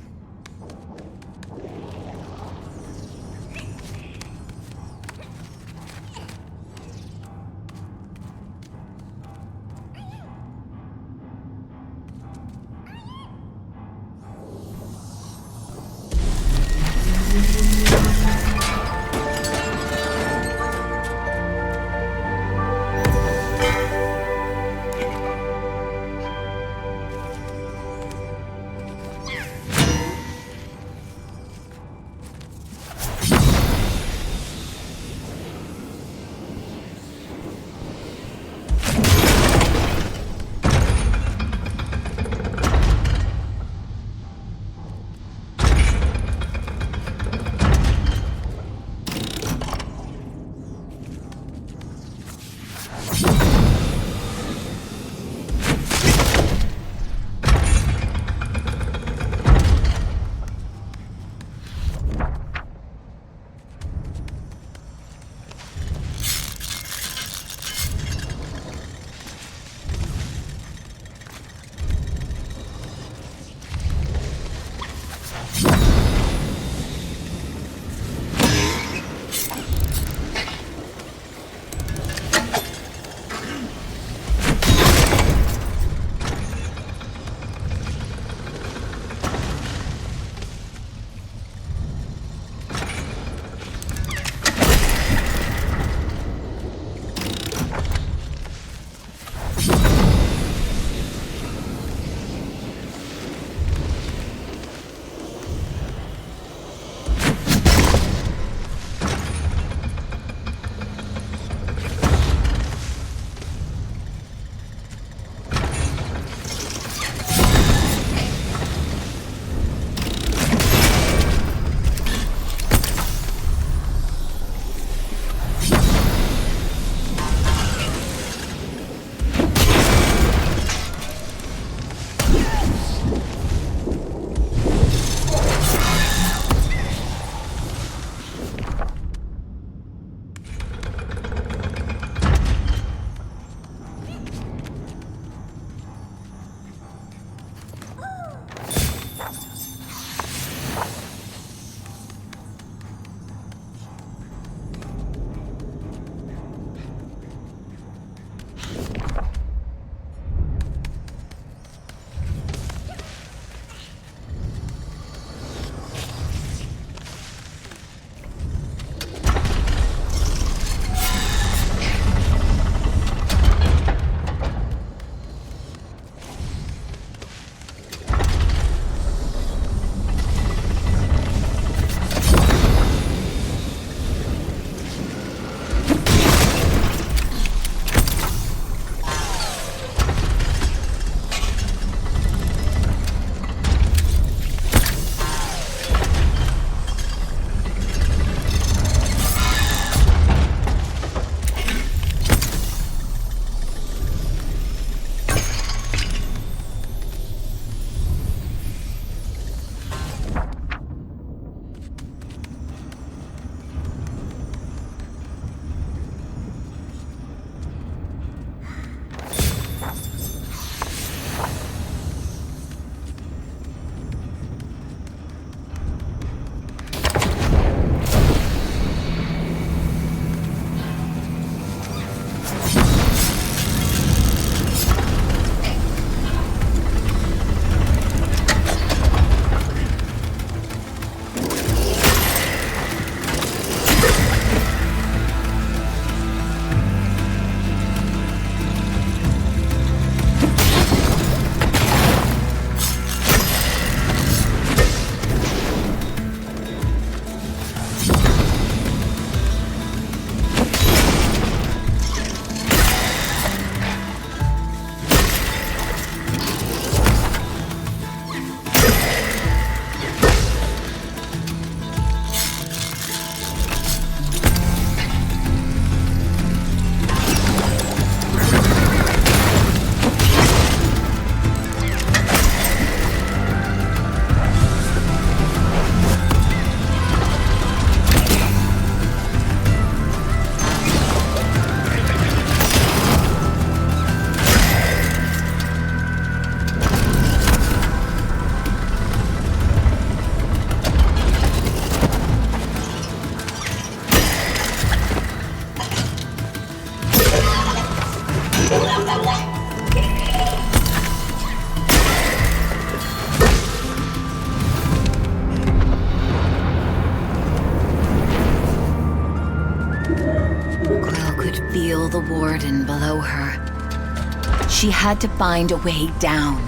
A: Quill the Warden below her. She had to find a way down.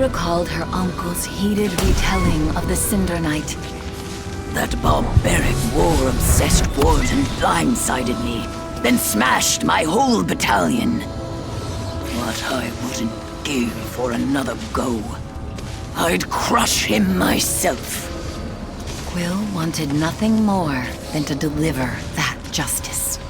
B: recalled her uncle's heated retelling of the Cinder Knight.
D: That barbaric war-obsessed warden blindsided me, then smashed my whole battalion. What I wouldn't give for another go. I'd crush him myself.
B: Quill wanted nothing more than to deliver that justice.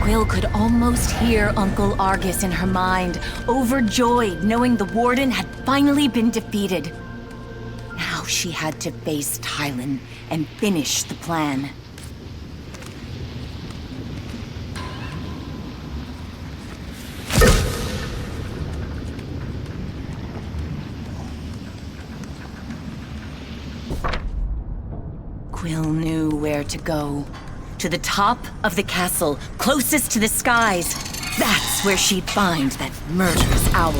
B: Quill could almost hear Uncle Argus in her mind, overjoyed knowing the Warden had finally been defeated. Now she had to face Tylan and finish the plan. Quill knew where to go. To the top of the castle, closest to the skies. That's where she'd find that murderous owl.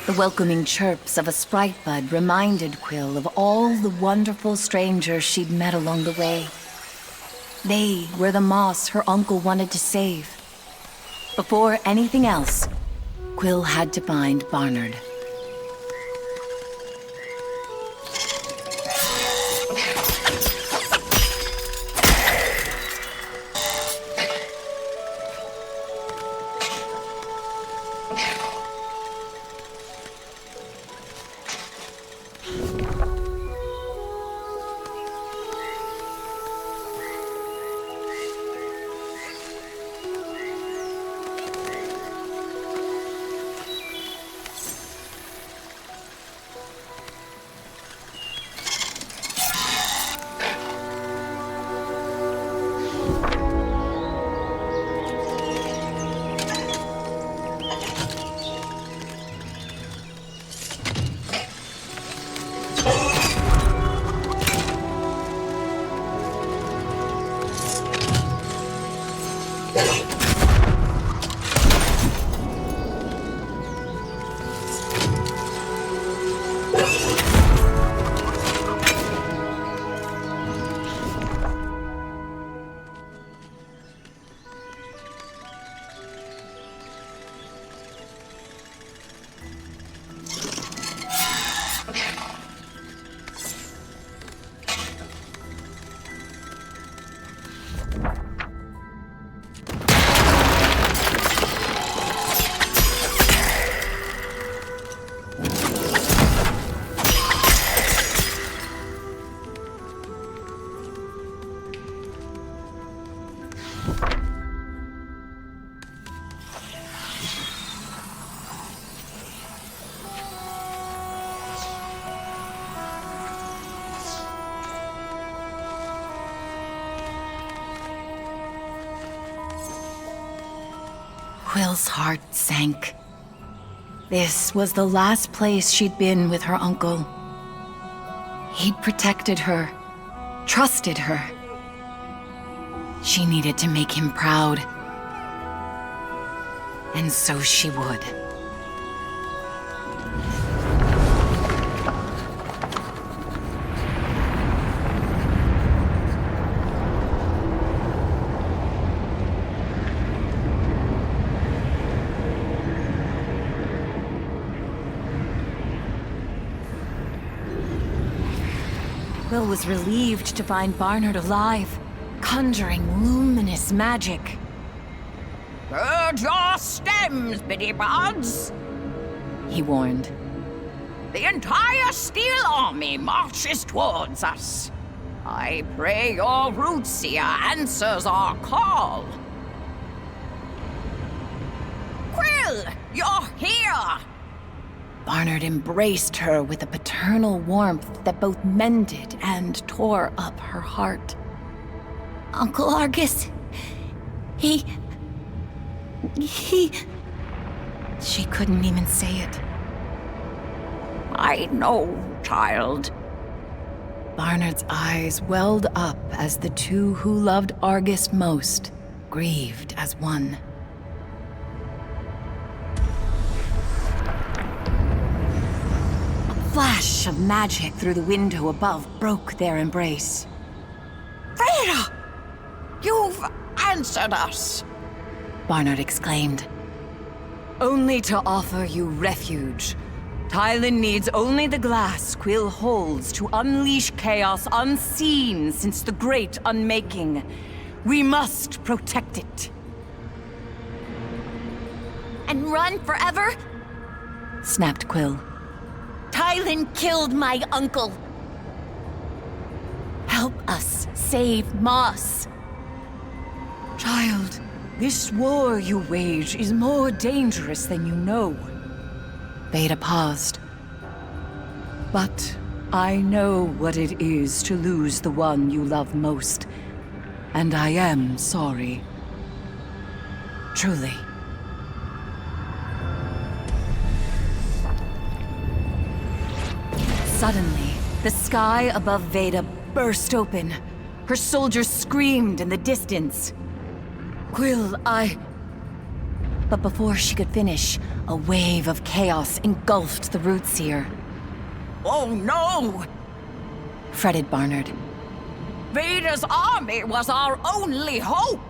B: The welcoming chirps of a sprite bud reminded Quill of all the wonderful strangers she'd met along the way. They were the moss her uncle wanted to save. Before anything else, Quill had to find Barnard. Quill's heart sank. This was the last place she'd been with her uncle. He'd protected her, trusted her. She needed to make him proud. And so she would. Quill was relieved to find Barnard alive, conjuring luminous magic.
E: Gird your stems, bitty buds,
B: He warned.
E: the entire steel army marches towards us. I pray your root seer answers our call. Quill, you're here!
B: Barnard embraced her with a paternal warmth that both mended and tore up her heart.
F: Uncle Argus, he...
B: She couldn't even say it.
E: I know, child.
B: Barnard's eyes welled up as the two who loved Argus most grieved as one. A flash of magic through the window above broke their embrace.
E: Vera! You've answered us!
B: Barnard exclaimed.
C: Only to offer you refuge. Tylin needs only the glass Quill holds to unleash chaos unseen since the Great Unmaking. We must protect it.
F: And run forever?
B: Snapped Quill.
F: Tylin killed my uncle. Help us save Moss.
C: Child, this war you wage is more dangerous than you know.
B: Veda paused.
C: But I know what it is to lose the one you love most. And I am sorry. Truly.
B: Suddenly, the sky above Veda burst open. Her soldiers screamed in the distance.
C: Quill,
B: But before she could finish, a wave of chaos engulfed the root seer.
E: Oh no!
B: Fretted Barnard.
E: Veda's army was our only hope!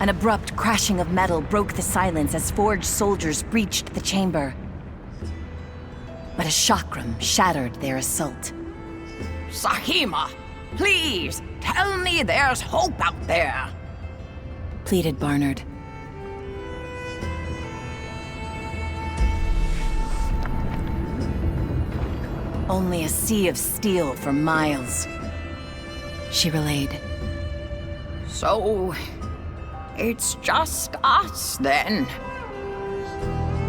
B: An abrupt crashing of metal broke the silence as forged soldiers breached the chamber. But a chakram shattered their assault.
E: Sahima, please, tell me there's hope out there!
B: Pleaded Barnard. Only a sea of steel for miles, she relayed.
E: So, it's just us then?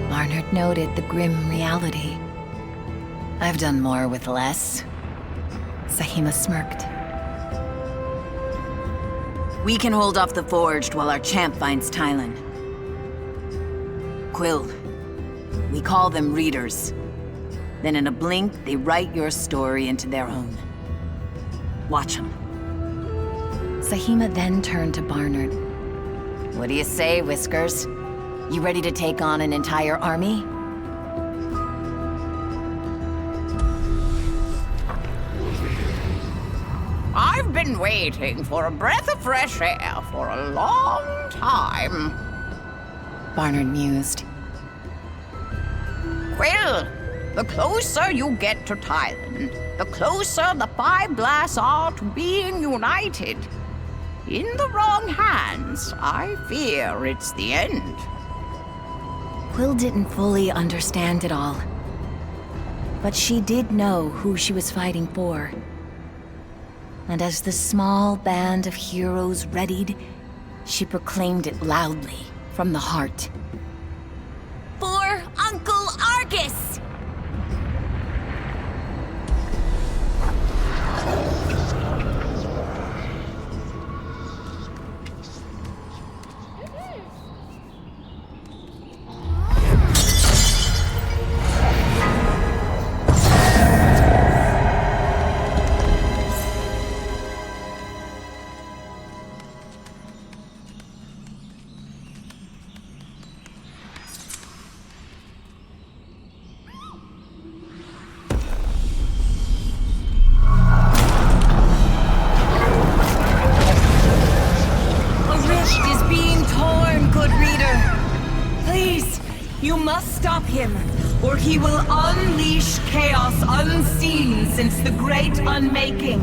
B: Barnard noted the grim reality. I've done more with less. Sahima smirked.
A: We can hold off the Forged while our champ finds Tylin. Quill, we call them readers. Then in a blink, they write your story into their own. Watch them.
B: Sahima then turned to Barnard. What do you say, Whiskers? You ready to take on an entire army?
E: I've been waiting for a breath of fresh air for a long time.
B: Barnard mused.
E: Quill, the closer you get to Tylin, the closer the Five Blasts are to being united. In the wrong hands, I fear it's the end.
B: Quill didn't fully understand it all. But she did know who she was fighting for. And as the small band of heroes readied, she proclaimed it loudly from the heart.
F: For Uncle Argus!
C: He will unleash chaos unseen since the Great Unmaking.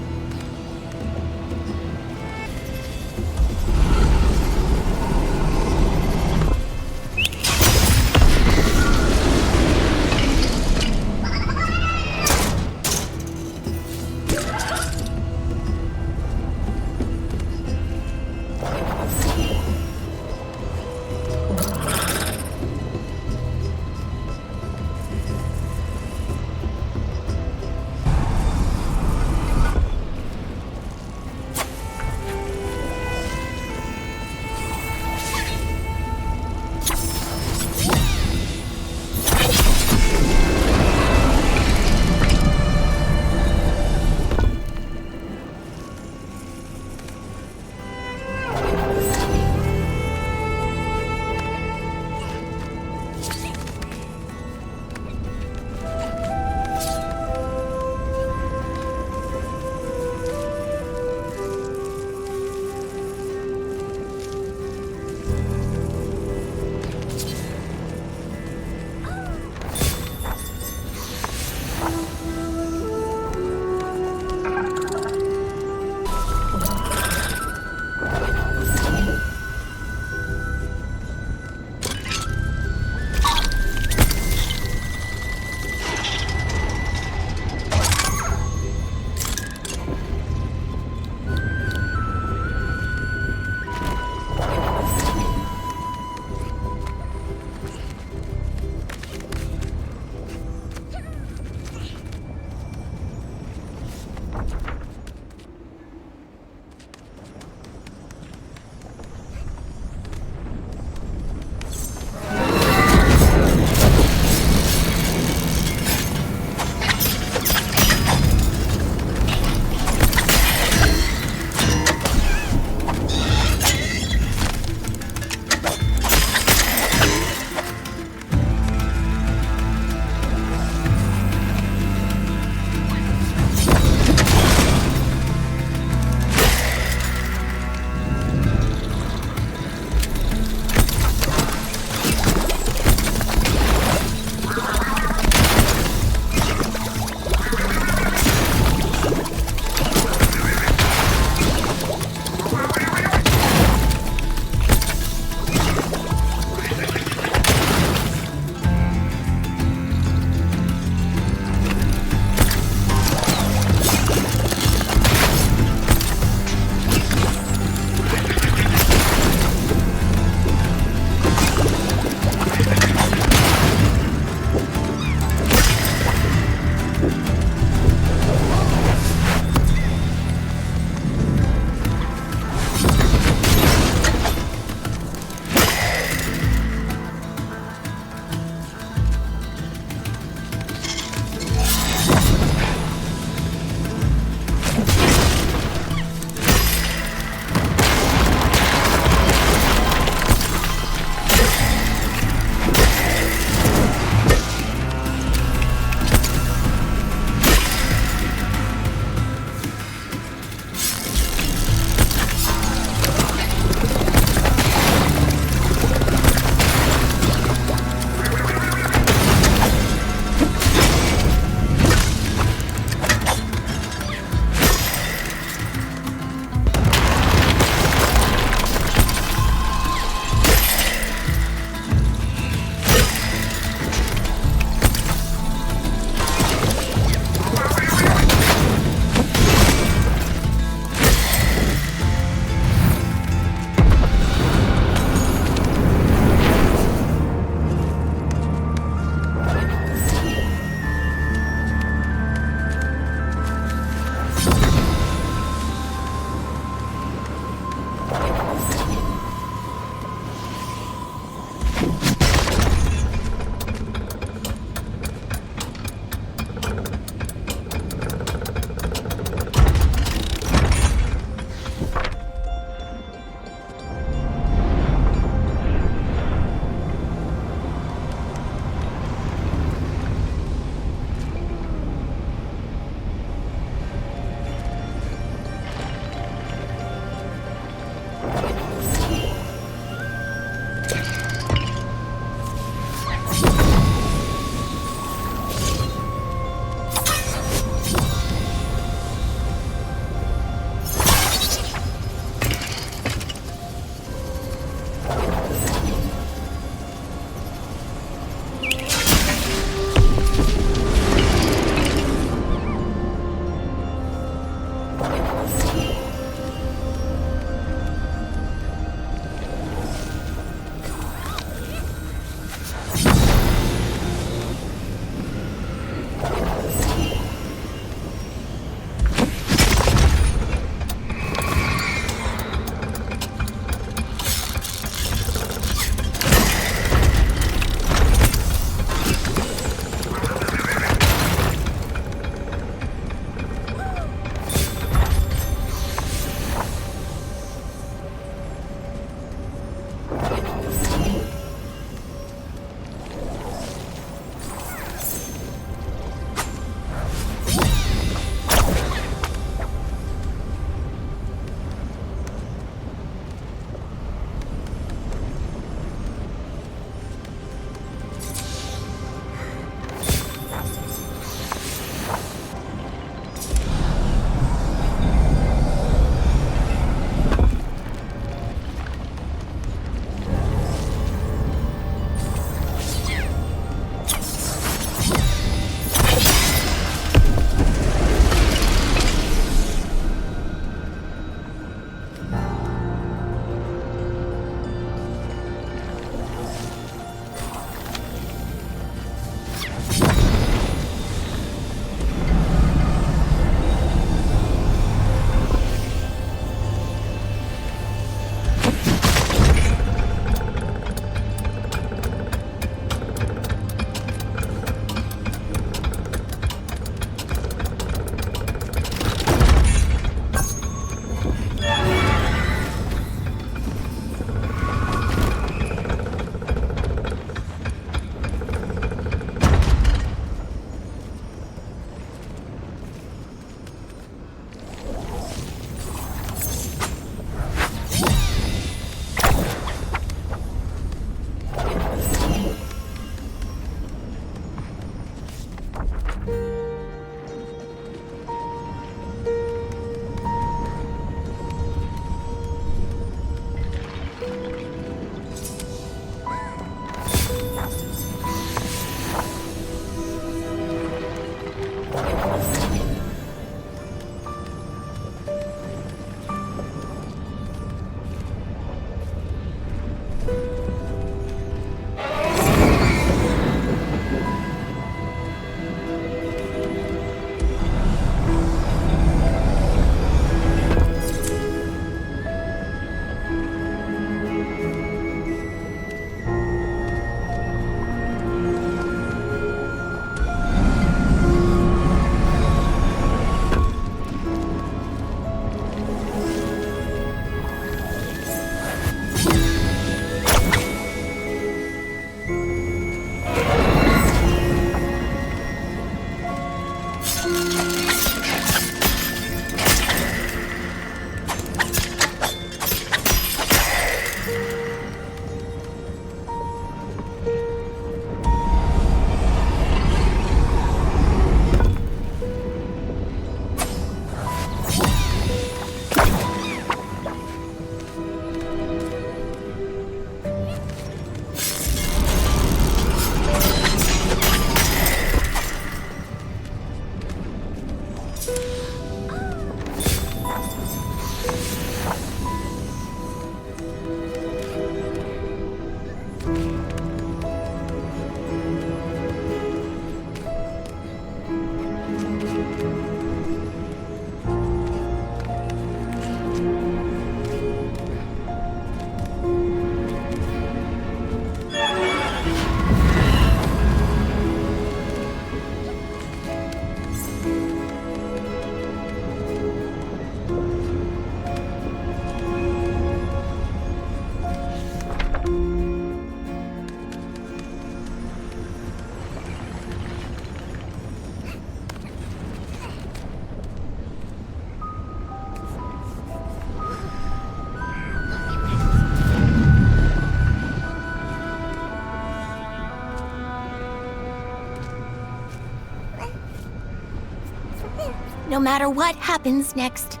F: No matter what happens next,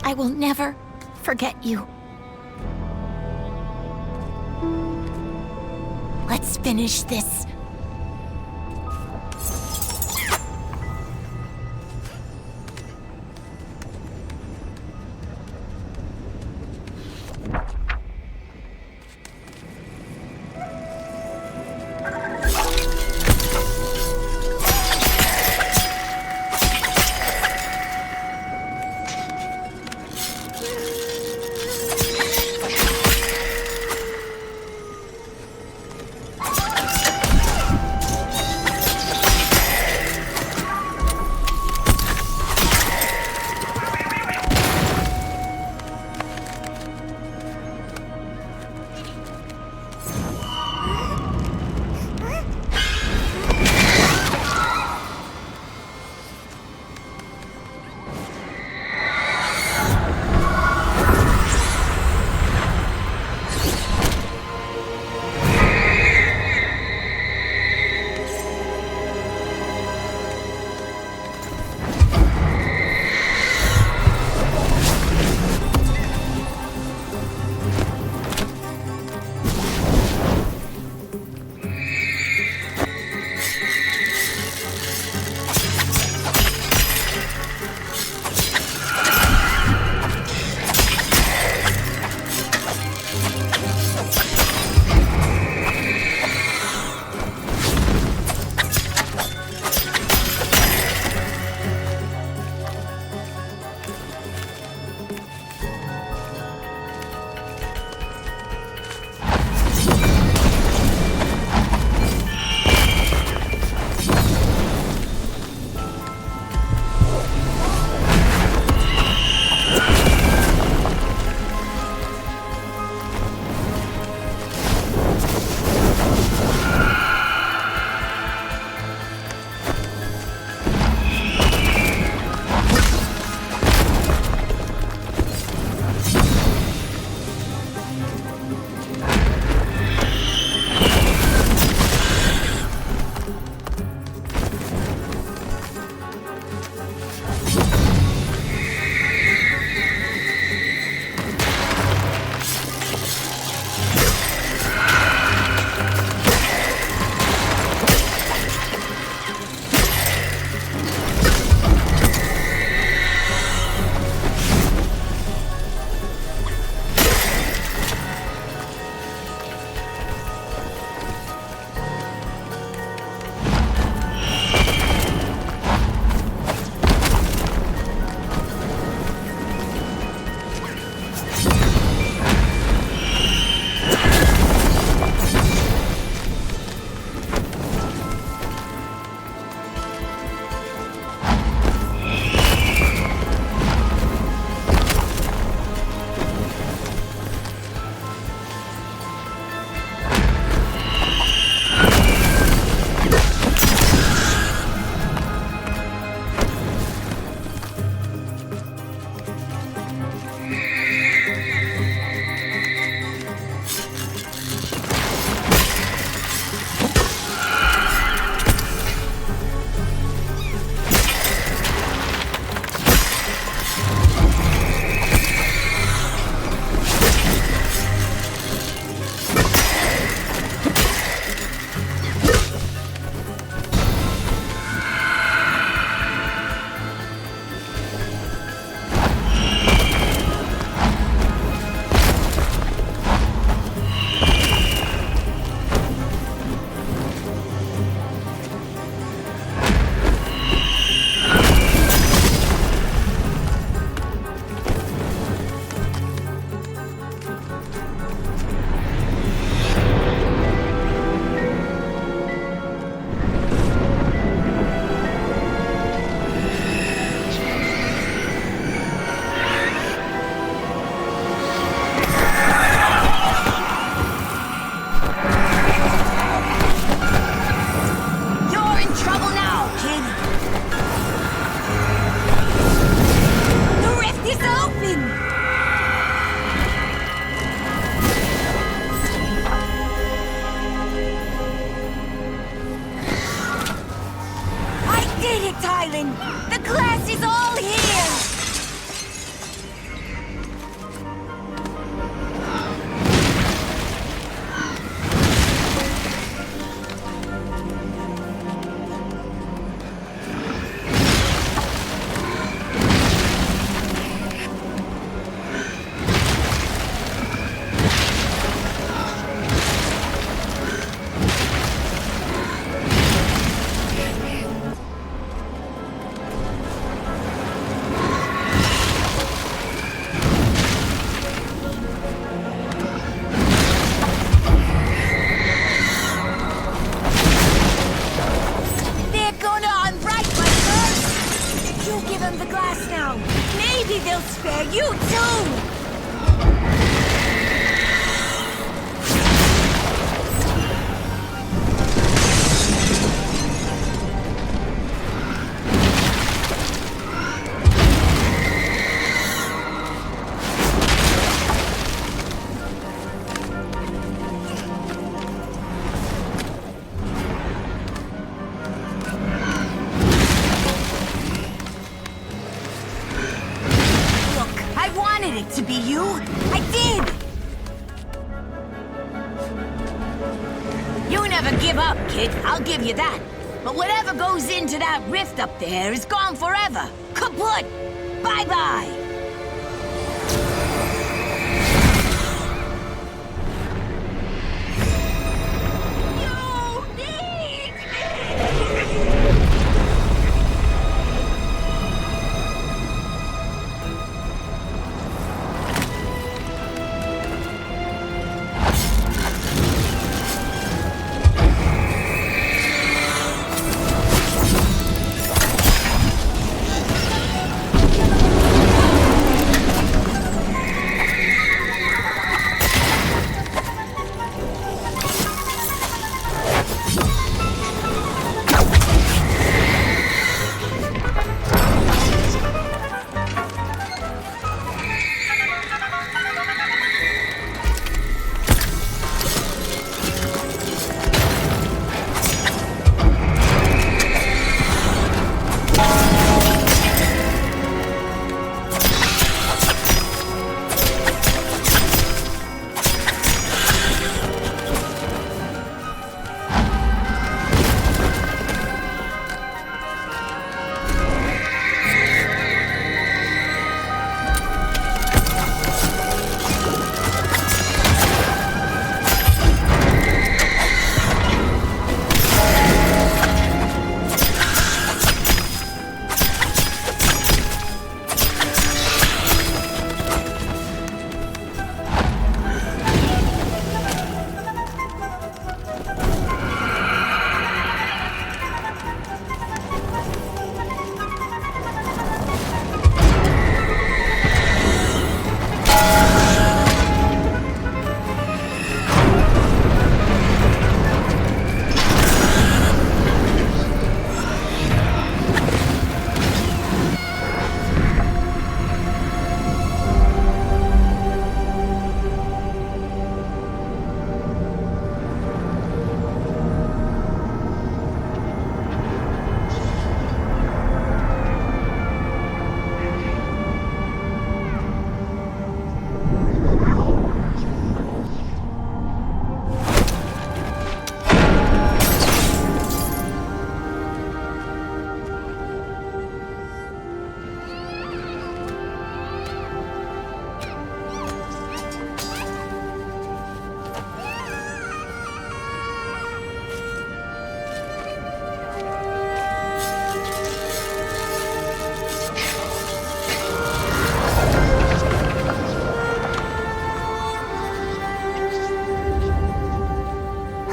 F: I will never forget you. Let's finish this.
B: it, Tylen! The glass is all here! To be you? I did!
D: You never give up, kid. I'll give you that. But whatever goes into that rift up there is gone forever. Kaput! Bye-bye!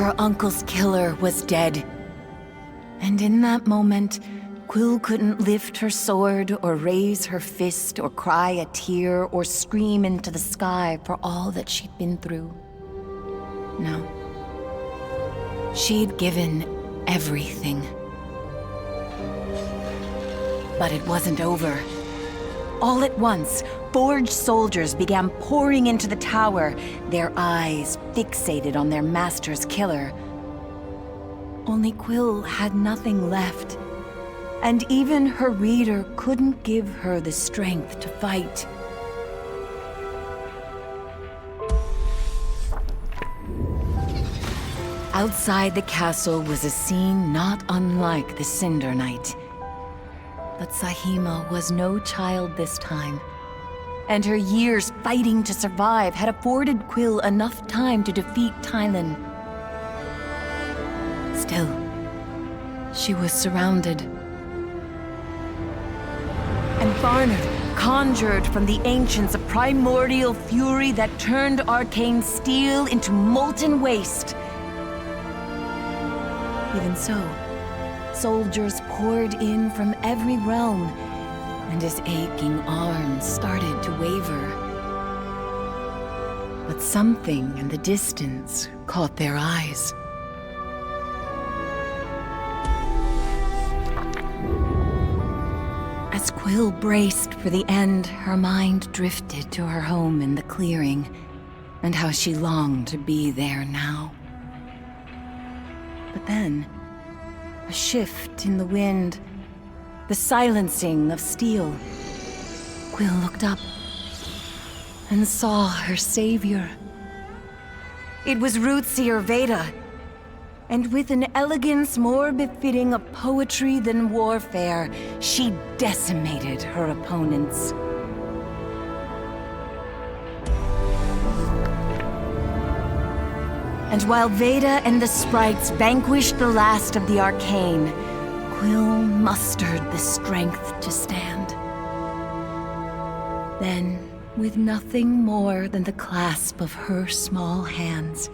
B: Her uncle's killer was dead. And in that moment, Quill couldn't lift her sword, or raise her fist, or cry a tear, or scream into the sky for all that she'd been through. No. She'd given everything. But it wasn't over. All at once, forged soldiers began pouring into the tower, their eyes fixated on their master's killer. Only Quill had nothing left. And even her reader couldn't give her the strength to fight. Outside the castle was a scene not unlike the Cinder Night. But Sahima was no child this time, and her years fighting to survive had afforded Quill enough time to defeat Tylan. Still, she was surrounded. And Barnard conjured from the ancients a primordial fury that turned arcane steel into molten waste. Even so, soldiers poured in from every realm, and his aching arms started to waver. But something in the distance caught their eyes. As Quill braced for the end, her mind drifted to her home in the clearing, and how she longed to be there now. But then, a shift in the wind, the silencing of steel. Quill looked up and saw her savior. It was Rootseer Veda, and with an elegance more befitting of poetry than warfare, she decimated her opponents. And while Veda and the sprites vanquished the last of the arcane, Quill mustered the strength to stand. Then, with nothing more than the clasp of her small hands,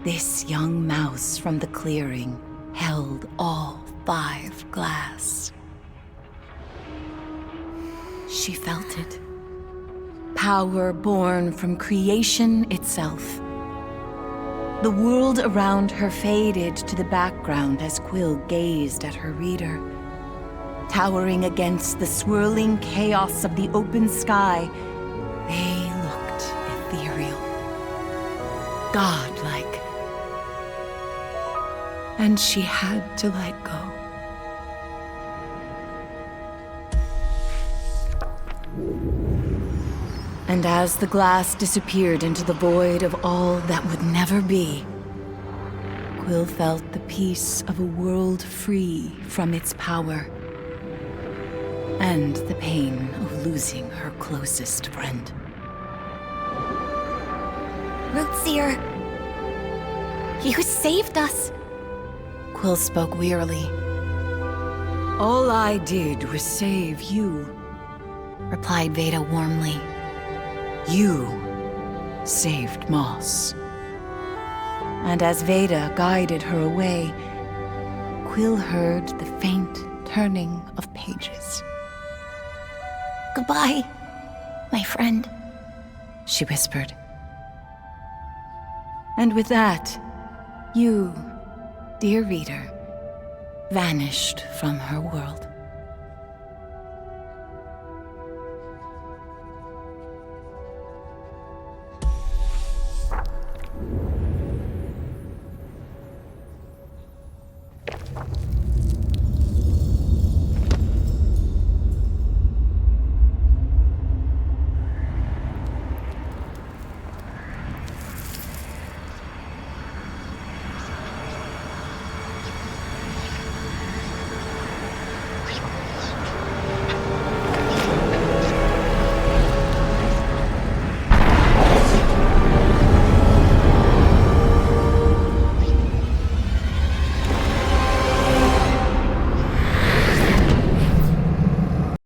B: this young mouse from the clearing held all 5 glass. She felt it. Power born from creation itself. The world around her faded to the background as Quill gazed at her reader. Towering against the swirling chaos of the open sky, they looked ethereal, godlike. And she had to let go. And as the glass disappeared into the void of all that would never be, Quill felt the peace of a world free from its power, and the pain of losing her closest friend.
F: Rootseer, you saved us.
B: Quill spoke wearily. All I did was save you, replied Veda warmly. You saved Moss. And as Veda guided her away, Quill heard the faint turning of pages.
F: Goodbye, my friend,
B: she whispered. And with that, you, dear reader, vanished from her world.